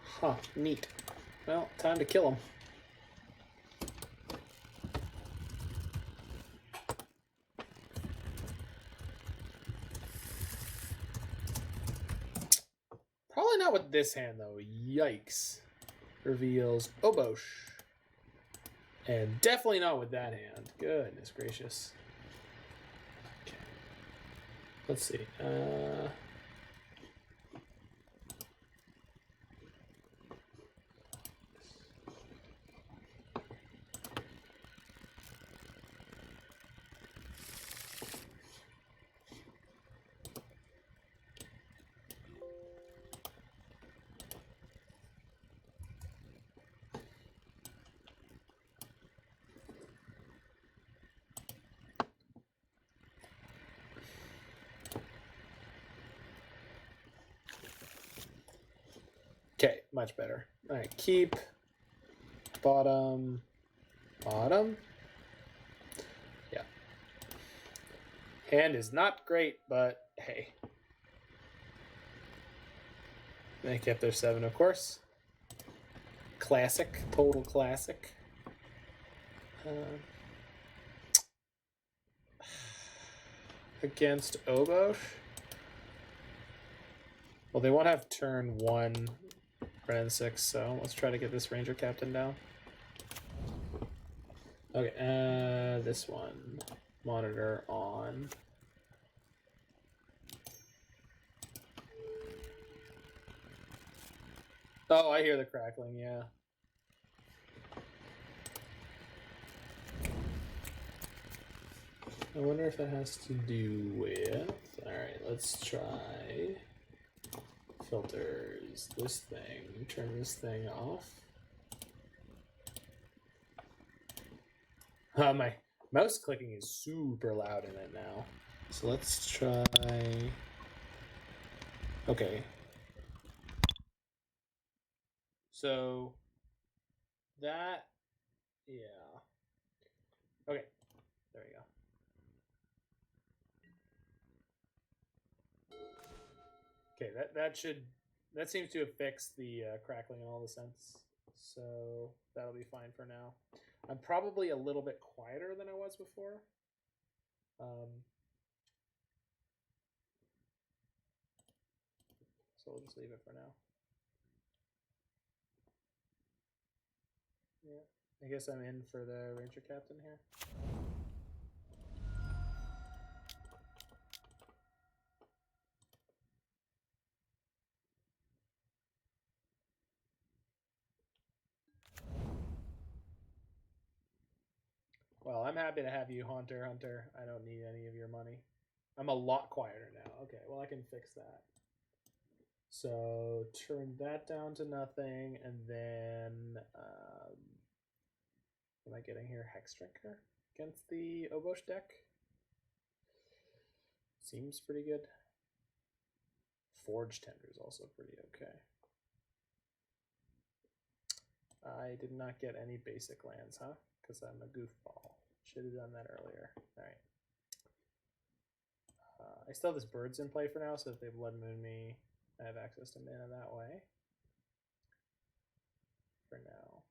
[SPEAKER 1] Huh, neat. Well, time to kill him. Probably not with this hand, though. Yikes. Reveals Obosh. And definitely not with that hand. Goodness gracious. Let's see. Okay, much better. All right, keep, bottom. Yeah. Hand is not great, but hey. They kept their 7, of course. Classic, total classic. Against Obosh. Well, they won't have turn 1, Brennan 6, so let's try to get this Ranger Captain down. Okay, this one. Monitor on. Oh, I hear the crackling, yeah. I wonder if that has to do with... Alright, let's try... Filters, this thing, turn this thing off. My mouse clicking is super loud in it now. So let's try... Okay. So that, yeah. Okay, there we go. Okay, that seems to have fixed the crackling in all the sense. So that'll be fine for now. I'm probably a little bit quieter than I was before. So we'll just leave it for now. Yeah, I guess I'm in for the Ranger Captain here. Well, I'm happy to have you, Hunter. I don't need any of your money. I'm a lot quieter now. Okay, well, I can fix that. So turn that down to nothing, and then what am I getting here? Hexdrinker against the Obosh deck. Seems pretty good. Forge-Tender is also pretty okay. I did not get any basic lands, huh? Because I'm a goofball. Should have done that earlier. All right. I still have this birds in play for now, so if they Blood Moon me, I have access to mana that way. For now.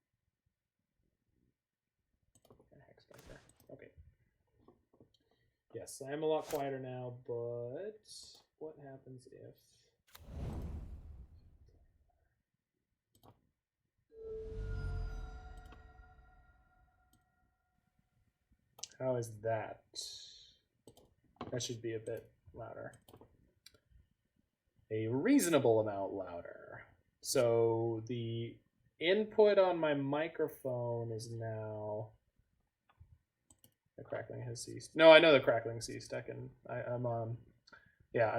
[SPEAKER 1] And Hexdrinker. Okay. Yes, I am a lot quieter now, but what happens if... How is that? That should be a bit louder. A reasonable amount louder. So the input on my microphone is now... The crackling has ceased. No, I know the crackling ceased. I'm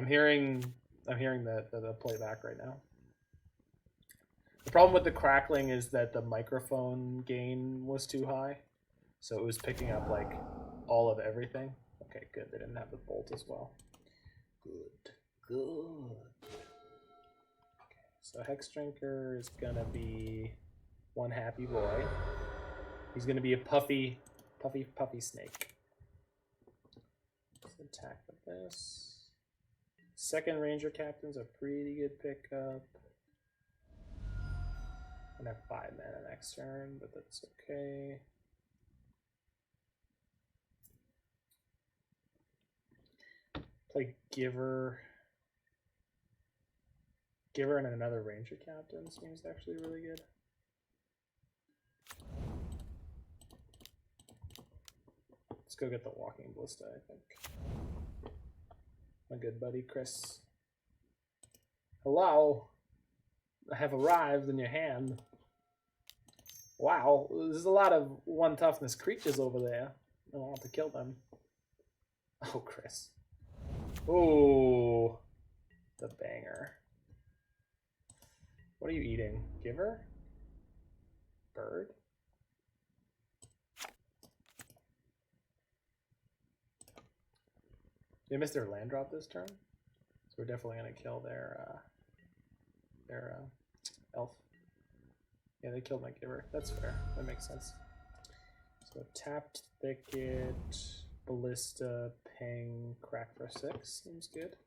[SPEAKER 1] hearing the playback right now. The problem with the crackling is that the microphone gain was too high. So it was picking up like all of everything. Okay, good. They didn't have the bolt as well. Good. Okay, so Hexdrinker is gonna be one happy boy. He's gonna be a puffy snake. Let's attack with this. Second Ranger Captain's a pretty good pickup. I'm gonna have 5 mana next turn, but that's okay. Play Giver. Giver and another Ranger Captain seems actually really good. Let's go get the Walking Ballista, I think. My good buddy Chris. Hello. I have arrived in your hand. Wow, there's a lot of 1 toughness creatures over there. I want to kill them. Oh, Chris. Oh, the banger. What are you eating? Giver? Bird? They missed their land drop this turn, so we're definitely gonna kill their elf. Yeah, they killed my Giver. That's fair. That makes sense. So tapped Thicket, Ballista, Ping, crack for 6 seems good.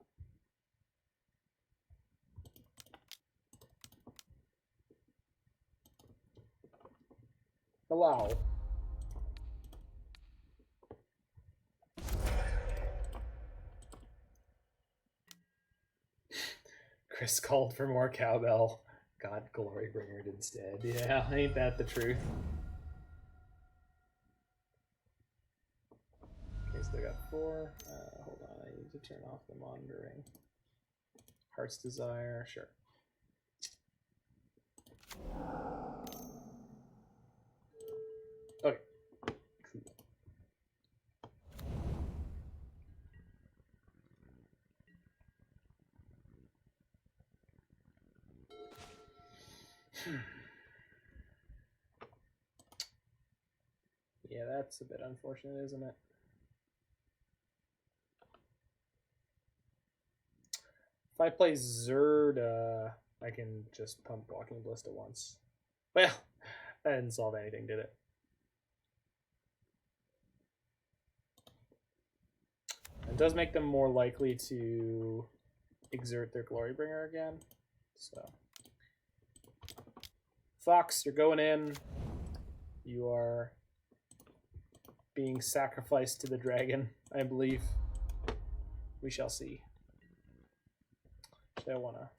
[SPEAKER 1] Hello. Chris called for more cowbell. Got Glorybringered instead. Yeah, ain't that the truth? Okay, so they got 4. Hold on, I need to turn off the monitoring. Heart's Desire, sure. Okay. Cool. Yeah, that's a bit unfortunate, isn't it? If I play Zerda, I can just pump Walking Ballista once. Well, that didn't solve anything, did it? It does make them more likely to exert their Glorybringer again. So, Fox, you're going in. You are being sacrificed to the dragon, I believe. We shall see. Should I wanna?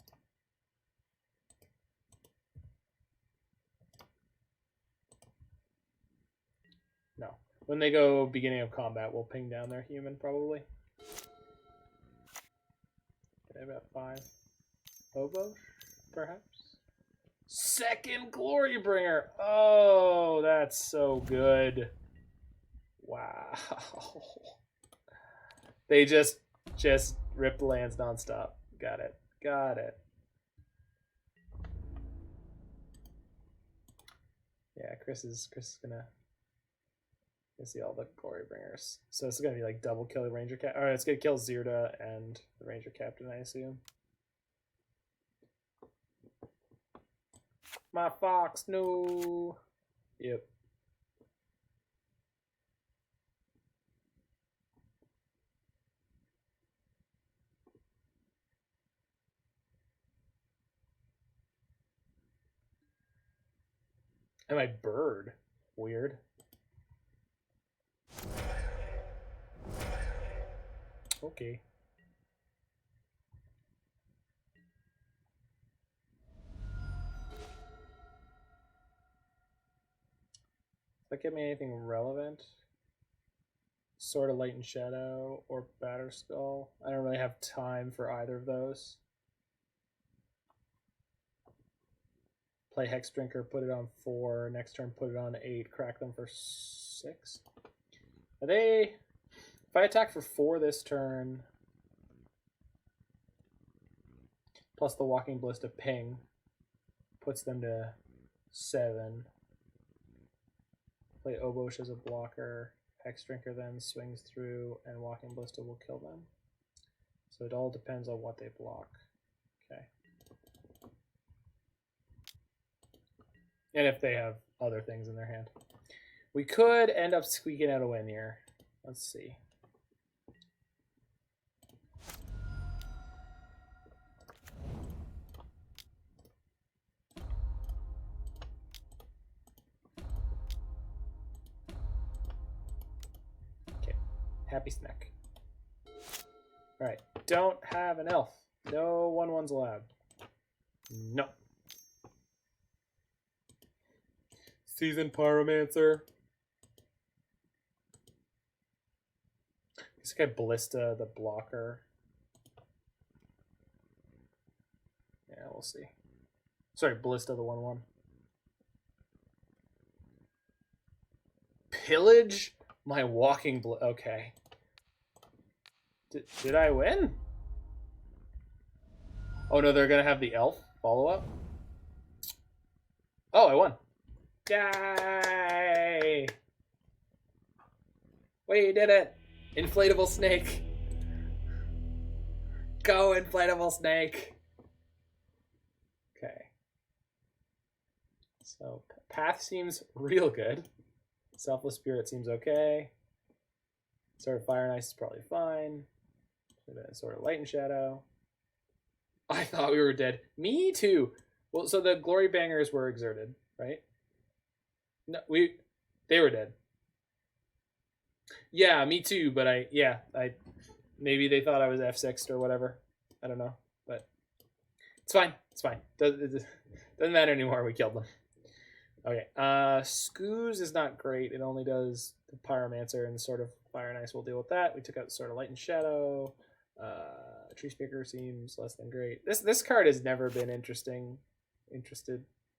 [SPEAKER 1] No. When they go beginning of combat, we'll ping down their human probably. Okay, about 5. Oboe, perhaps? Second Glorybringer! Oh, that's so good. Wow. They just rip the lands nonstop. Got it. Got it. Yeah, Chris is gonna see all the Glorybringers. So it's gonna be like double kill the Ranger-Captain. Alright, it's gonna kill Zirda and the Ranger-Captain, I assume. My Fox, no. Yep. And my bird. Weird. Okay. Does that give me anything relevant? Sword of Light and Shadow or Batterskull? I don't really have time for either of those. Play Hexdrinker, put it on 4. Next turn, put it on 8. Crack them for 6. Are they... If I attack for 4 this turn, plus the Walking Ballista ping, puts them to 7. Play Obosh as a blocker. Hexdrinker then swings through, and Walking Ballista will kill them. So it all depends on what they block. Okay. And if they have other things in their hand. We could end up squeaking out a win here. Let's see. Okay. Happy snack. Alright. Don't have an elf. No 1/1s allowed. No. Seasoned Pyromancer. This guy Ballista, the blocker. Yeah, we'll see. Sorry, Ballista, the 1/1. Pillage my Walking Okay. Did I win? Oh no, they're gonna have the elf follow-up? Oh, I won. Yay! We did it! Inflatable snake. Go, inflatable snake. Okay. So, Path seems real good. Selfless Spirit seems okay. Sword of Fire and Ice is probably fine. Sword of Light and Shadow. I thought we were dead. Me too. Well, so the Glory Bangers were exerted, right? No, they were dead. Yeah, me too. But I maybe they thought I was F6'd or whatever. I don't know, but it's fine. It's fine. Doesn't matter anymore. We killed them. Okay. Scooze is not great. It only does the Pyromancer and sort of Fire and Ice. We'll deal with that. We took out sort of Light and Shadow. Treespeaker seems less than great. This card has never been interested.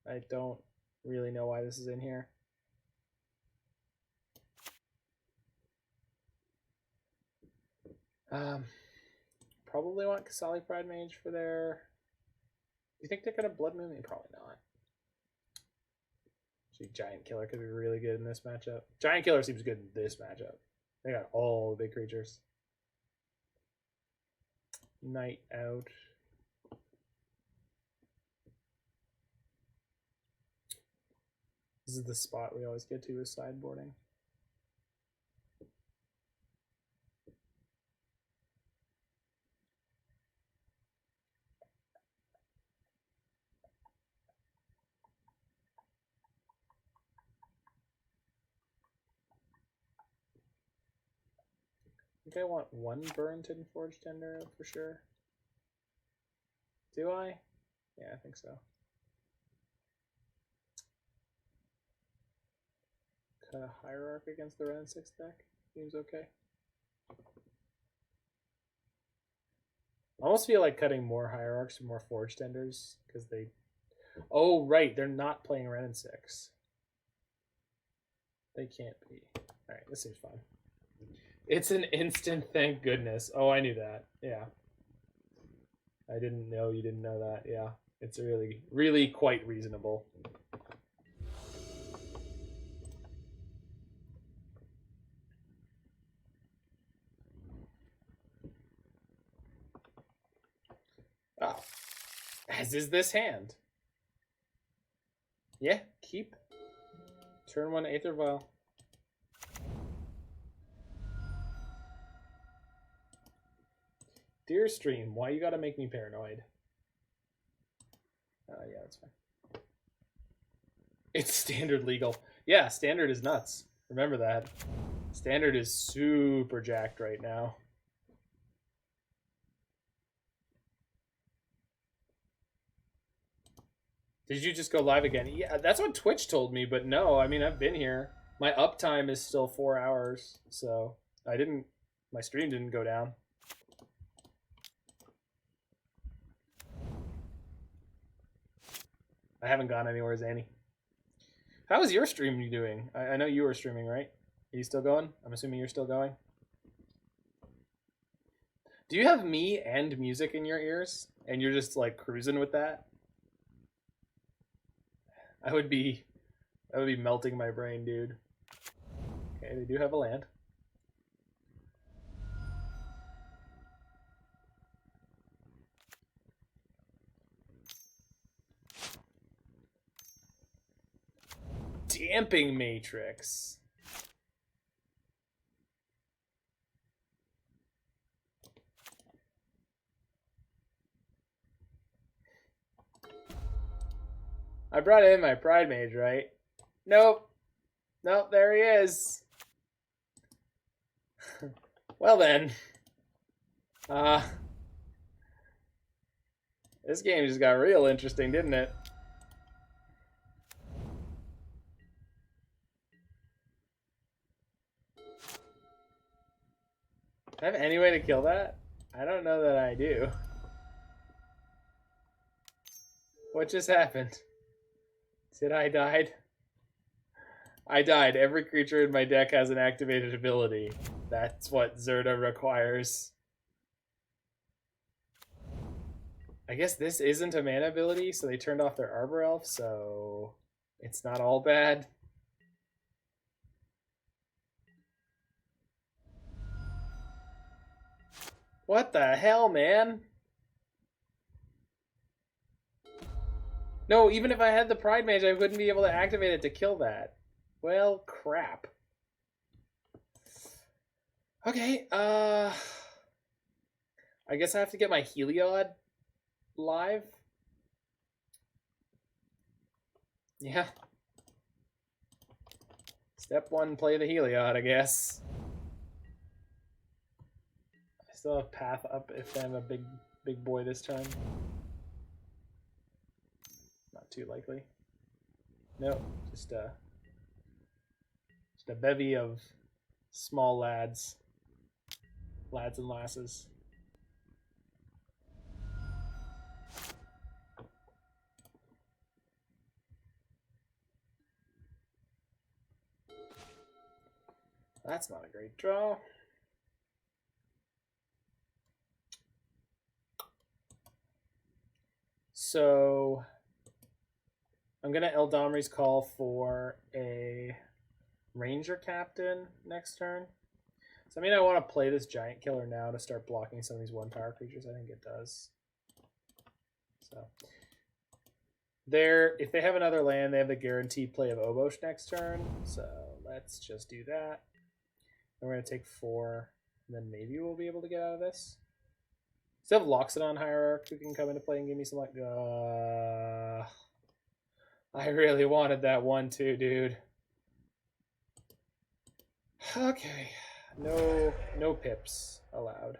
[SPEAKER 1] I don't really know why this is in here. Probably want Kasali Pride Mage for their. Do you think they're gonna Blood Moon? Probably not. Actually, Giant Killer could be really good in this matchup. Giant Killer seems good in this matchup. They got all the big creatures. Night Out. This is the spot we always get to with sideboarding. I think I want one Burrenton Forge-Tender for sure. Do I? Yeah, I think so. Cut a Hierarch against the Ren 6 deck. Seems okay. I almost feel like cutting more Hierarchs and more Forge-Tenders because they... Oh, right. They're not playing Ren 6. They can't be. Alright, this seems fine. It's an instant, thank goodness. Oh, I knew that. Yeah. I didn't know you didn't know that. Yeah. It's really, really quite reasonable. Oh. As is this hand. Yeah, keep. Turn 1 Aether Vial. Dear stream, why you gotta make me paranoid? Yeah, that's fine. It's standard legal. Yeah, standard is nuts. Remember that. Standard is super jacked right now. Did you just go live again? Yeah, that's what Twitch told me, but no, I mean, I've been here. My uptime is still 4 hours, so my stream didn't go down. I haven't gone anywhere, Zanny. How is your stream doing? I know you were streaming, right? Are you still going? I'm assuming you're still going. Do you have me and music in your ears? And you're just like cruising with that? That would be melting my brain, dude. Okay, they do have a land. Damping Matrix. I brought in my Pride Mage, right? Nope. Nope, there he is. Well then. This game just got real interesting, didn't it? Do I have any way to kill that? I don't know that I do. What just happened? Did I died? I died. Every creature in my deck has an activated ability. That's what Zerda requires. I guess this isn't a mana ability, so they turned off their Arbor Elf, so it's not all bad. What the hell, man? No, even if I had the Pride Mage, I wouldn't be able to activate it to kill that. Well, crap. Okay, I guess I have to get my Heliod live. Yeah. Step 1, play the Heliod, I guess. I still have path up if I'm a big boy this time. Not too likely. No, just a bevy of small lads and lasses. That's not a great draw. So I'm going to Eladamri's call for a Ranger-Captain next turn. So I mean, I want to play this Giant Killer now to start blocking some of these 1-power creatures. I think it does. So if they have another land, they have the guaranteed play of Obosh next turn. So let's just do that. And we're going to take 4, and then maybe we'll be able to get out of this. Still have Loxodon Hierarch who can come into play and give me some like. I really wanted that one too, dude. Okay, no pips allowed.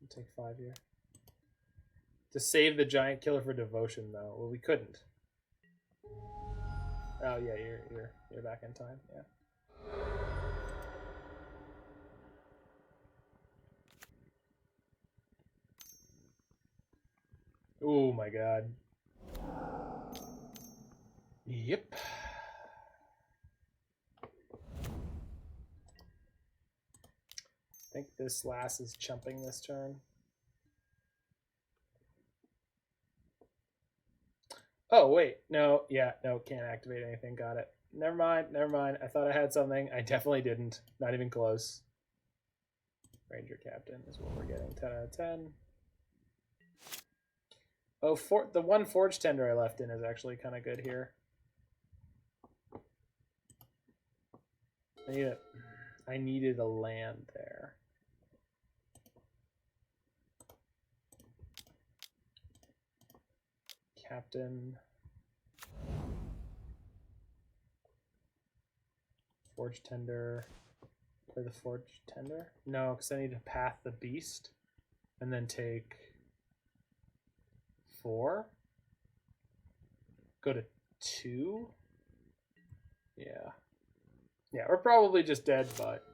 [SPEAKER 1] I'll take 5 here. To save the Giant Killer for Devotion, though. Well, we couldn't. Oh yeah, you're back in time. Yeah. Oh my god. Yep. I think this lass is chumping this turn. Oh, wait. No, yeah, no, can't activate anything. Got it. Never mind. I thought I had something. I definitely didn't. Not even close. Ranger-Captain is what we're getting. 10 out of 10. Oh, the one Forge-Tender I left in is actually kind of good here. I needed a land there. Captain. Forge-Tender. Play the Forge-Tender? No, because I need to path the beast and then take 4. Go to 2. Yeah. Yeah, we're probably just dead, but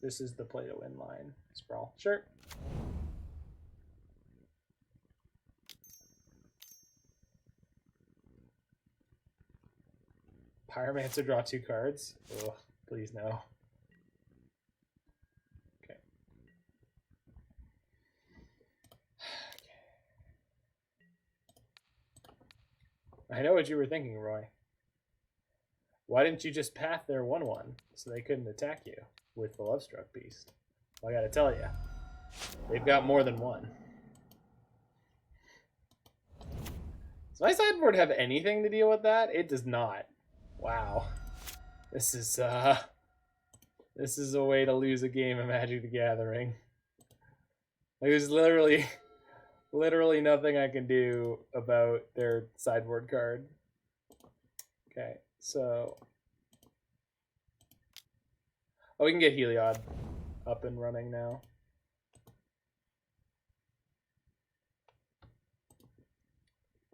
[SPEAKER 1] this is the play to win line. Sprawl. Sure. Pyromancer, draw 2 cards. Ugh, please no. Okay. I know what you were thinking, Roy. Why didn't you just path their 1/1 so they couldn't attack you with the Lovestruck Beast? Well, I gotta tell you, they've got more than one. Does my sideboard have anything to deal with that? It does not. Wow. This is a way to lose a game of Magic the Gathering. There's literally nothing I can do about their sideboard card. Okay, so we can get Heliod up and running now.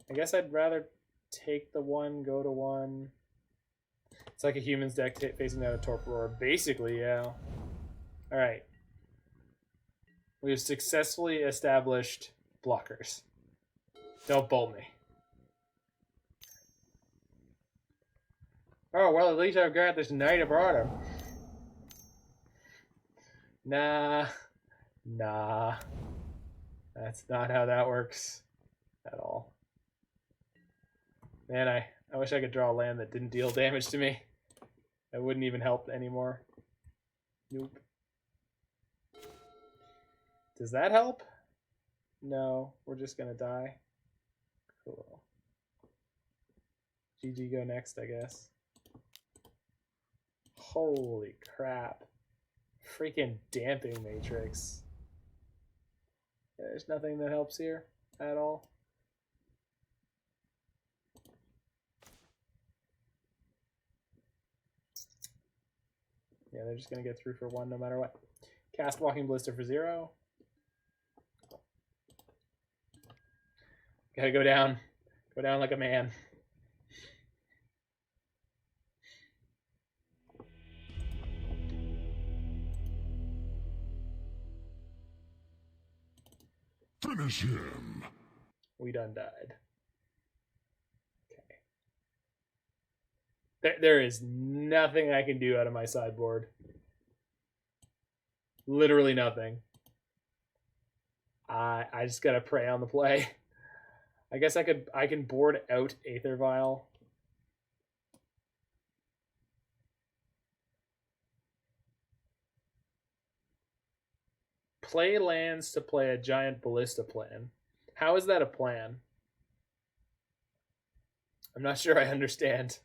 [SPEAKER 1] I guess I'd rather take the 1, go to 1. It's like a humans deck facing down a Torpor. Basically, yeah. All right. We have successfully established blockers. Don't bolt me. Oh, well, at least I've got this Knight of Autumn. Nah. That's not how that works at all. Man, I wish I could draw a land that didn't deal damage to me. That wouldn't even help anymore. Nope. Does that help? No, we're just gonna die. Cool. GG, go next, I guess. Holy crap. Freaking Damping Matrix. There's nothing that helps here at all. Yeah, they're just going to get through for 1 no matter what. Cast Walking Ballista for 0. Gotta go down. Go down like a man.
[SPEAKER 2] Finish him.
[SPEAKER 1] We done died. Okay. There is nothing I can do out of my sideboard. Literally nothing. I just gotta pray on the play. I guess I can board out Aether Vial. Play lands to play a giant ballista plan. How is that a plan? I'm not sure I understand.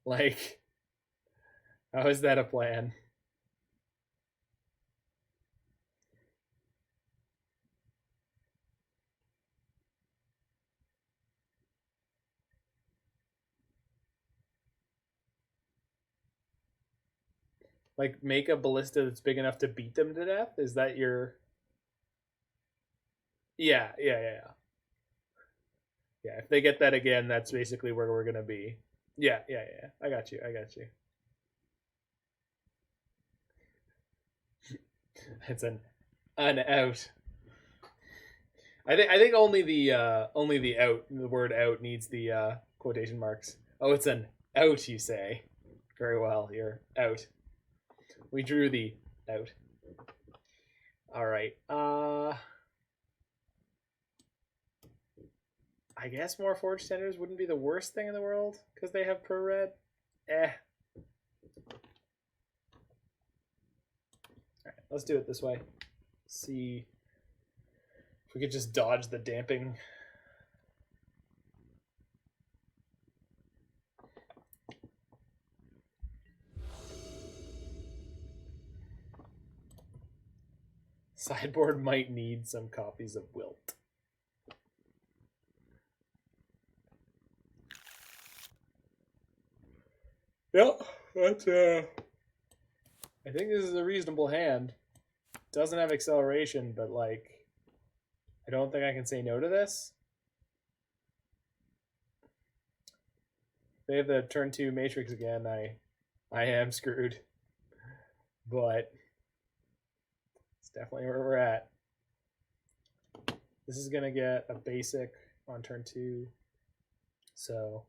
[SPEAKER 1] Like, how is that a plan? Like, make a ballista that's big enough to beat them to death? Is that your... Yeah. Yeah, if they get that again, that's basically where we're going to be. Yeah. I got you. It's an out. I think only the out, the word out needs the quotation marks. Oh, it's an out, you say. Very well, you're out. We drew the out. All right. I guess more Forge-Tenders wouldn't be the worst thing in the world because they have pro red. All right, let's do it this way. See if we could just dodge the damping. Sideboard might need some copies of Wilt. Yep, that's I think this is a reasonable hand. Doesn't have acceleration, but like I don't think I can say no to this. If they have the turn 2 Matrix again, I am screwed. But it's definitely where we're at. This is gonna get a basic on turn 2. So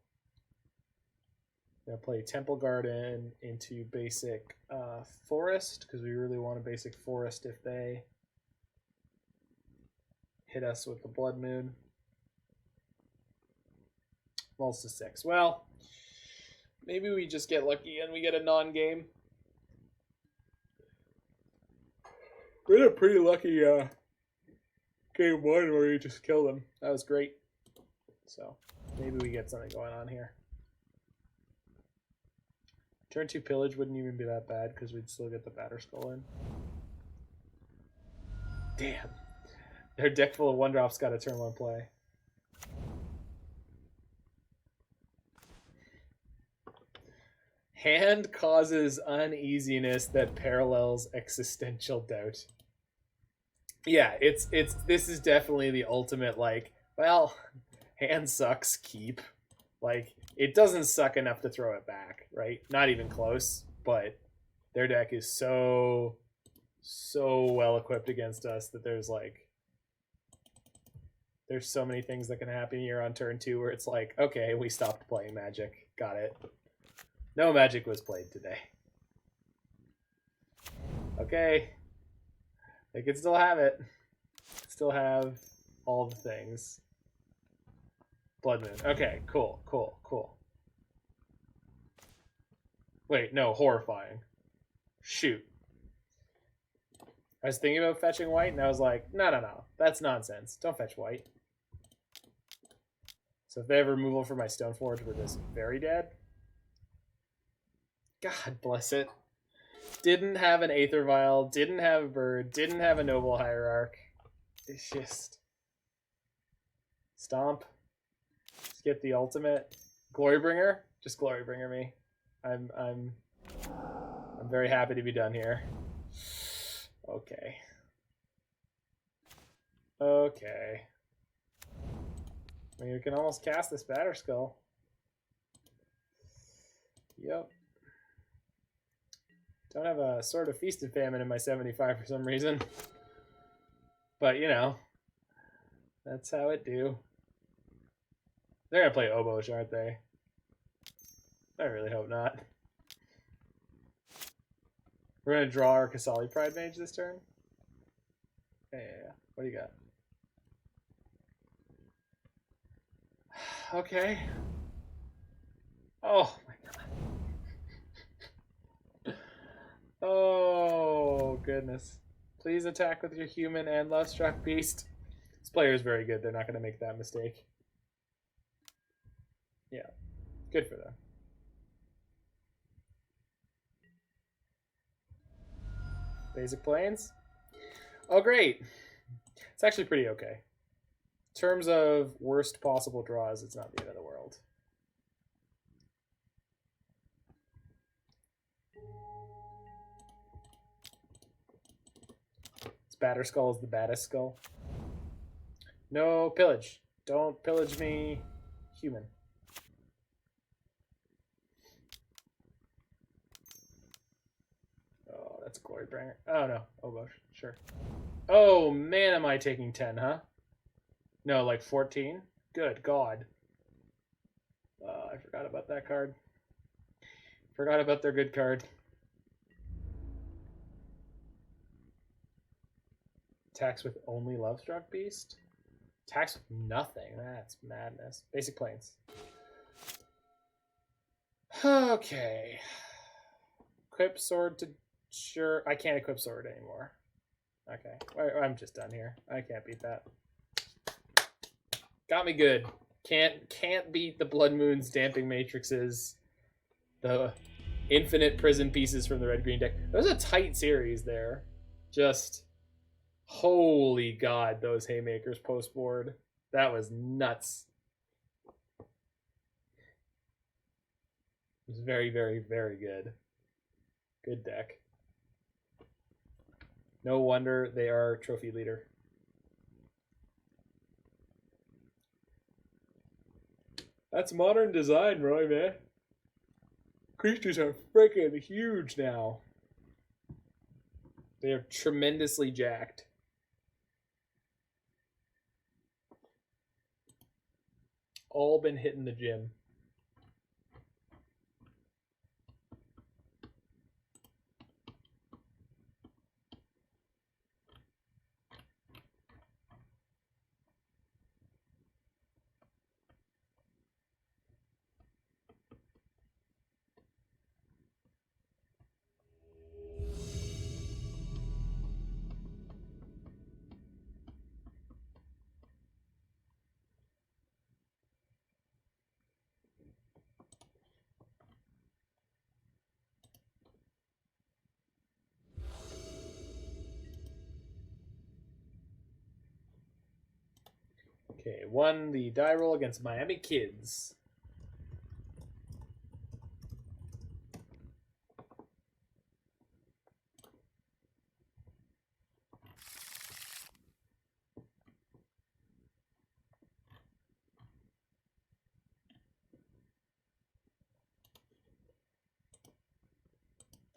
[SPEAKER 1] I'm going to play Temple Garden into basic Forest, because we really want a basic Forest if they hit us with the Blood Moon. Falls to 6. Well, maybe we just get lucky and we get a non-game. We had a pretty lucky game 1 where we just killed them. That was great. So maybe we get something going on here. Turn 2 Pillage wouldn't even be that bad because we'd still get the Batterskull in. Damn. Their deck full of 1-drops got a turn 1 play. Hand causes uneasiness that parallels existential doubt. Yeah, this is definitely the ultimate, like, well, hand sucks, keep. Like, it doesn't suck enough to throw it back, right? Not even close, but their deck is so well equipped against us that there's so many things that can happen here on turn 2 where it's like, okay, we stopped playing Magic. Got it. No Magic was played today. Okay. They can still have it. Still have all the things. Blood Moon. Okay, cool. Wait, no, horrifying. Shoot. I was thinking about fetching white, and I was like, no. That's nonsense. Don't fetch white. So if they have removal for my Stoneforge, we're just very dead. God bless it. Didn't have an Aether Vial, didn't have a bird, didn't have a Noble Hierarch. It's just... Stomp. Skip the ultimate. Glorybringer? Just Glorybringer me. I'm very happy to be done here. Okay. Okay. I mean, we can almost cast this Batterskull. Yep. Don't have a Sword of Feast and Famine in my 75 for some reason. But, you know, that's how it do. They're going to play Obosh, aren't they? I really hope not. We're going to draw our Kasali Pride Mage this turn? Yeah. What do you got? Okay. Oh, my God. Oh, goodness. Please attack with your human and Lovestruck Beast. This player is very good. They're not going to make that mistake. Yeah. Good for them. Basic Plains. Oh, great. It's actually pretty okay. In terms of worst possible draws, it's not the end of the world. This Batterskull is the Batterskull. No pillage. Don't pillage me, human. Oh, that's Glorybringer. Oh, no. Oh, gosh. Sure. Oh, man, am I taking 10, huh? No, like 14? Good God. I forgot about that card. Forgot about their good card. Attacks with only Lovestruck Beast? Attacks with nothing. That's madness. Basic Plains. Okay. Equip sword to... Sure. I can't equip sword anymore. Okay. I'm just done here. I can't beat that. Got me good. Can't beat the Blood Moon's Damping Matrixes. The infinite prison pieces from the red-green deck. That was a tight series there. Just... Holy God, those haymakers post-board. That was nuts. It was very, very, very good. Good deck. No wonder they are trophy leader. That's modern design, Roy, man. Creatures are freaking huge now. They are tremendously jacked. All been hitting the gym. Okay, won the die roll against Miami Kids.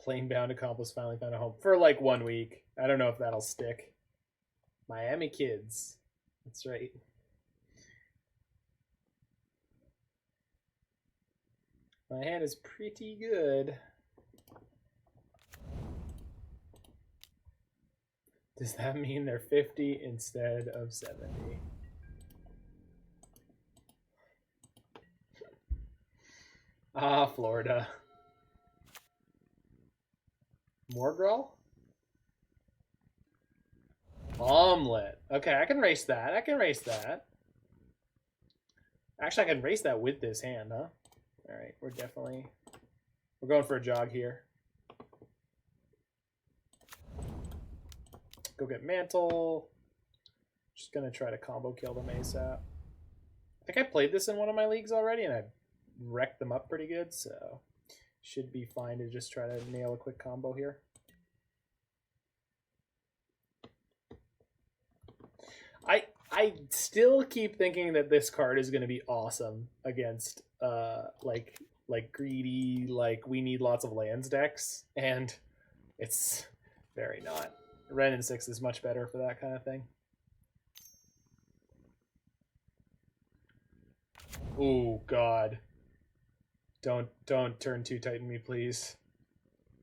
[SPEAKER 1] Plainbound Accomplice finally found a home for like 1 week. I don't know if that'll stick. Miami Kids. That's right. My hand is pretty good. Does that mean they're 50 instead of 70? Ah, Florida. Morgrel? Omelet. Okay, I can race that. I can race that. Actually, I can race that with this hand, huh? All right, we're going for a jog here. Go get Mantle. Just gonna try to combo kill them ASAP. I think I played this in one of my leagues already, and I wrecked them up pretty good, so should be fine to just try to nail a quick combo here. I still keep thinking that this card is going to be awesome against like greedy, like we need lots of lands decks, and it's very not. Ren and 6 is much better for that kind of thing. Oh God. Don't turn 2 Titan me, please.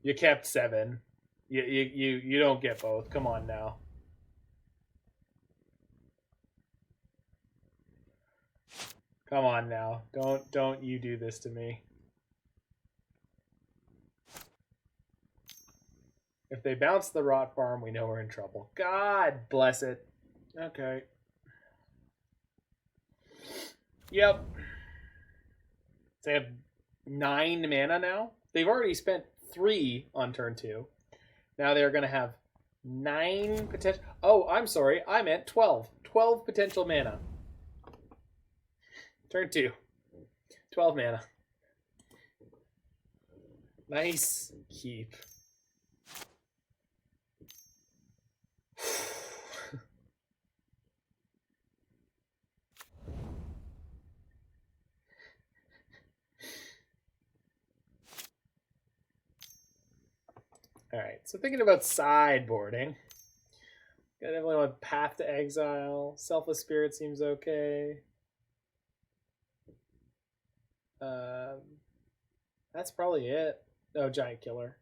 [SPEAKER 1] You kept 7. You don't get both. Come on now. Come on now. Don't you do this to me. If they bounce the Rot Farm, we know we're in trouble. God bless it. Okay. Yep. They have 9 mana now. They've already spent 3 on turn 2. Now they're going to have 9 potential... Oh, I'm sorry. I meant 12. 12 potential mana. Turn 2. 12 mana. Nice keep. Alright, so thinking about sideboarding. I definitely want Path to Exile. Selfless Spirit seems okay. That's probably it. Oh, Giant Killer.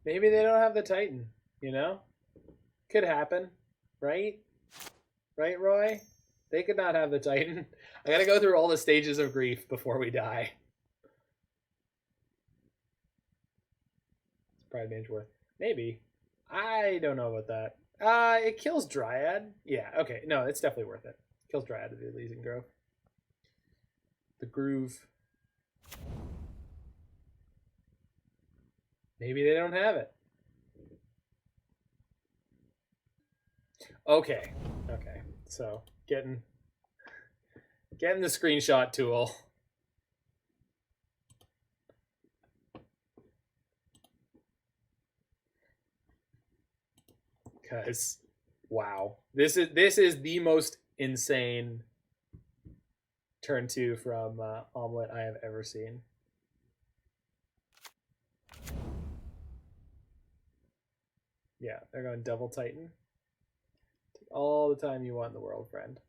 [SPEAKER 1] Maybe they don't have the Titan, you know? Could happen, right? Right, Roy? They could not have the Titan. I gotta go through all the stages of grief before we die. It's probably Bangeworth. Maybe. I don't know about that. It kills Dryad. Yeah, okay. No, it's definitely worth it. Kills Dryad of the Elysian Grove. The Groove. Maybe they don't have it. Okay. Okay. So, getting the screenshot tool. Because, wow, this is the most insane turn 2 from Omelette I have ever seen. Yeah, they're going Devil Titan. Take all the time you want in the world, friend.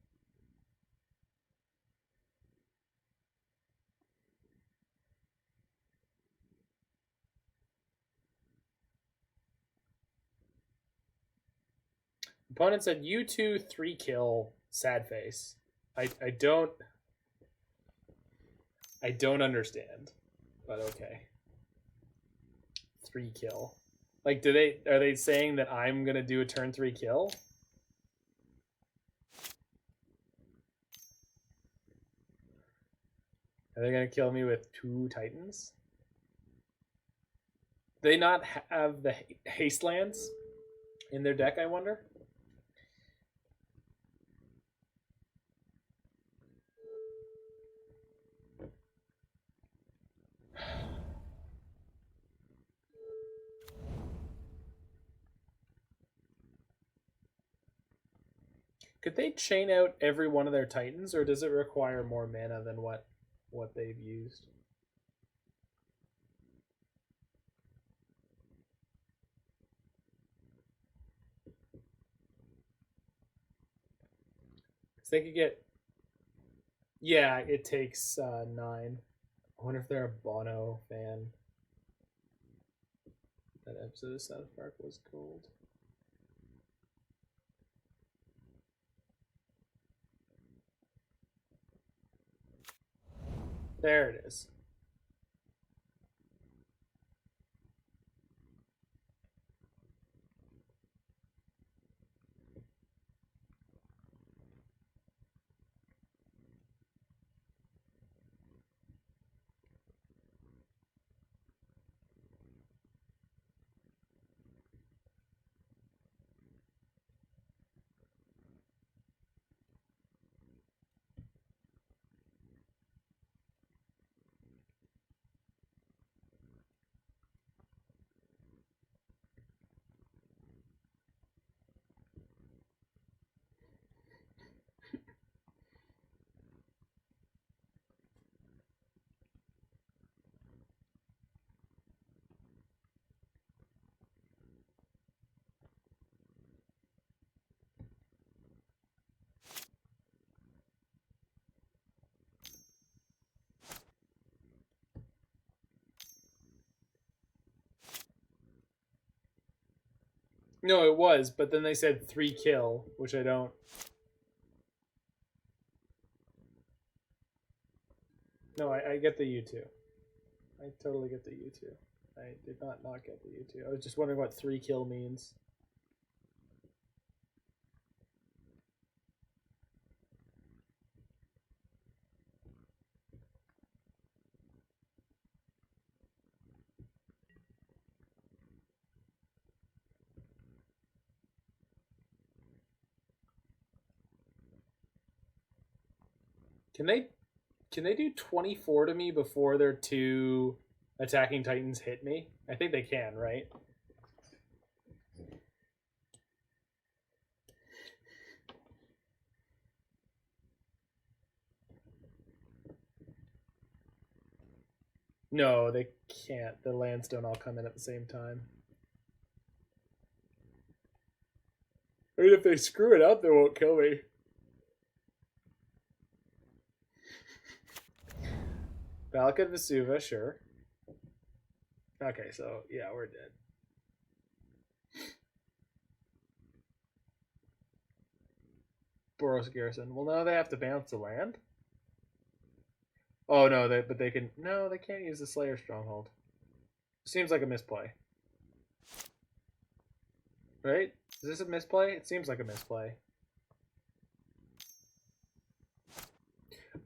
[SPEAKER 1] Opponent said U2 3 kill, sad face. I don't understand, but okay. 3 kill. Like, are they saying that I'm gonna do a turn 3 kill? Are they gonna kill me with 2 Titans? Do they not have the haste lands in their deck, I wonder? Could they chain out every one of their Titans, or does it require more mana than what they've used? Because they could get... Yeah, it takes 9. I wonder if they're a Bono fan. That episode of South Park was cold. There it is. No, it was, but then they said 3 kill, which I don't. No, I get the U2. I totally get the U2. I did not get the U2. I was just wondering what 3 kill means. Can they do 24 to me before their 2 attacking titans hit me? I think they can, right? No, they can't. The lands don't all come in at the same time. I mean, if they screw it up, they won't kill me. Valakut Vesuva, sure. Okay, so yeah, we're dead. Boros Garrison. Well, now they have to bounce the land. Oh no, but they can. No, they can't use the Slayer Stronghold. Seems like a misplay. Right? Is this a misplay? It seems like a misplay.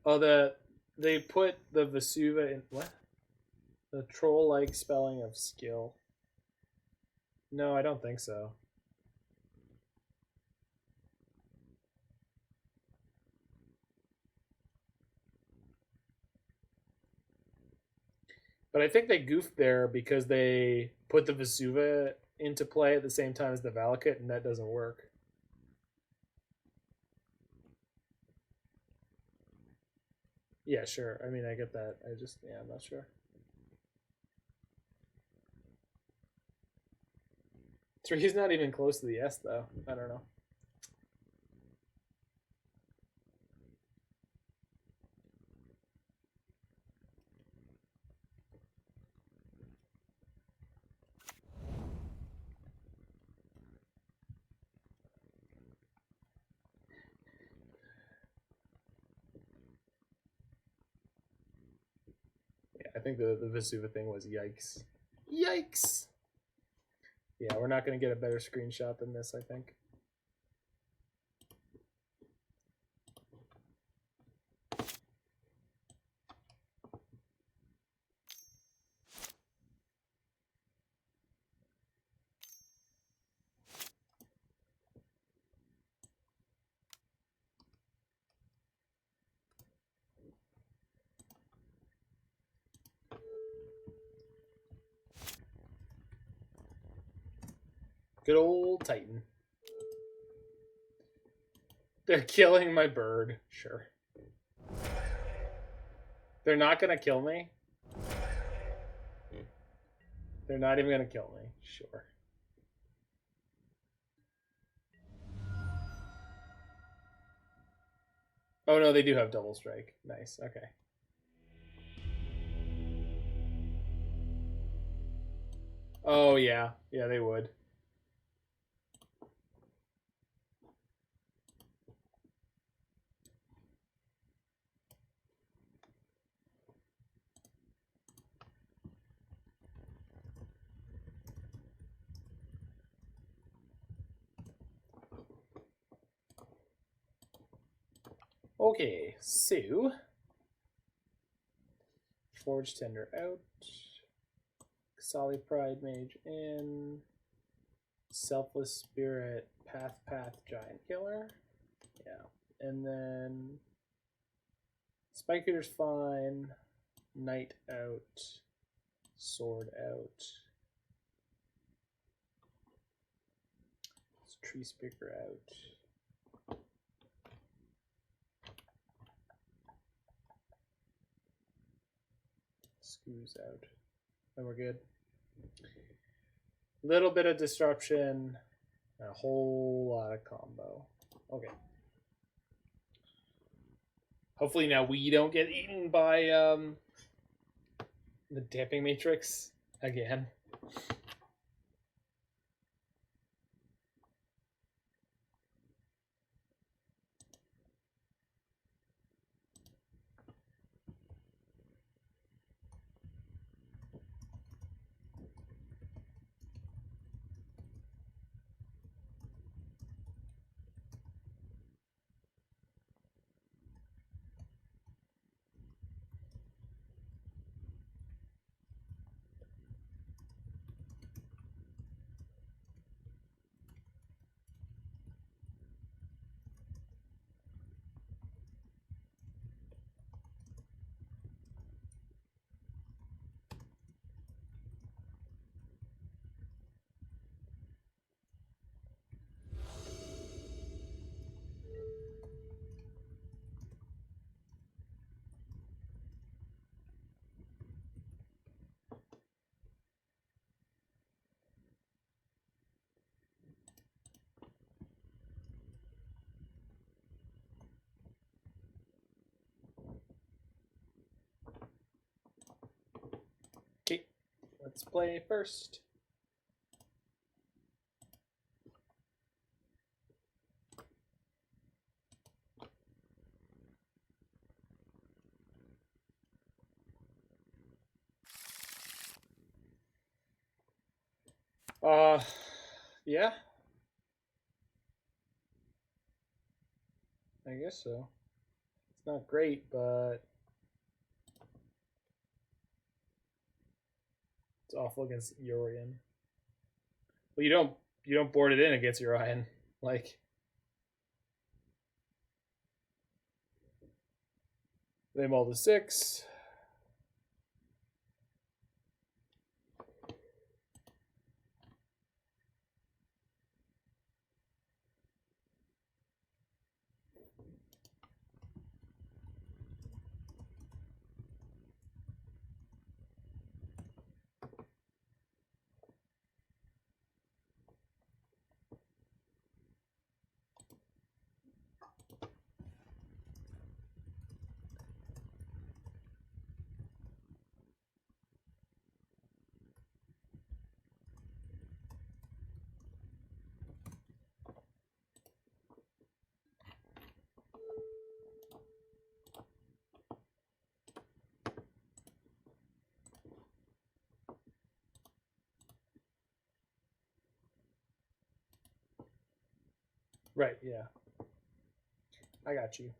[SPEAKER 1] Oh, they put the Vesuva in what? The troll-like spelling of skill. No, I don't think so. But I think they goofed there because they put the Vesuva into play at the same time as the Valakut, and that doesn't work. Yeah, sure. I mean, I get that. I'm not sure. 3 is not even close to the S, though. I don't know. I think the Vesuva thing was yikes. Yikes! Yeah, we're not going to get a better screenshot than this, I think. Good old Titan. They're killing my bird. Sure. They're not going to kill me. They're not even going to kill me. Sure. Oh, no, they do have double strike. Nice. Okay. Oh, yeah. Yeah, they would. Okay, so Forge-Tender out, Kasali Pride Mage in, Selfless Spirit, Path Giant Killer, yeah, and then Spike Eater's fine, Knight out, Sword out, Treespeaker out. Ooze out. And we're good. Little bit of disruption. A whole lot of combo. Okay. Hopefully now we don't get eaten by the Damping Matrix again. Let's play first. Yeah. I guess so. It's not great, but it's awful against Yorion. Well, you don't board it in against Yorion. Like, they mull to 6. Right, yeah. I got you.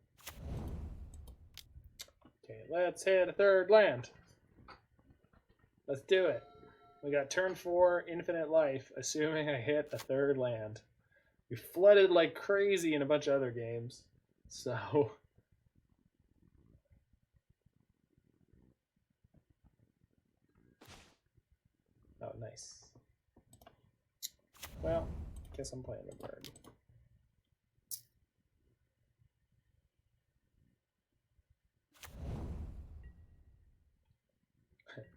[SPEAKER 1] Okay, let's hit a third land. Let's do it. We got turn 4, infinite life, assuming I hit a third land. We flooded like crazy in a bunch of other games, so... Oh, nice. Well, guess I'm playing the bird.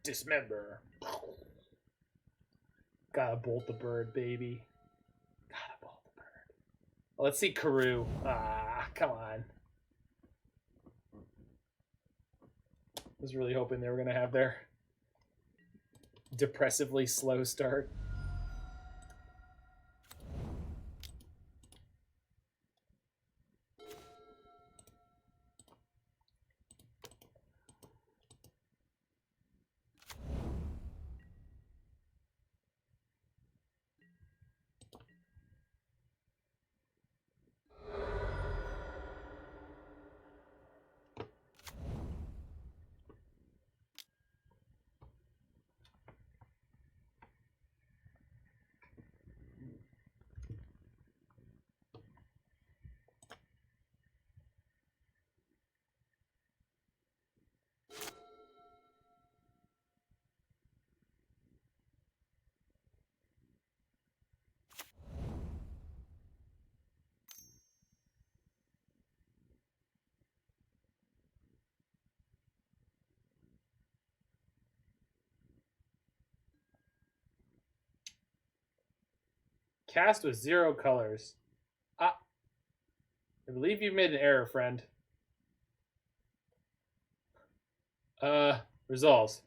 [SPEAKER 1] Dismember. Gotta bolt the bird, baby. Gotta bolt the bird. Well, let's see Karoo. Ah, come on. I was really hoping they were gonna have their depressively slow start. Cast with 0 colors. I believe you've made an error, friend. Resolves.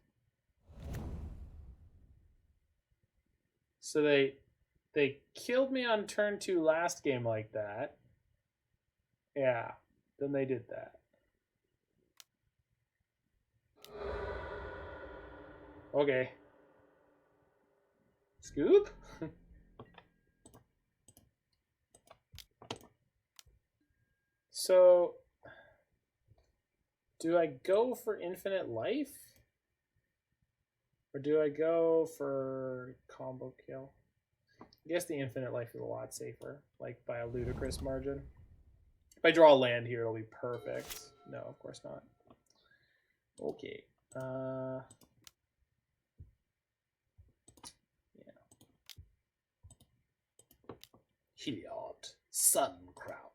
[SPEAKER 1] So they killed me on turn 2 last game like that. Yeah, then they did that. Okay. Scoop? So, do I go for infinite life? Or do I go for combo kill? I guess the infinite life is a lot safer, like by a ludicrous margin. If I draw a land here, it'll be perfect. No, of course not. Okay. Yeah. Heliod. Sun-Crowne.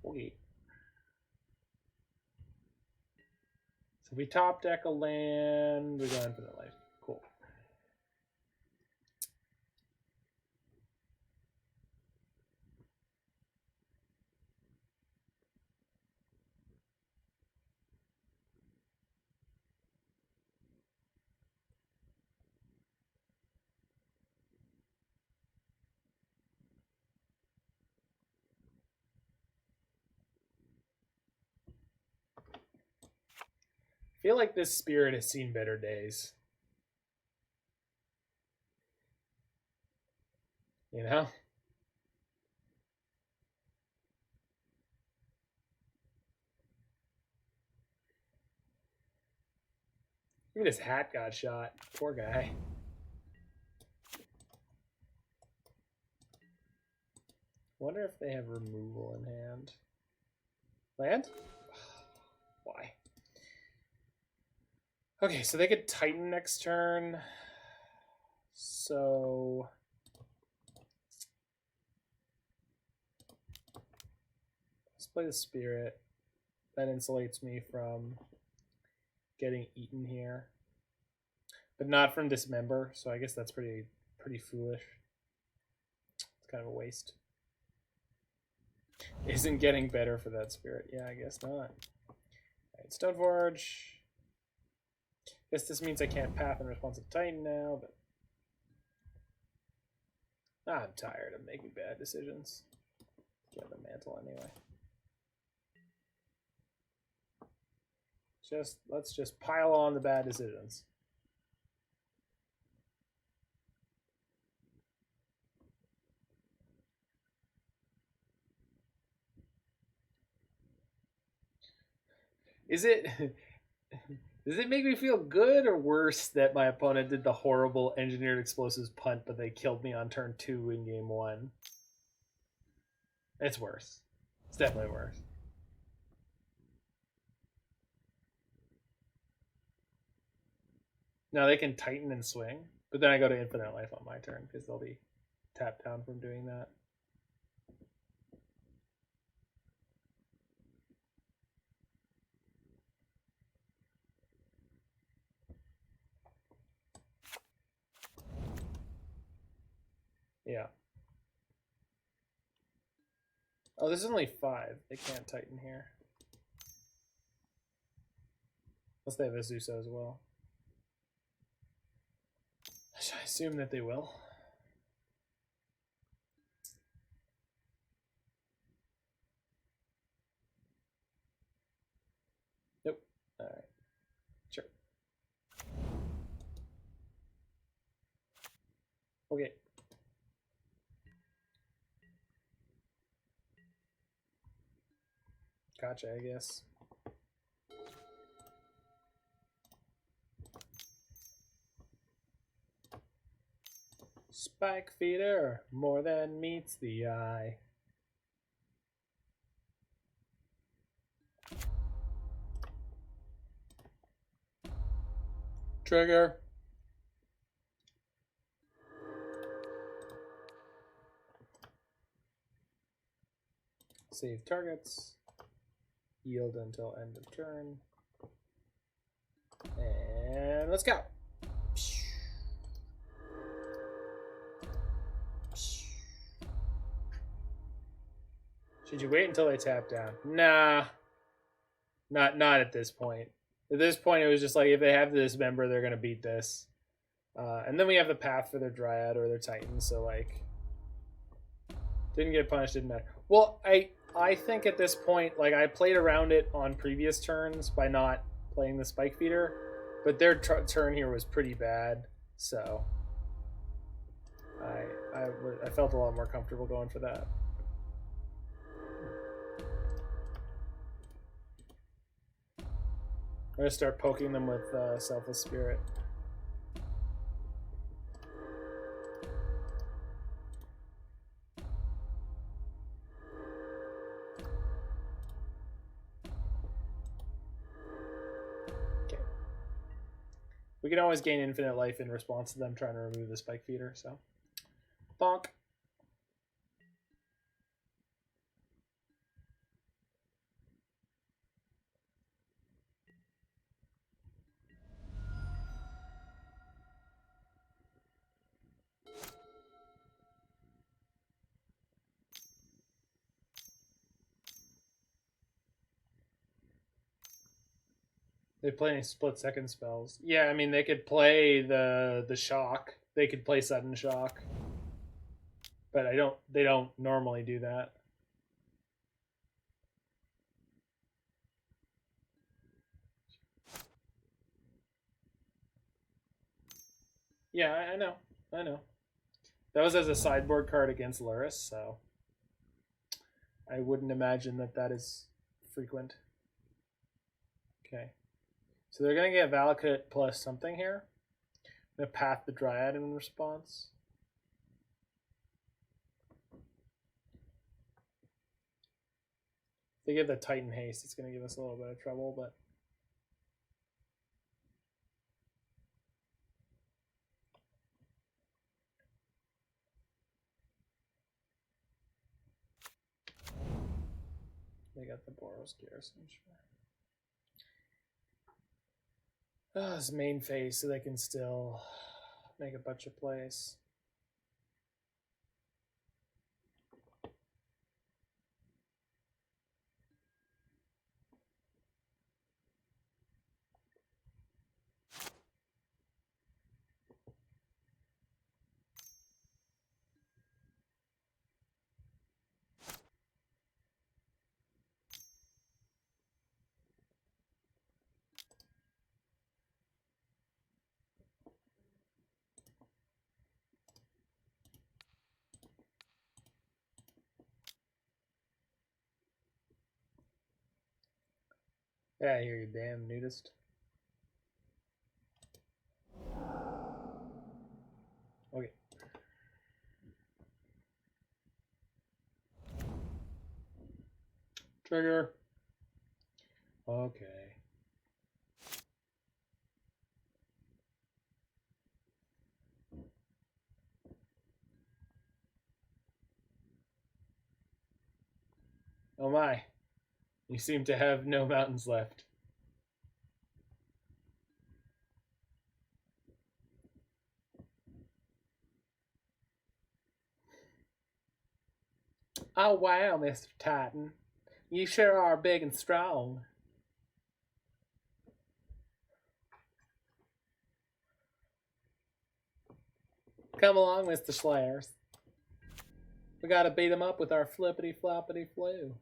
[SPEAKER 1] Okay. So we top deck a land. We go infinite life. Cool. feel like this spirit has seen better days. You know? Even his hat got shot. Poor guy. Wonder if they have removal in hand. Land? Why? Okay, so they could Titan next turn. So let's play the Spirit. That insulates me from getting eaten here. But not from Dismember, so I guess that's pretty foolish. It's kind of a waste. Isn't getting better for that Spirit. Yeah, I guess not. Alright, Stoneforge. Guess this means I can't path in response to Titan now, but I'm tired of making bad decisions. Get the mantle anyway. Let's just pile on the bad decisions. Does it make me feel good or worse that my opponent did the horrible engineered explosives punt, but they killed me on turn 2 in game 1? It's worse. It's definitely worse. Now they can Titan and swing, but then I go to infinite life on my turn because they'll be tapped down from doing that. Yeah. Oh, this is only 5. They can't Titan here. Unless they have a Azusa as well. I assume that they will. Nope. Alright. Sure. Okay. Gotcha, I guess. Spike feeder, more than meets the eye. Trigger. Save targets. Yield until end of turn. And let's go. Should you wait until they tap down? Nah. Not at this point. At this point, it was just like, if they have this member, they're going to beat this. And then we have the path for their Dryad or their Titan, so, like, didn't get punished, didn't matter. Well, I think at this point, like, I played around it on previous turns by not playing the Spike Feeder, but their turn here was pretty bad, so I felt a lot more comfortable going for that. I'm going to start poking them with Selfless Spirit. Okay. We can always gain infinite life in response to them trying to remove the Spike Feeder, so. Bonk. They play any split-second spells. Yeah, I mean, they could play the shock. They could play sudden shock. But they don't normally do that. Yeah, I know. I know. That was as a sideboard card against Luris, so I wouldn't imagine that that is frequent. Okay. So they're going to get Valakut plus something here. I'm going to path the Dryad in response. If they give the Titan haste, it's going to give us a little bit of trouble, but they got the Boros Garrison, sure. Oh, his main phase, so they can still make a bunch of plays. Yeah, you're you damn nudist. Okay. Trigger. Okay. Oh my. You seem to have no mountains left. Oh wow, Mr. Titan. You sure are big and strong. Come along, Mr. Slayers. We gotta beat him up with our flippity floppity flu.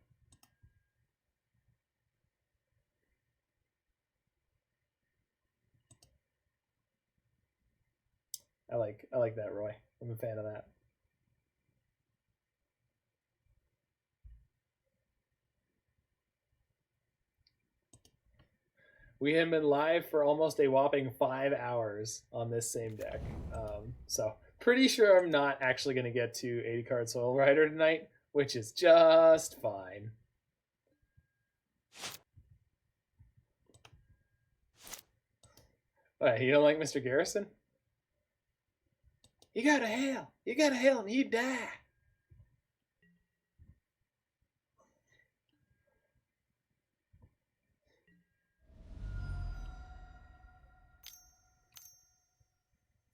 [SPEAKER 1] I like that, Roy. I'm a fan of that. We have been live for almost a whopping 5 hours on this same deck. So pretty sure I'm not actually going to get to 80 card Soul Rider tonight, which is just fine. What, you don't like Mr. Garrison? You gotta hail. You gotta hail and you die.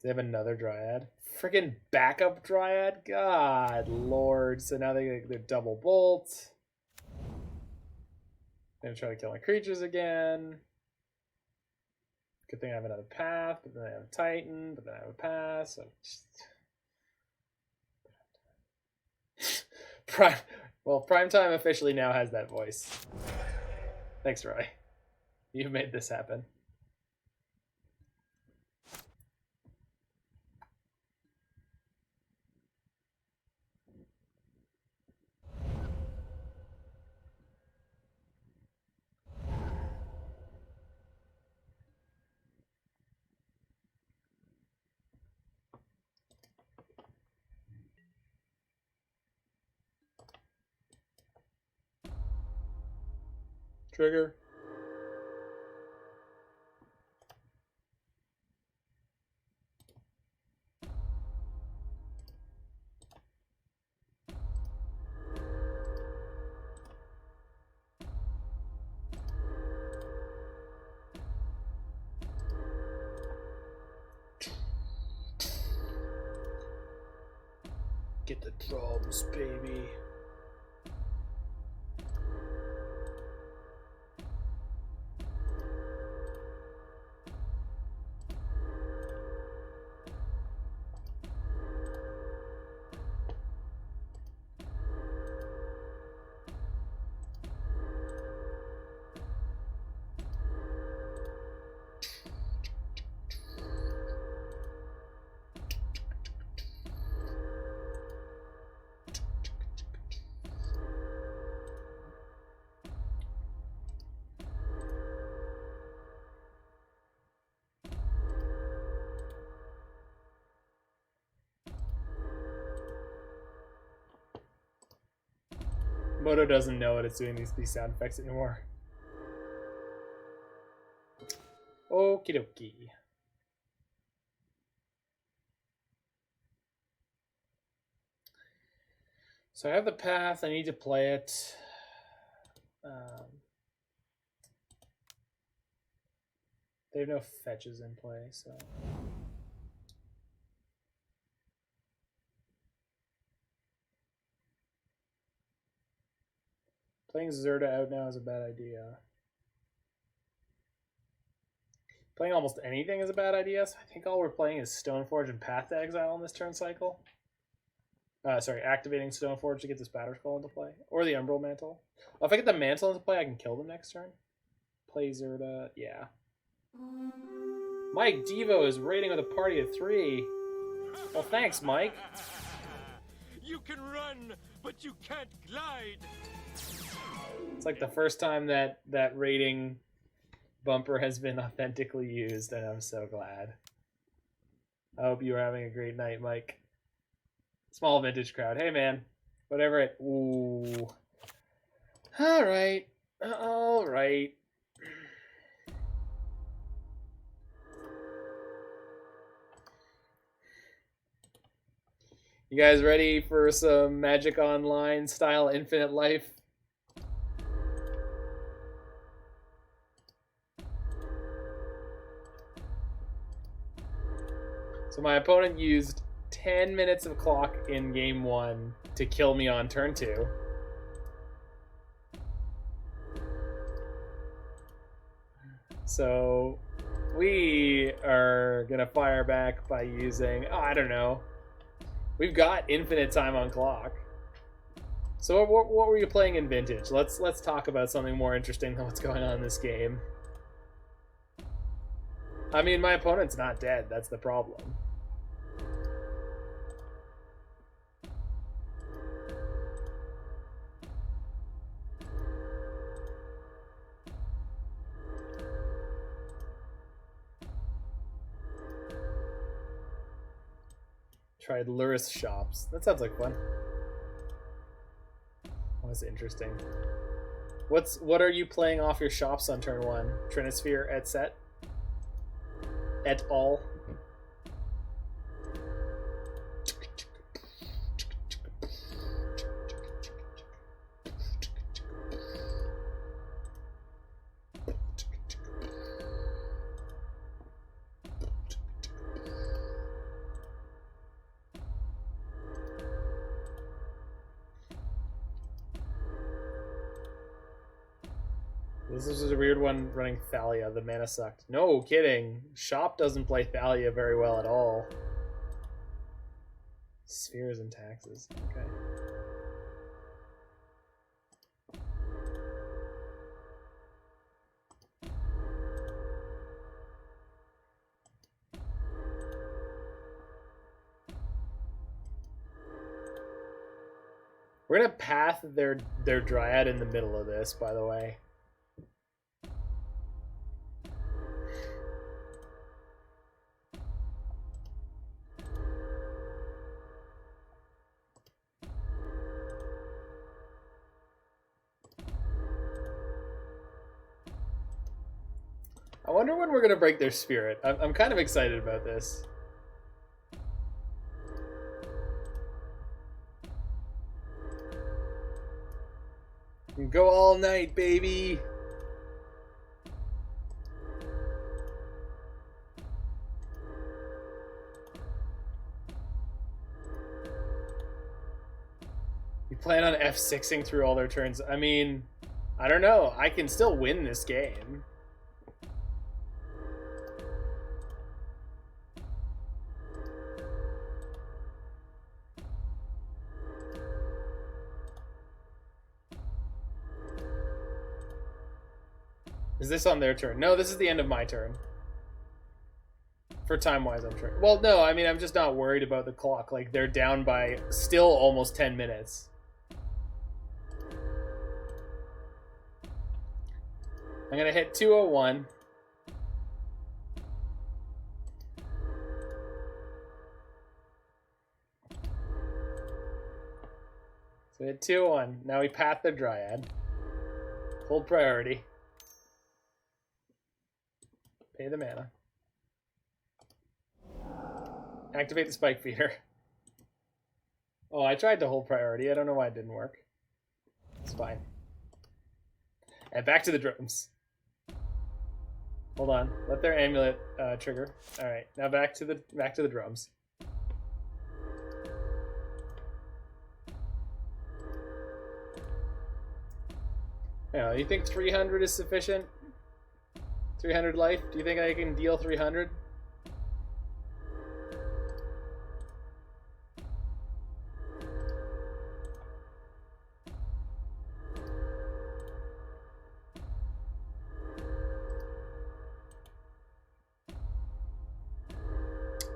[SPEAKER 1] They have another Dryad. Freaking backup Dryad? God lord. So now they're double bolt. They're gonna try to kill my creatures again. Good thing I have another path, but then I have a Titan, but then I have a path, so Primetime officially now has that voice. Thanks, Roy. You made this happen. Trigger. Get the drums, baby. Moto doesn't know that it's doing these sound effects anymore. Okie dokie. So I have the path. I need to play it. They have no fetches in play, so. Playing Zerda out now is a bad idea. Playing almost anything is a bad idea, so I think all we're playing is Stoneforge and Path to Exile on this turn cycle. Sorry, activating Stoneforge to get this Batterskull into play. Or the Umbral Mantle. Oh, if I get the Mantle into play, I can kill them next turn. Play Zerda, yeah. Mike Devo is raiding with a party of 3. Well, thanks, Mike.
[SPEAKER 3] You can run, but you can't glide.
[SPEAKER 1] It's like the first time that raiding bumper has been authentically used, and I'm so glad. I hope you are having a great night, Mike. Small vintage crowd. Hey, man. Whatever it... Ooh. All right. All right. You guys ready for some Magic Online style Infinite Life? So my opponent used 10 minutes of clock in game 1 to kill me on turn 2. So we are going to fire back by using, oh, I don't know. We've got infinite time on clock. So what were you playing in Vintage? Let's talk about something more interesting than what's going on in this game. I mean, my opponent's not dead. That's the problem. Tried Luris Shops. That sounds like fun. That's interesting. What are you playing off your shops on turn 1? Trinisphere et set? Et al. This is a weird one running Thalia. The mana sucked. No kidding. Shop doesn't play Thalia very well at all. Spheres and taxes. Okay. We're gonna path their Dryad in the middle of this, by the way. I wonder when we're going to break their spirit. I'm kind of excited about this. Go all night, baby! You plan on F6ing through all their turns. I mean, I don't know. I can still win this game. Is this on their turn? No, this is the end of my turn. For time-wise, I'm sure. Well, no, I mean, I'm just not worried about the clock. Like, they're down by still almost 10 minutes. I'm going to hit 201. So we had 2-1. Now we path the Dryad. Hold priority. Pay the mana. Activate the Spike Feeder. Oh, I tried to hold priority. I don't know why it didn't work. It's fine. And back to the drums. Hold on. Let their amulet trigger. All right. Now back to the drums. Yeah, you think 300 is sufficient? 300 life? Do you think I can deal 300?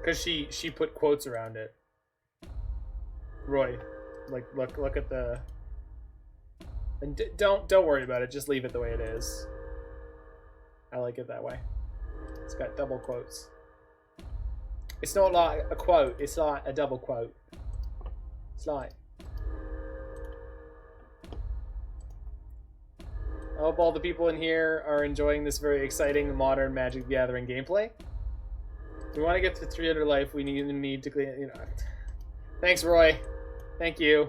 [SPEAKER 1] Because she put quotes around it. Roy, like look at the. And don't worry about it. Just leave it the way it is. I like it that way. It's got double quotes. It's not like a quote. It's like a double quote. It's like. I hope all the people in here are enjoying this very exciting modern Magic the Gathering gameplay. If we want to get to 300 life, we need to clean. You know. Thanks, Roy. Thank you.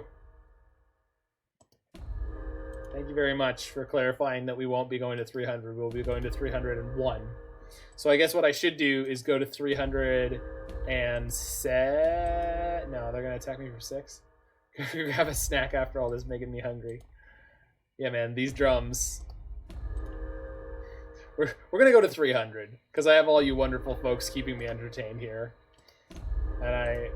[SPEAKER 1] Thank you very much for clarifying that we won't be going to 300. We'll be going to 301. So I guess what I should do is go to 300 and set. No, they're gonna attack me for 6. Grab a snack after all this, making me hungry. Yeah, man, these drums. We're gonna go to 300 because I have all you wonderful folks keeping me entertained here. And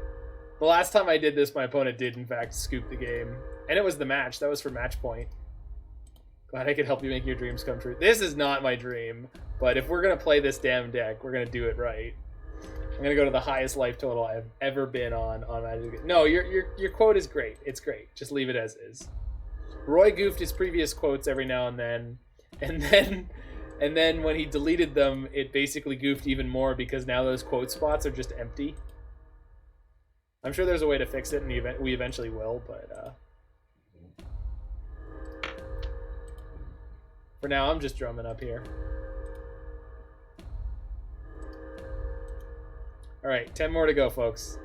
[SPEAKER 1] the last time I did this, my opponent did in fact scoop the game, and it was the match. That was for match point. Glad I could help you make your dreams come true. This is not my dream, but if we're gonna play this damn deck, we're gonna do it right. I'm gonna go to the highest life total I've ever been on Magic. No, your quote is great. It's great. Just leave it as is. Roy goofed his previous quotes every now and then when he deleted them, it basically goofed even more because now those quote spots are just empty. I'm sure there's a way to fix it, and we eventually will, but for now, I'm just drumming up here. All right, 10 more to go, folks.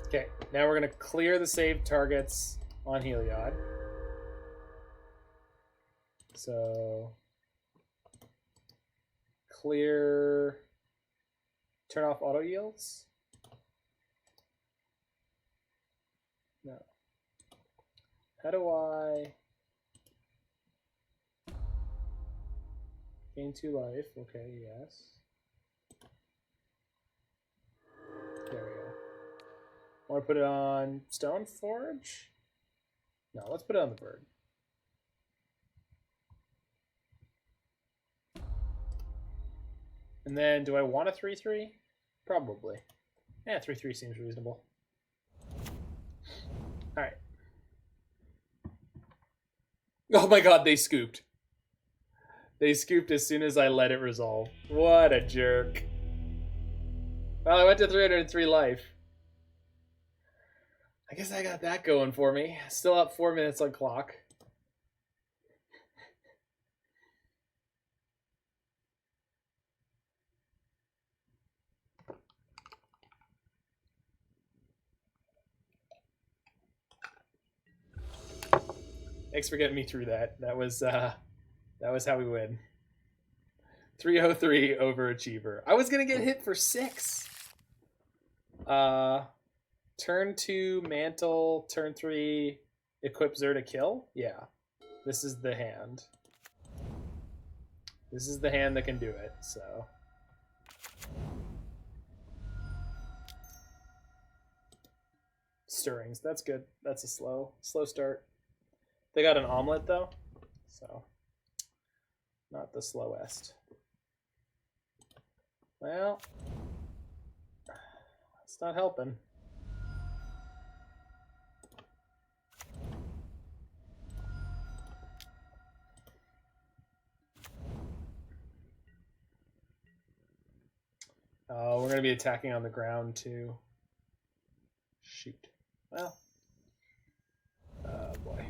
[SPEAKER 1] Okay, now we're going to clear the saved targets on Heliod. So, clear, turn off auto yields. No. How do I gain 2 life? Okay, yes. There we go. Want to put it on Stoneforge? No, let's put it on the bird. And then, do I want a 3/3? Probably. Yeah, 3/3 seems reasonable. Alright. Oh my god, they scooped. They scooped as soon as I let it resolve. What a jerk. Well, I went to 303 life. I guess I got that going for me. Still up 4 minutes on clock. Thanks for getting me through that. That was how we win. 303 overachiever. I was gonna get hit for 6. Turn 2 mantle, turn 3 equip Zer to kill? Yeah. This is the hand. This is the hand that can do it, so. Stirrings. That's good. That's a slow start. They got an omelet though, so not the slowest. Well, it's not helping. Oh, we're going to be attacking on the ground too. Shoot. Well. Oh boy.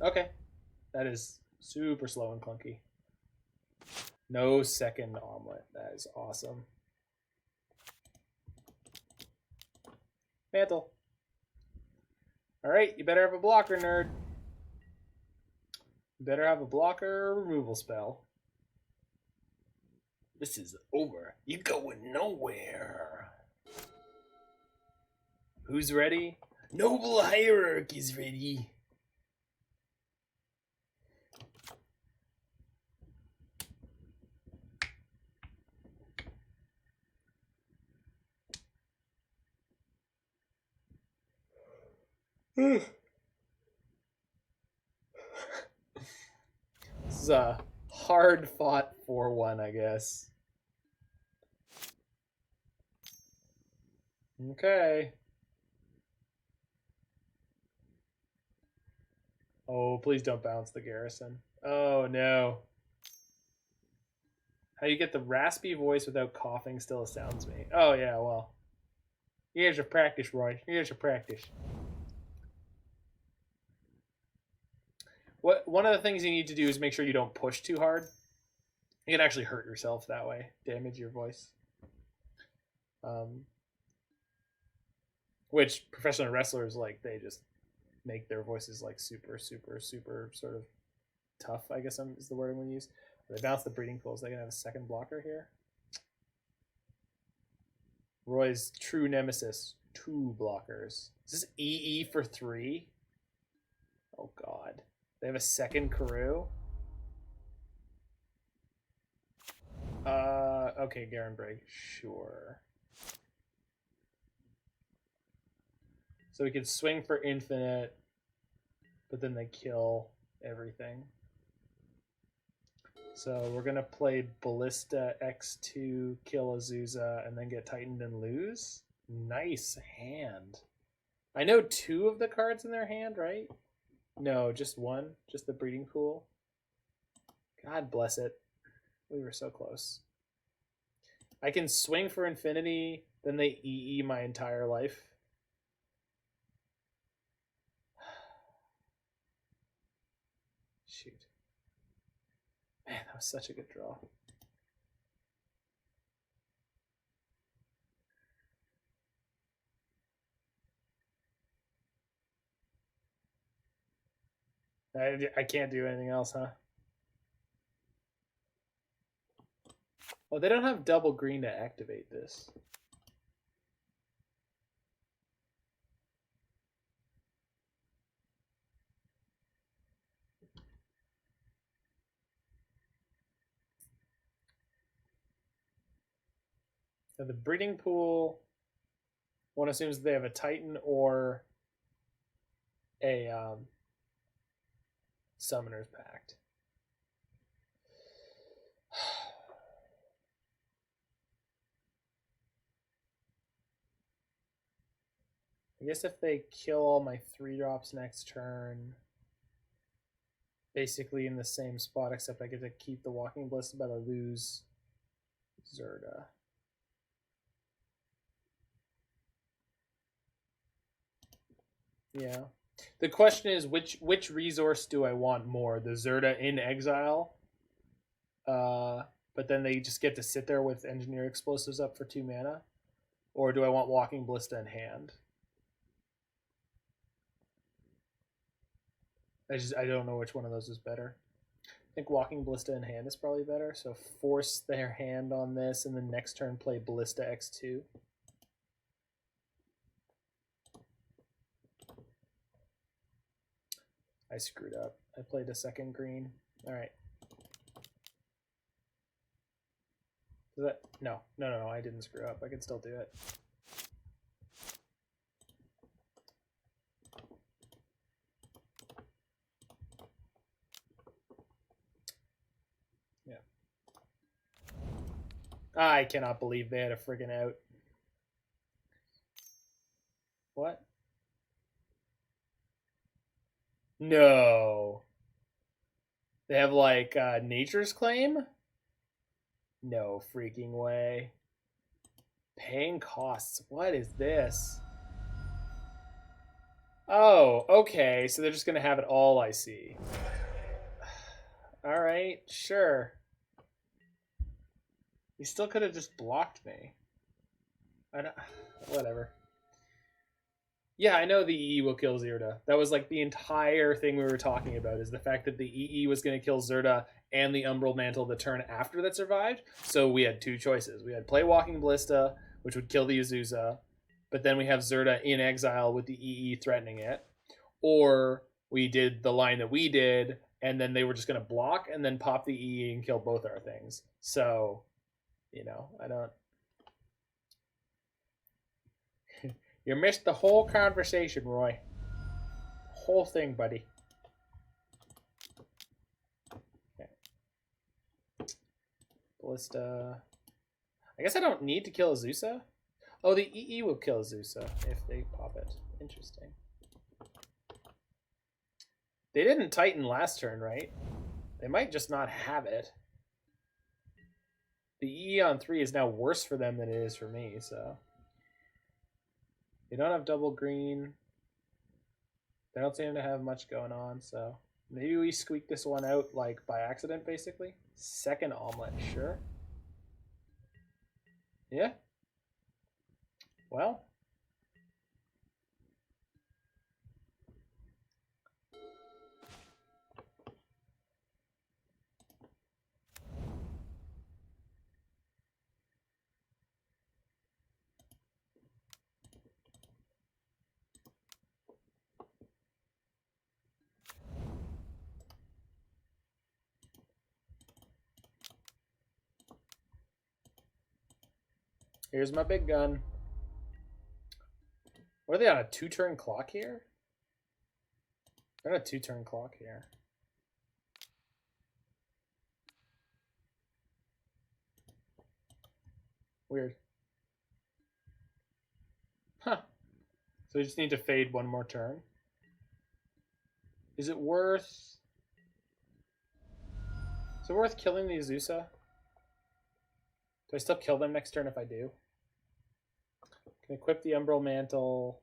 [SPEAKER 1] Okay. That is super slow and clunky. No second omelet. That is awesome. Mantle. Alright, you better have a blocker, nerd. You better have a blocker removal spell. This is over. You're going nowhere. Who's ready? Noble Hierarch is ready. This is a hard fought 4-1, I guess. Okay. Oh, please don't bounce the garrison. Oh, no. How you get the raspy voice without coughing still astounds me. Oh, yeah, well. Here's your practice, Roy. Here's your practice. One of the things you need to do is make sure you don't push too hard. You can actually hurt yourself that way. Damage your voice. Which professional wrestlers, like, they just make their voices like super sort of tough, I guess is the word I'm going to use. They bounce the breeding pools. They can have a second blocker here. Roy's true nemesis, 2 blockers. Is this EE for 3? Oh god. They have a second Karoo. Okay, Garen Break, sure. So we could swing for infinite, but then they kill everything. So we're going to play Ballista X2, kill Azusa, and then get Titaned and lose? Nice hand. I know 2 of the cards in their hand, right? No, just 1. Just the breeding pool. God bless it. We were so close. I can swing for infinity, then they EE my entire life. Shoot. Man, that was such a good draw. I can't do anything else, huh? Well, they don't have double green to activate this. So the breeding pool, one assumes they have a Titan or a Summoner's Pact. I guess if they kill all my 3-drops next turn, basically in the same spot, except I get to keep the Walking Ballista, but I lose Zerda. Yeah. The question is, which resource do I want more? The Zerda in Exile, but then they just get to sit there with Engineer Explosives up for 2 mana? Or do I want Walking Ballista in hand? I don't know which one of those is better. I think Walking Ballista in hand is probably better. So force their hand on this, and then next turn play Ballista X2. I screwed up. I played a second green. All right. Does that... No, I didn't screw up. I can still do it. Yeah. I cannot believe they had a friggin' out. What? No. They have, like, Nature's Claim? No freaking way. Paying costs. What is this? Oh, okay. So they're just going to have it all, I see. All right, sure. You still could have just blocked me. I don't... Whatever. Yeah, I know the EE will kill Zirda. That was like the entire thing we were talking about, is the fact that the EE was going to kill Zirda and the Umbral Mantle the turn after that survived. So we had two choices. We had play Walking Ballista, which would kill the Azusa, but then we have Zirda in exile with the EE threatening it. Or we did the line that we did, and then they were just going to block and then pop the EE and kill both our things. So, you know, I don't... You missed the whole conversation, Roy. The whole thing, buddy. Okay. Ballista. I guess I don't need to kill Azusa. Oh, the EE will kill Azusa if they pop it. Interesting. They didn't Titan last turn, right? They might just not have it. The EE on 3 is now worse for them than it is for me, so... They don't have double green. They don't seem to have much going on, so maybe we squeak this one out like by accident, basically. Second omelet, sure. Yeah. Well. Here's my big gun. What are they on, a 2-turn clock here? They're on a 2-turn clock here. Weird. Huh. So we just need to fade one more turn. Is it worth... Is it worth killing the Azusa? Do I still kill them next turn if I do? Can equip the Umbral Mantle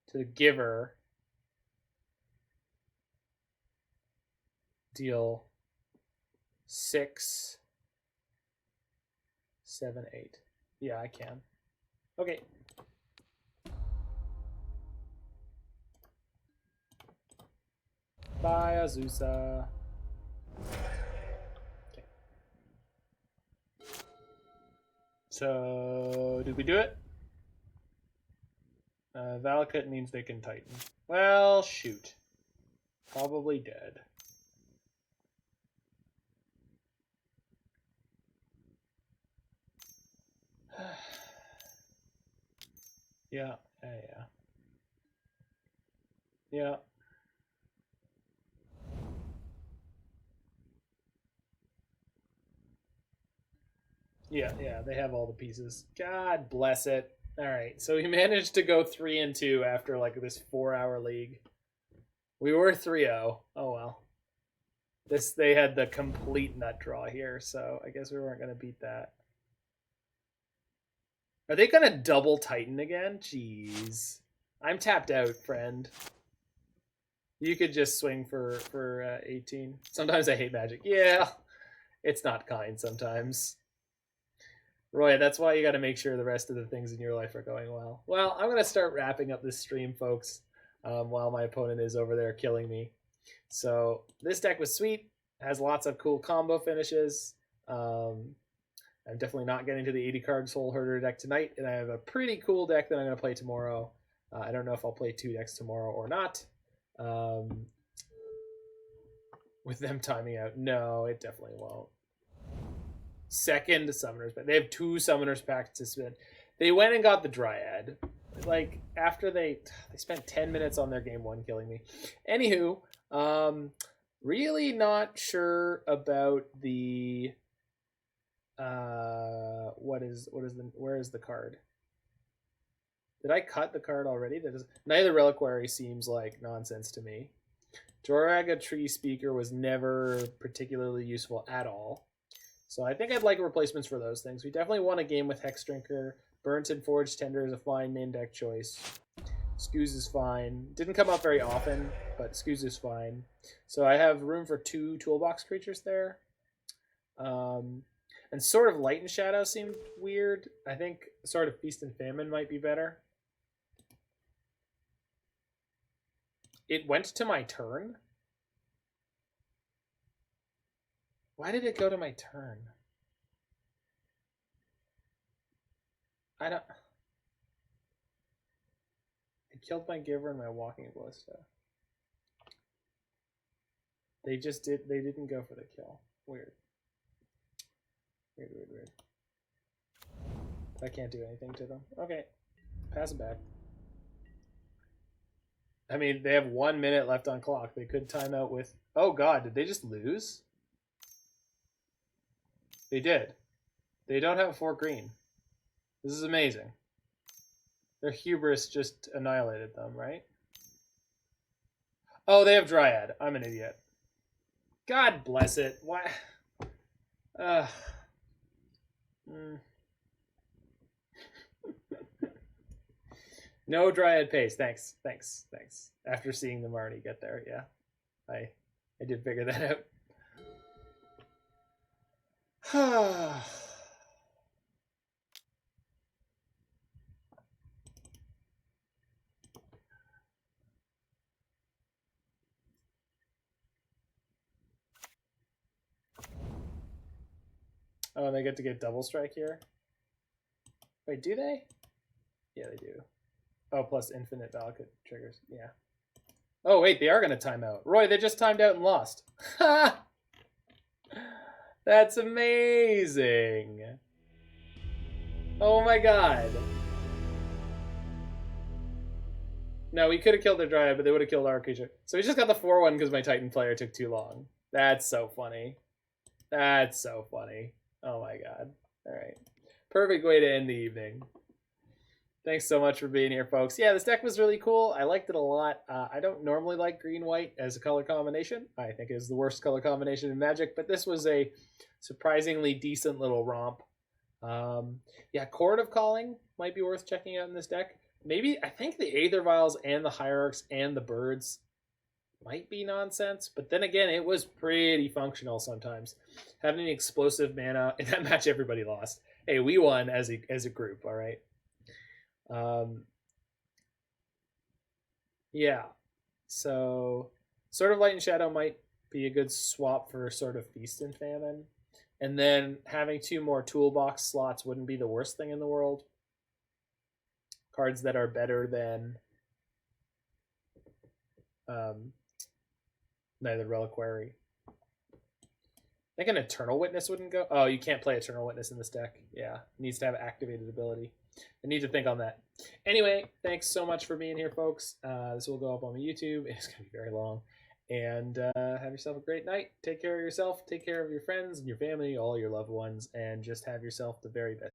[SPEAKER 1] to the Giver. Deal 6, 7, 8. Yeah, I can. Okay. Bye, Azusa. Okay. So, did we do it? Valakut means they can Titan. Well, shoot. Probably dead. Yeah. Yeah. Yeah, they have all the pieces. God bless it. All right, so we managed to go 3-2 after like this 4-hour league. We were 3-0. Oh well. They had the complete nut draw here, so I guess we weren't gonna beat that. Are they gonna double Titan again? Jeez, I'm tapped out, friend. You could just swing for 18. Sometimes I hate Magic. Yeah, it's not kind sometimes. Roy, that's why you got to make sure the rest of the things in your life are going well. Well, I'm going to start wrapping up this stream, folks, while my opponent is over there killing me. So this deck was sweet. Has lots of cool combo finishes. I'm definitely not getting to the 80-card Soul Herder deck tonight, and I have a pretty cool deck that I'm going to play tomorrow. I don't know if I'll play 2 decks tomorrow or not. With them timing out. No, it definitely won't. second Summoners Pact. They have 2 Summoners Pacts to spend. They went and got the Dryad. Like, after they spent 10 minutes on their game 1 killing me. Anywho, really not sure about the where is the card? Did I cut the card already? That is neither Reliquary seems like nonsense to me. Joraga Treespeaker was never particularly useful at all. So I think I'd like replacements for those things. We definitely won a game with Hexdrinker. Burrenton Forge-Tender is a fine main deck choice. Scooze is fine. Didn't come up very often, but Scooze is fine. So I have room for 2 toolbox creatures there. And Sword of Light and Shadow seemed weird. I think Sword of Feast and Famine might be better. It went to my turn? Why did it go to my turn? I killed my Giver and my Walking Ballista. They didn't go for the kill. Weird. Weird. I can't do anything to them. Okay. Pass it back. I mean, they have 1 minute left on clock. They could time out with... Oh god, did they just lose? They did. They don't have 4 green. This is amazing. Their hubris just annihilated them, right? Oh, they have Dryad. I'm an idiot. God bless it. Why? No Dryad Pace. Thanks. After seeing the Marnie get there, yeah. I did figure that out. Oh, and they get to get double strike here? Wait, do they? Yeah, they do. Oh, plus infinite Valakut triggers. Yeah. Oh, wait, they are going to time out. Roy, they just timed out and lost. Ha! That's amazing. Oh my god. No, we could have killed their Dryad, but they would have killed our creature. So we just got the 4-1 because my Titan player took too long. That's so funny. That's so funny. Oh my god. Alright. Perfect way to end the evening. Thanks so much for being here, folks. Yeah, this deck was really cool. I liked it a lot. I don't normally like green-white as a color combination. I think it is the worst color combination in Magic, but this was a surprisingly decent little romp. Yeah, Chord of Calling might be worth checking out in this deck. Maybe, I think the Aether Vials and the Hierarchs and the Birds might be nonsense, but then again, it was pretty functional sometimes. Having an explosive mana in that match, everybody lost. Hey, we won as a group, all right? Yeah, so Sword of Light and Shadow might be a good swap for Sword of Feast and Famine. And then having 2 more toolbox slots wouldn't be the worst thing in the world. Cards that are better than neither Reliquary. I think an Eternal Witness wouldn't go. Oh, you can't play Eternal Witness in this deck. Yeah, it needs to have activated ability. I need to think on that. Anyway, thanks so much for being here, folks. This will go up on my YouTube. It's going to be very long. And have yourself a great night. Take care of yourself. Take care of your friends and your family, all your loved ones, and just have yourself the very best.